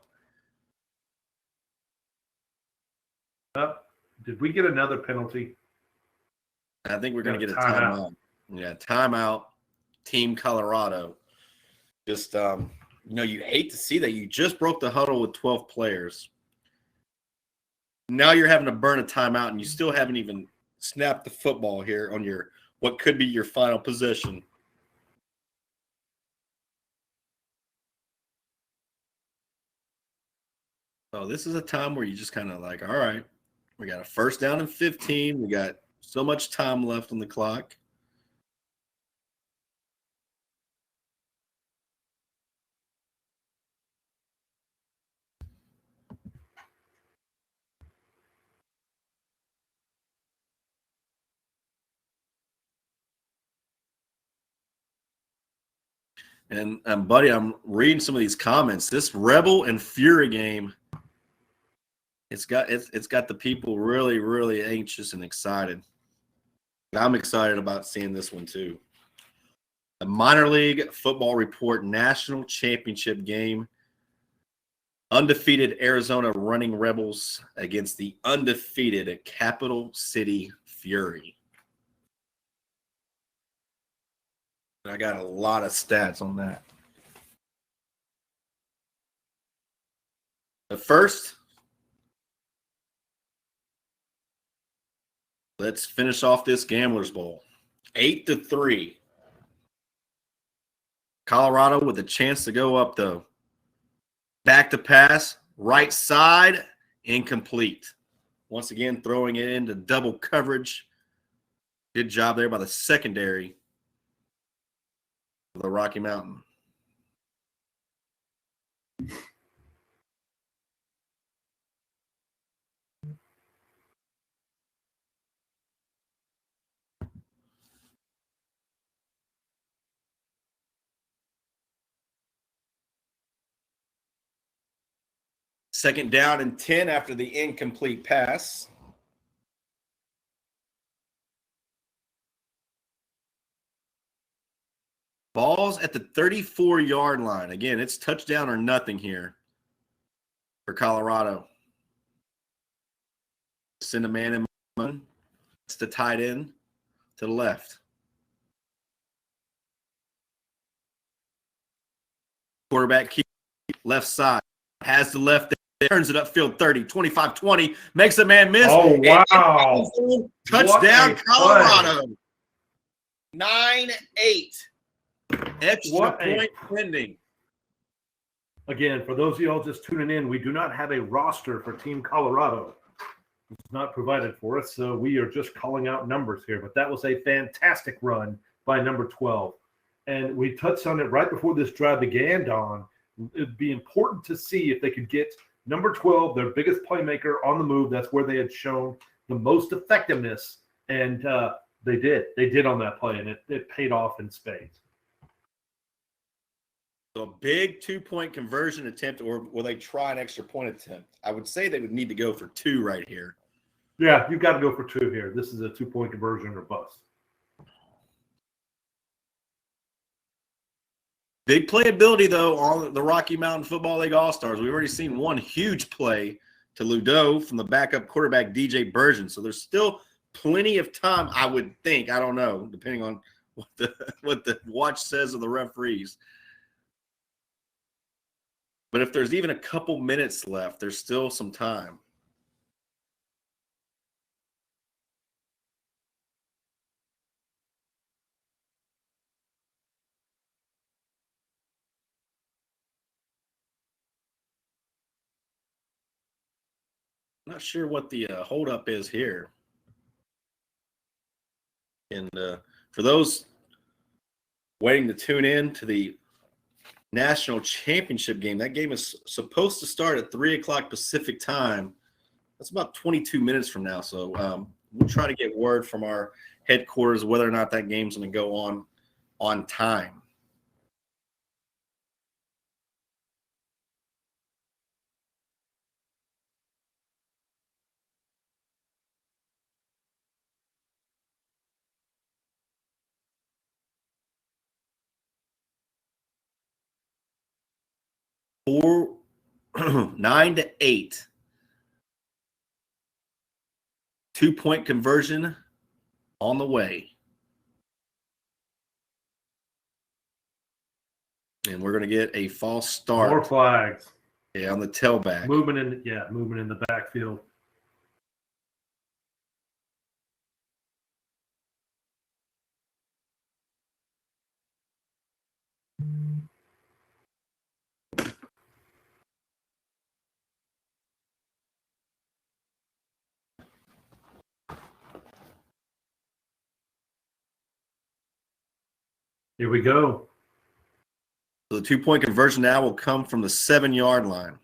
Did we get another penalty? I think we're going to get a timeout. Yeah, timeout. Team Colorado. Just, you hate to see that. You just broke the huddle with 12 players. Now you're having to burn a timeout, and you still haven't even snapped the football here on your what could be your final possession. So this is a time where you just kind of like, all right, we got a 1st down and 15. We got so much time left on the clock. And buddy, I'm reading some of these comments. This Rebel and Fury game, it's got the people really, really anxious and excited. I'm excited about seeing this one too. The Minor League Football Report National Championship game. Undefeated Arizona Running Rebels against the undefeated Capital City Fury. I got a lot of stats on that. But first, let's finish off this Gamblers Bowl. 8-3. Colorado with a chance to go up, though. Back to pass, right side, incomplete. Once again, throwing it into double coverage. Good job there by the secondary of the Rocky Mountain. Second down and 10 after the incomplete pass. Ball's at the 34-yard line. Again, it's touchdown or nothing here for Colorado. Send a man in motion. It's the tight end to the left. Quarterback keep left side. Has the left. Turns it upfield 30, 25, 20. Makes a man miss. Oh, wow. Touchdown, Colorado. 9-8. Extra point pending. Again, for those of y'all just tuning in, we do not have a roster for Team Colorado. It's not provided for us, so we are just calling out numbers here. But that was a fantastic run by number 12. And we touched on it right before this drive began, Don. It'd be important to see if they could get number 12, their biggest playmaker, on the move. That's where they had shown the most effectiveness, and they did. They did on that play, and it paid off in spades. So a big 2-point conversion attempt, or will they try an extra point attempt? I would say they would need to go for 2 right here. Yeah, you've got to go for 2 here. This is a 2-point conversion or bust. Big playability, though, on the Rocky Mountain Football League All-Stars. We've already seen one huge play to Ludeau from the backup quarterback, DJ Burgeon. So there's still plenty of time, I would think. I don't know, depending on what the watch says of the referees. But if there's even a couple minutes left, there's still some time. Not sure what the holdup is here. And for those waiting to tune in to the national championship game, that game is supposed to start at 3 o'clock Pacific time. That's about 22 minutes from now. So we'll try to get word from our headquarters whether or not that game's going to go on time. Four, 9-8. 2-point conversion on the way. And we're going to get a false start. More flags. Yeah, on the tailback. Movement in the backfield. Here we go. So the 2-point conversion now will come from the 7-yard line.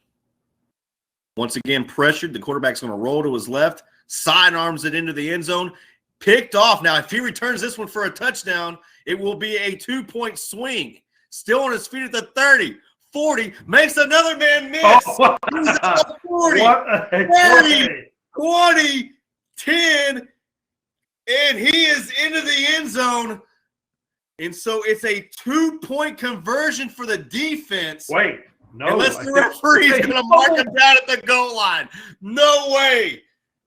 Once again, pressured. The quarterback's going to roll to his left, sidearms it into the end zone, picked off. Now, if he returns this one for a touchdown, it will be a 2-point swing. Still on his feet at the 30. 40. Makes another man miss. Oh, He's at the 40. what a 30, play. 20, 10. And he is into the end zone. And so it's a 2-point conversion for the defense. Wait, no. Unless the referee is going to mark him down at the goal line. No way.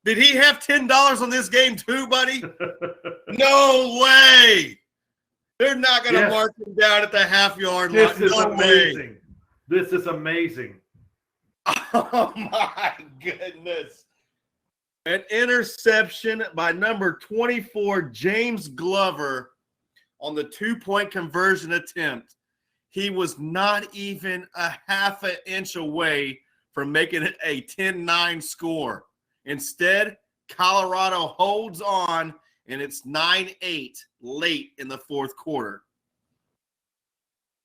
Did he have $10 on this game too, buddy? No way. They're not going to mark him down at the half-yard line. This is No amazing. way. This is amazing. Oh, my goodness. An interception by number 24, James Glover, on the 2-point conversion attempt. He was not even a half an inch away from making it a 10-9 score. Instead, Colorado holds on, and it's 9-8 late in the fourth quarter.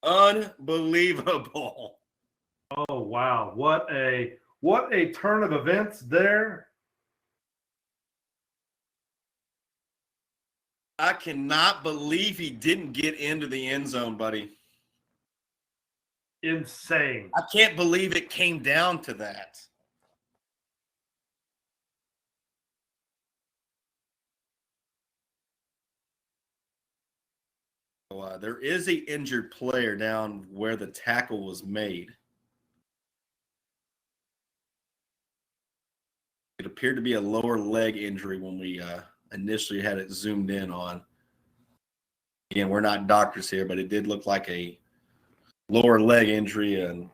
Unbelievable. Oh, wow. What a turn of events there. I cannot believe he didn't get into the end zone, buddy. Insane. I can't believe it came down to that. So, there is an injured player down where the tackle was made. It appeared to be a lower leg injury when we initially had it zoomed in on. Again, we're not doctors here, but it did look like a lower leg injury, and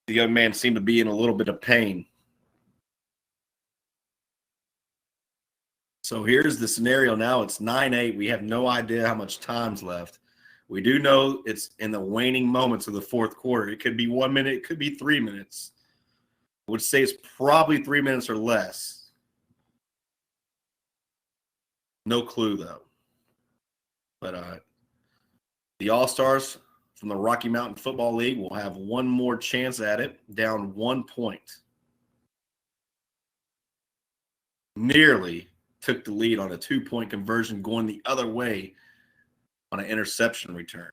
the young man seemed to be in a little bit of pain. So here's the scenario now. It's 9-8. We have no idea how much time's left. We do know it's in the waning moments of the fourth quarter. It could be 1 minute. It could be 3 minutes. I would say it's probably 3 minutes or less. No clue, though. But the All-Stars from the Rocky Mountain Football League will have one more chance at it, down 1 point. Nearly took the lead on a 2-point conversion going the other way on an interception return.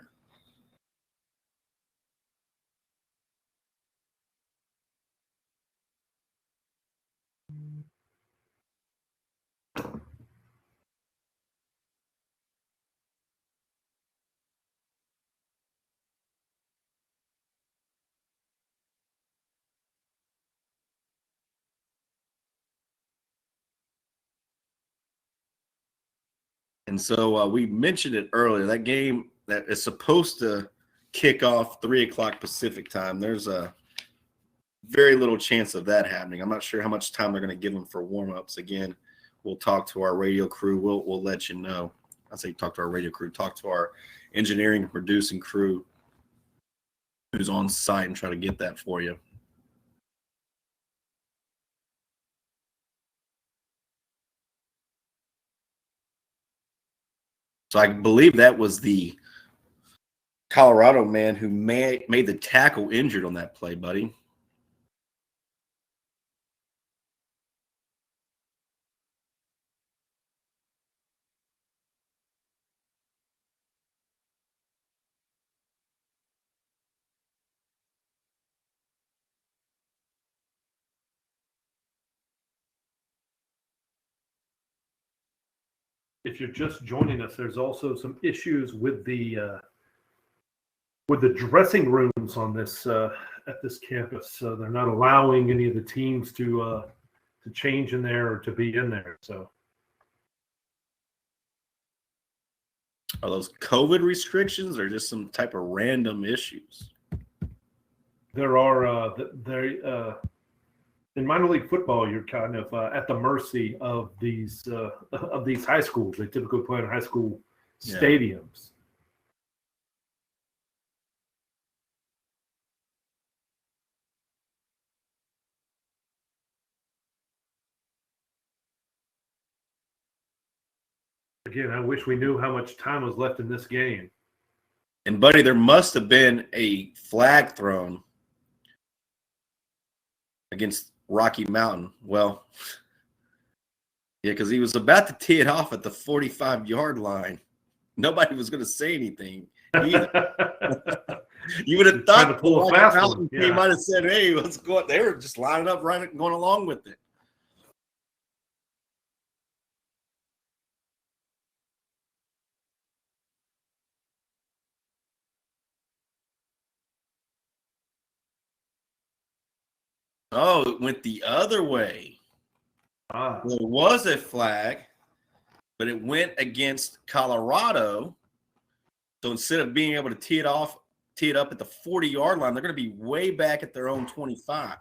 And so we mentioned it earlier, that game that is supposed to kick off 3 o'clock Pacific time. There's a very little chance of that happening. I'm not sure how much time they're going to give them for warm-ups. Again, we'll talk to our radio crew. We'll let you know. I say talk to our radio crew, talk to our engineering and producing crew who's on site and try to get that for you. So I believe that was the Colorado man who made the tackle injured on that play, buddy. If you're just joining us, there's also some issues with the dressing rooms on this at this campus. So they're not allowing any of the teams to change in there or to be in there. So are those COVID restrictions or just some type of random issues? there are in minor league football, you're kind of at the mercy of these high schools. They typically play in high school stadiums. Again, I wish we knew how much time was left in this game. And, buddy, there must have been a flag thrown against Rocky Mountain. Well, yeah, because he was about to tee it off at the 45-yard line. Nobody was going to say anything. either. You would have Trying to thought pull a Rocky fast one, Mountain yeah. team might have said, "Hey, let's go." They were just lining up, right, going along with it. Oh, it went the other way. Ah. There was a flag, but it went against Colorado. So instead of being able to tee it up at the 40-yard line, they're going to be way back at their own 25.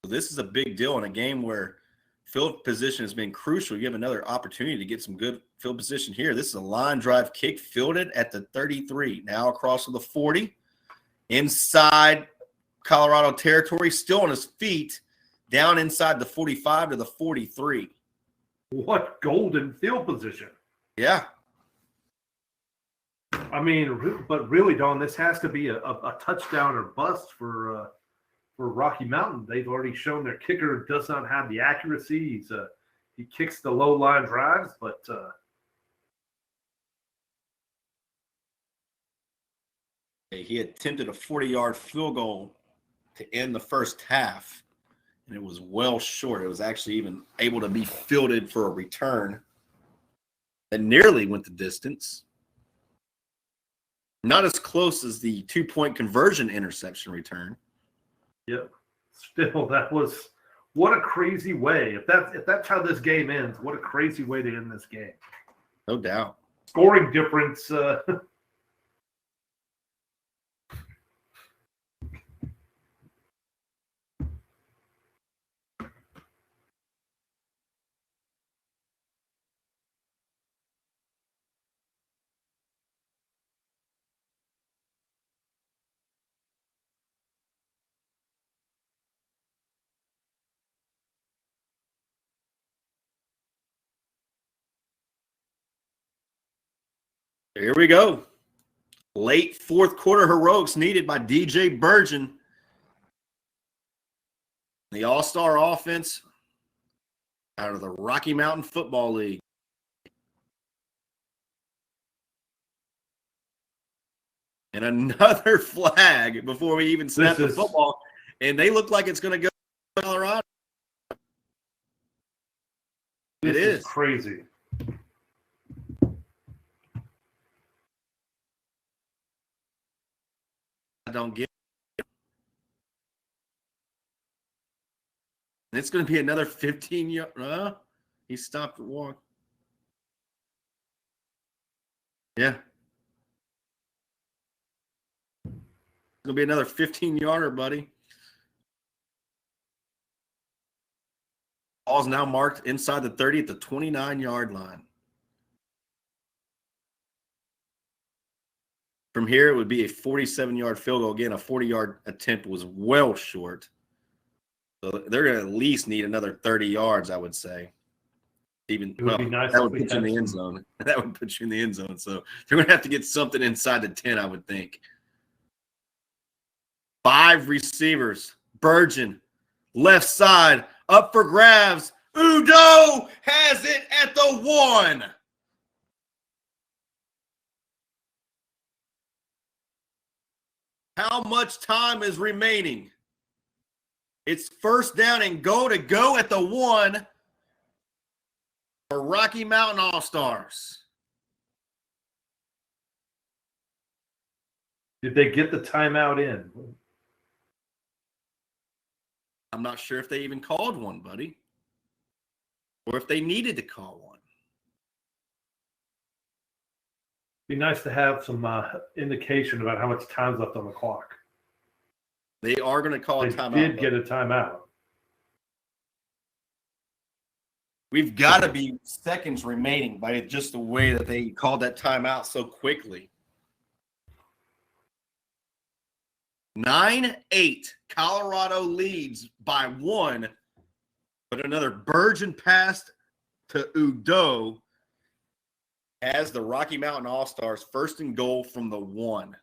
So this is a big deal in a game where field position has been crucial. You have another opportunity to get some good field position here. This is a line drive kick fielded at the 33. Now across to the 40. Inside Colorado territory, still on his feet, down inside the 45 to the 43. What golden field position. Yeah. I mean, but really, Don, this has to be a touchdown or bust for Rocky Mountain. They've already shown their kicker does not have the accuracy. He kicks the low line drives, but he attempted a 40-yard field goal to end the first half, and it was well short. It was actually even able to be fielded for a return that nearly went the distance. Not as close as the 2-point conversion interception return. yep. Still, that was what a crazy way. If that's how this game ends, what a crazy way to end this game. No doubt. Scoring difference. Here we go. Late fourth quarter heroics needed by DJ Burgeon. The all-star offense out of the Rocky Mountain Football League. And another flag before we even snap the football. And they look like it's going to go to Colorado. It is crazy. I don't get it. And it's going to be another 15-yard. He stopped at walk. Yeah. It's going to be another 15-yarder, buddy. Ball's now marked inside the 30 at the 29-yard line. From here, it would be a 47-yard field goal. Again, a 40-yard attempt was well short. So they're going to at least need another 30 yards, I would say. Even It would be nice that if would we put you in had the end zone. That would put you in the end zone. So they're going to have to get something inside the 10, I would think. 5 receivers. Burgeon, left side, up for grabs. Udo has it at the 1. How much time is remaining? It's first down and go to go at the 1 for Rocky Mountain All-Stars. Did they get the timeout in? I'm not sure if they even called one, buddy, or if they needed to call one. Be nice to have some indication about how much time's left on the clock. They are going to call a They timeout. did get a timeout. We've got to be seconds remaining by just the way that they called that timeout so quickly. 9-8. Colorado leads by 1. But another Burgeon pass to Udo as the Rocky Mountain All-Stars first and goal from the 1.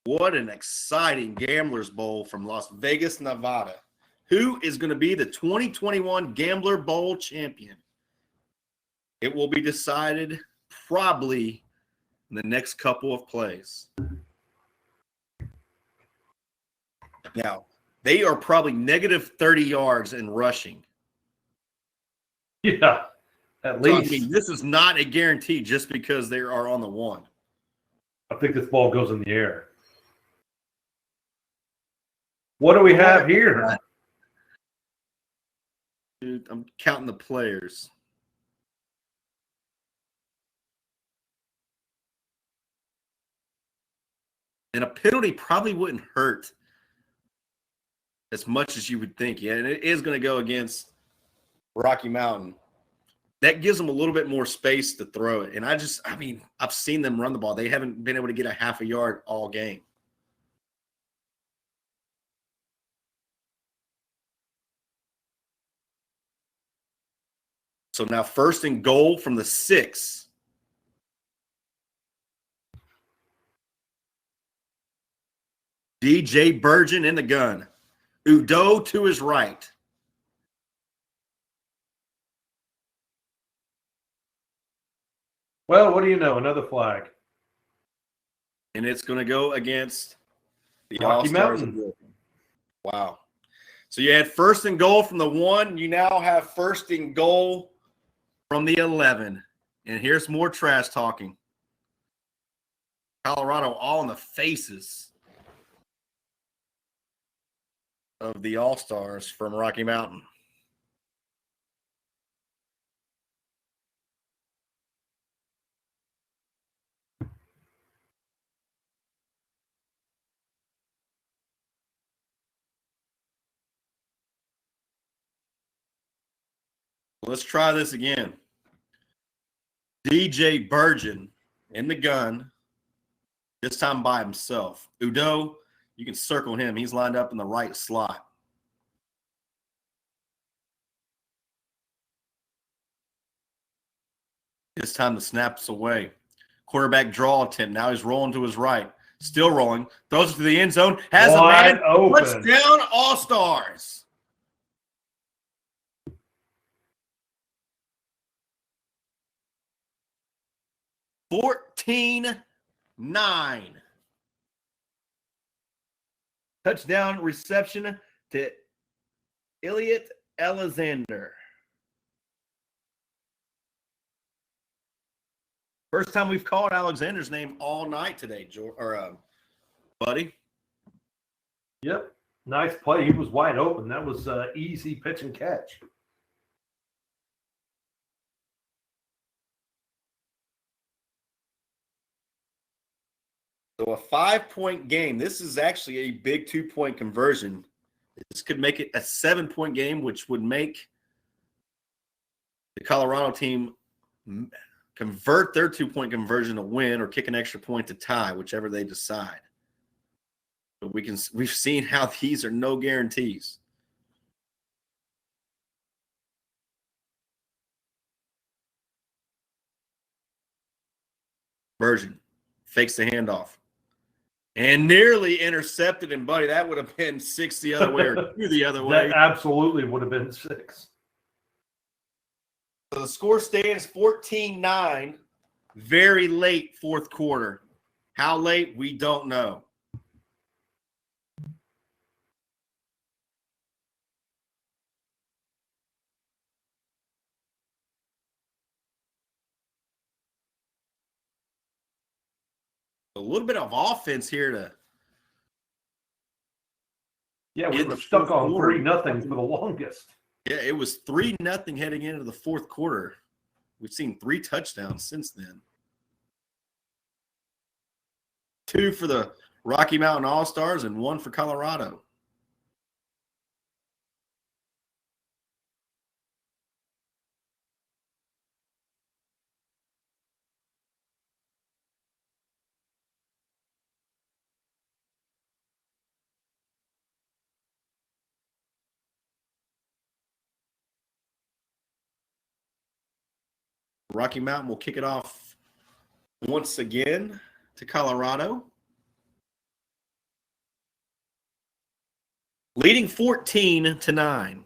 What an exciting Gamblers Bowl from Las Vegas, Nevada. Who is going to be the 2021 Gambler Bowl champion? It will be decided probably in the next couple of plays. Now, they are probably negative 30 yards in rushing. Yeah, at So, least. I mean, this is not a guarantee just because they are on the one. I think this ball goes in the air. What do we have here? Dude, I'm counting the players. And a penalty probably wouldn't hurt as much as you would think. Yeah, and it is going to go against Rocky Mountain. That gives them a little bit more space to throw it. And I've seen them run the ball. They haven't been able to get a half a yard all game. So now 1st and goal from the 6. DJ Burgeon in the gun. Udo to his right. Well, what do you know? Another flag. And it's going to go against the Rocky All-Stars. Mountain. Wow. So you had 1st and goal from the 1. You now have 1st and goal from the 11. And here's more trash talking. Colorado all in the faces of the All-Stars from Rocky Mountain. Let's try this again. DJ Burgeon in the gun, this time by himself. Udo, you can circle him. He's lined up in the right slot. This time the snap's away. Quarterback draw attempt. Now he's rolling to his right. Still rolling. Throws it to the end zone. Has Wide a man. open. Touchdown, All-Stars. $14-9. Touchdown reception to Elliot Alexander. First time we've called Alexander's name all night today, buddy. Yep. Nice play. He was wide open. That was easy pitch and catch. So a 5-point game. This is actually a big 2-point conversion. This could make it a 7-point game, which would make the Colorado team convert their 2-point conversion to win or kick an extra point to tie, whichever they decide. But we've seen how these are no guarantees. Burgeon fakes the handoff. And nearly intercepted him, buddy. That would have been 6 the other way or 2 the other way. That absolutely would have been 6. So the score stands 14-9. Very late 4th quarter. How late, we don't know. A little bit of offense here to We were stuck on 3-0 for the longest. Yeah, it was 3-0 heading into the 4th quarter. We've seen 3 touchdowns since then. 2 for the Rocky Mountain All-Stars and 1 for Colorado. Rocky Mountain will kick it off once again to Colorado. Leading 14-9.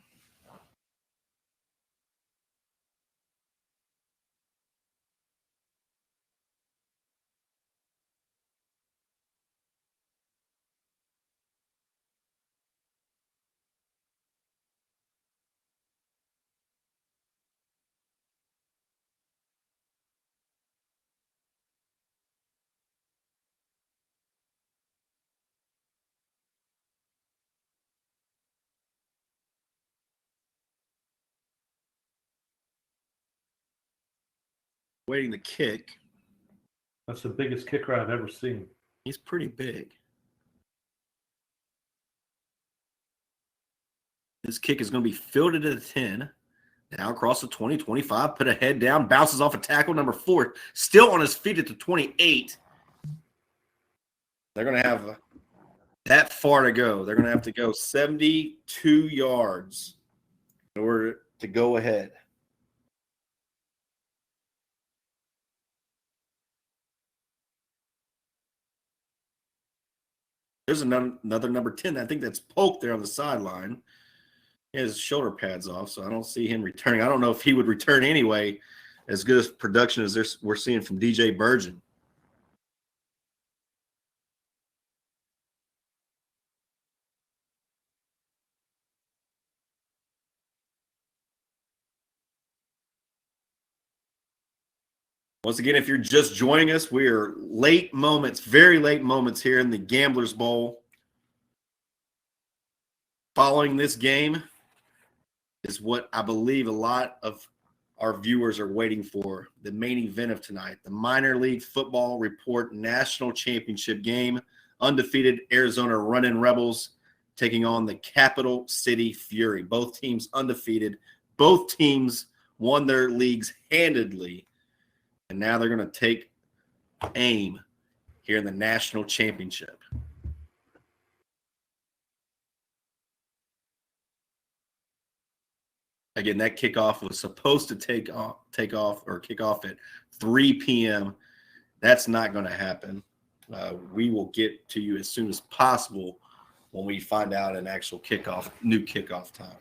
Waiting the kick. That's the biggest kicker I've ever seen. He's pretty big. This kick is going to be fielded at the 10. Now across the 20, 25, put a head down, bounces off a tackle. Number 4, still on his feet at the 28. They're going to have that far to go. They're going to have to go 72 yards in order to go ahead. There's another number 10. I think that's Polk there on the sideline. He has his shoulder pads off, so I don't see him returning. I don't know if he would return anyway, as good as production as we're seeing from DJ Burgeon. Once again, if you're just joining us, we are late moments, very late moments here in the Gamblers Bowl. Following this game is what I believe a lot of our viewers are waiting for, the main event of tonight, the Minor League Football Report National Championship game. Undefeated Arizona Runnin' Rebels taking on the Capital City Fury. Both teams undefeated. Both teams won their leagues handedly. And now they're going to take aim here in the national championship. Again, that kickoff was supposed to kick off at 3 p.m. That's not going to happen. We will get to you as soon as possible when we find out an actual new kickoff time.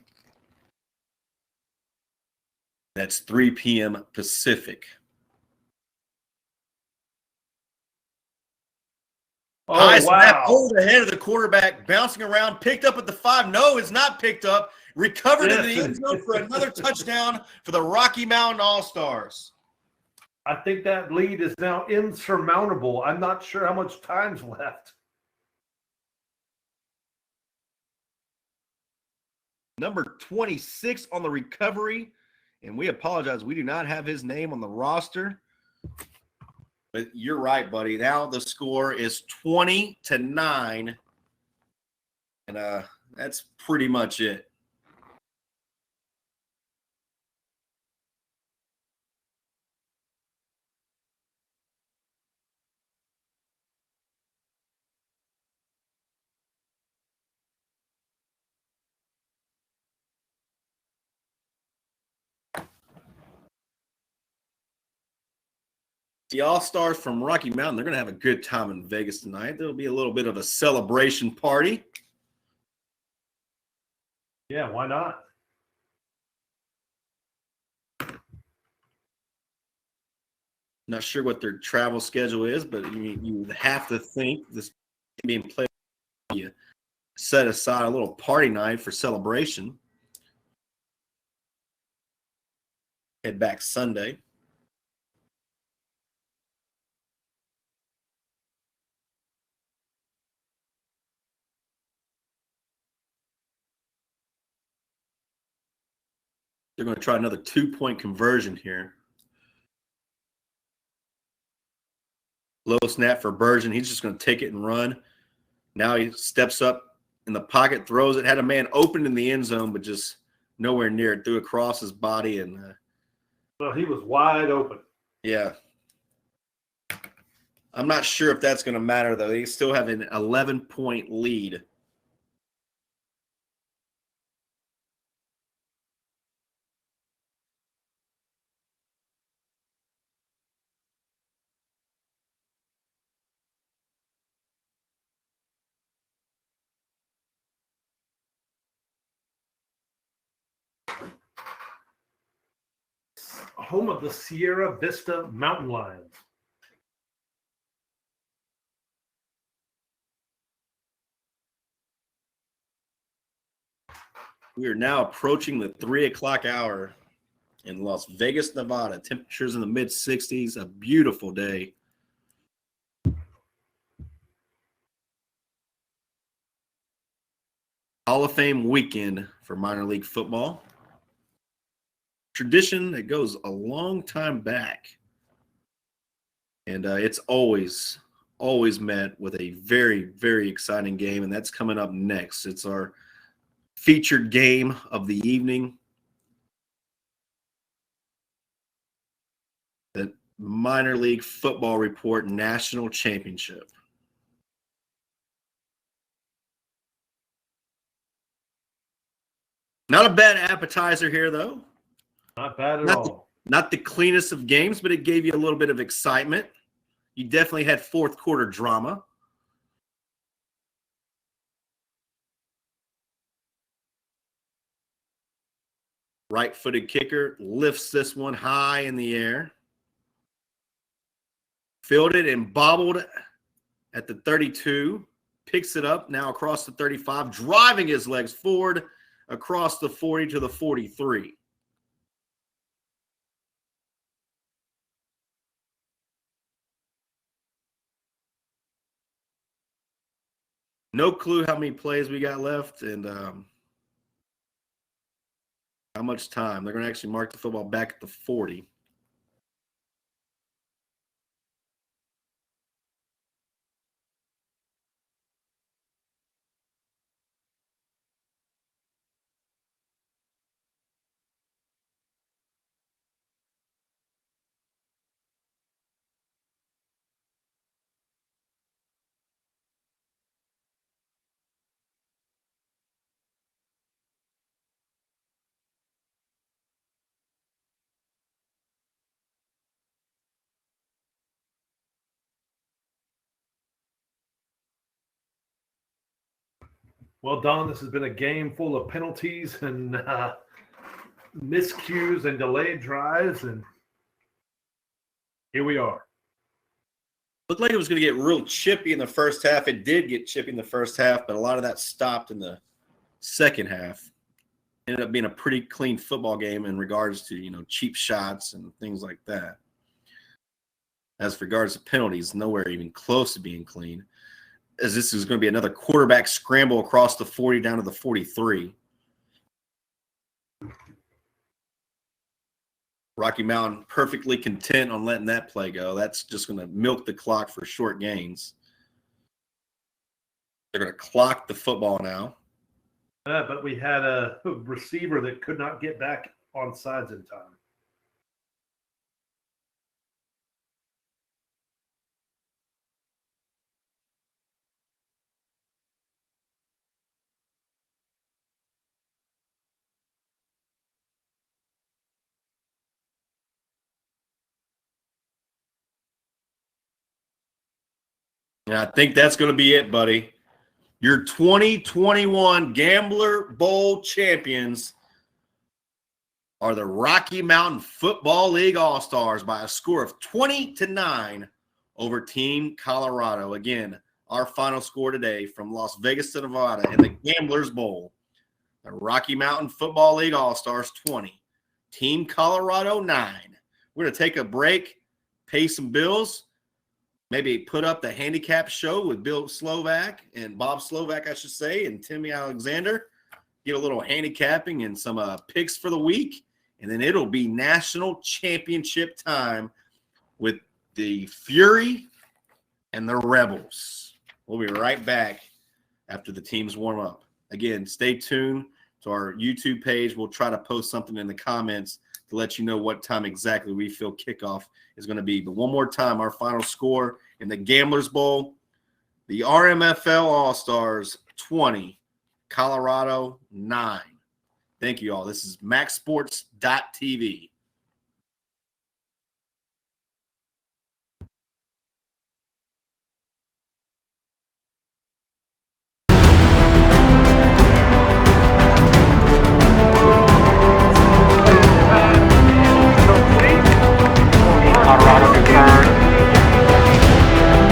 That's 3 p.m. Pacific. Oh, High snap wow. over the head of the quarterback, bouncing around, picked up at the 5. No, it's not picked up. Recovered in the end zone for another touchdown for the Rocky Mountain All-Stars. I think that lead is now insurmountable. I'm not sure how much time's left. Number 26 on the recovery, and we apologize. We do not have his name on the roster. But you're right, buddy. Now the score is 20-9, and that's pretty much it. The All-Stars from Rocky Mountain, they're going to have a good time in Vegas tonight. There'll be a little bit of a celebration party. Yeah, why not? Not sure what their travel schedule is, but you have to think this being played, you set aside a little party night for celebration. Head back Sunday. They're going to try another 2-point conversion here. Low snap for Burgeon. He's just going to take it and run. Now he steps up in the pocket, throws it. Had a man open in the end zone, but just nowhere near it. Threw across his body. And Well, he was wide open. yeah. I'm not sure if that's going to matter, though. They still have an 11-point lead. home of the Sierra Vista Mountain Lions. We are now approaching the 3 o'clock hour in Las Vegas, Nevada. Temperatures in the mid-60s, a beautiful day. Hall of Fame weekend for minor league football. Tradition that goes a long time back. And it's always met with a very, very exciting game, and that's coming up next. It's our featured game of the evening. The Minor League Football Report National Championship. Not a bad appetizer here, though. Not bad at all. Not the cleanest of games, but it gave you a little bit of excitement. You definitely had fourth quarter drama. Right-footed kicker lifts this one high in the air. Fielded and bobbled at the 32. Picks it up now across the 35, driving his legs forward across the 40 to the 43. No clue how many plays we got left and how much time. They're going to actually mark the football back at the 40. Well, Don, this has been a game full of penalties and miscues and delayed drives, and here we are. Looked like it was going to get real chippy in the first half. It did get chippy in the first half, but a lot of that stopped in the second half. Ended up being a pretty clean football game in regards to, cheap shots and things like that. As for regards to penalties, nowhere even close to being clean, as this is going to be another quarterback scramble across the 40 down to the 43. Rocky Mountain perfectly content on letting that play go. That's just going to milk the clock for short gains. They're going to clock the football now. But we had a receiver that could not get back on sides in time. And I think that's going to be it, buddy. Your 2021 Gambler Bowl champions are the Rocky Mountain Football League All-Stars by a score of 20-9 over Team Colorado. Again, our final score today from Las Vegas to Nevada in the Gamblers Bowl. The Rocky Mountain Football League All-Stars 20, Team Colorado 9. We're going to take a break, pay some bills, maybe put up the handicap show with Bill Slovak and Bob Slovak, I should say, and Timmy Alexander. Get a little handicapping and some picks for the week. And then it'll be national championship time with the Fury and the Rebels. We'll be right back after the teams warm up. Again, stay tuned to our YouTube page. We'll try to post something in the comments to let you know what time exactly we feel kickoff is going to be. But one more time, our final score in the Gamblers Bowl, the RMFL All-Stars 20, Colorado 9. Thank you all. This is MaxSports.tv.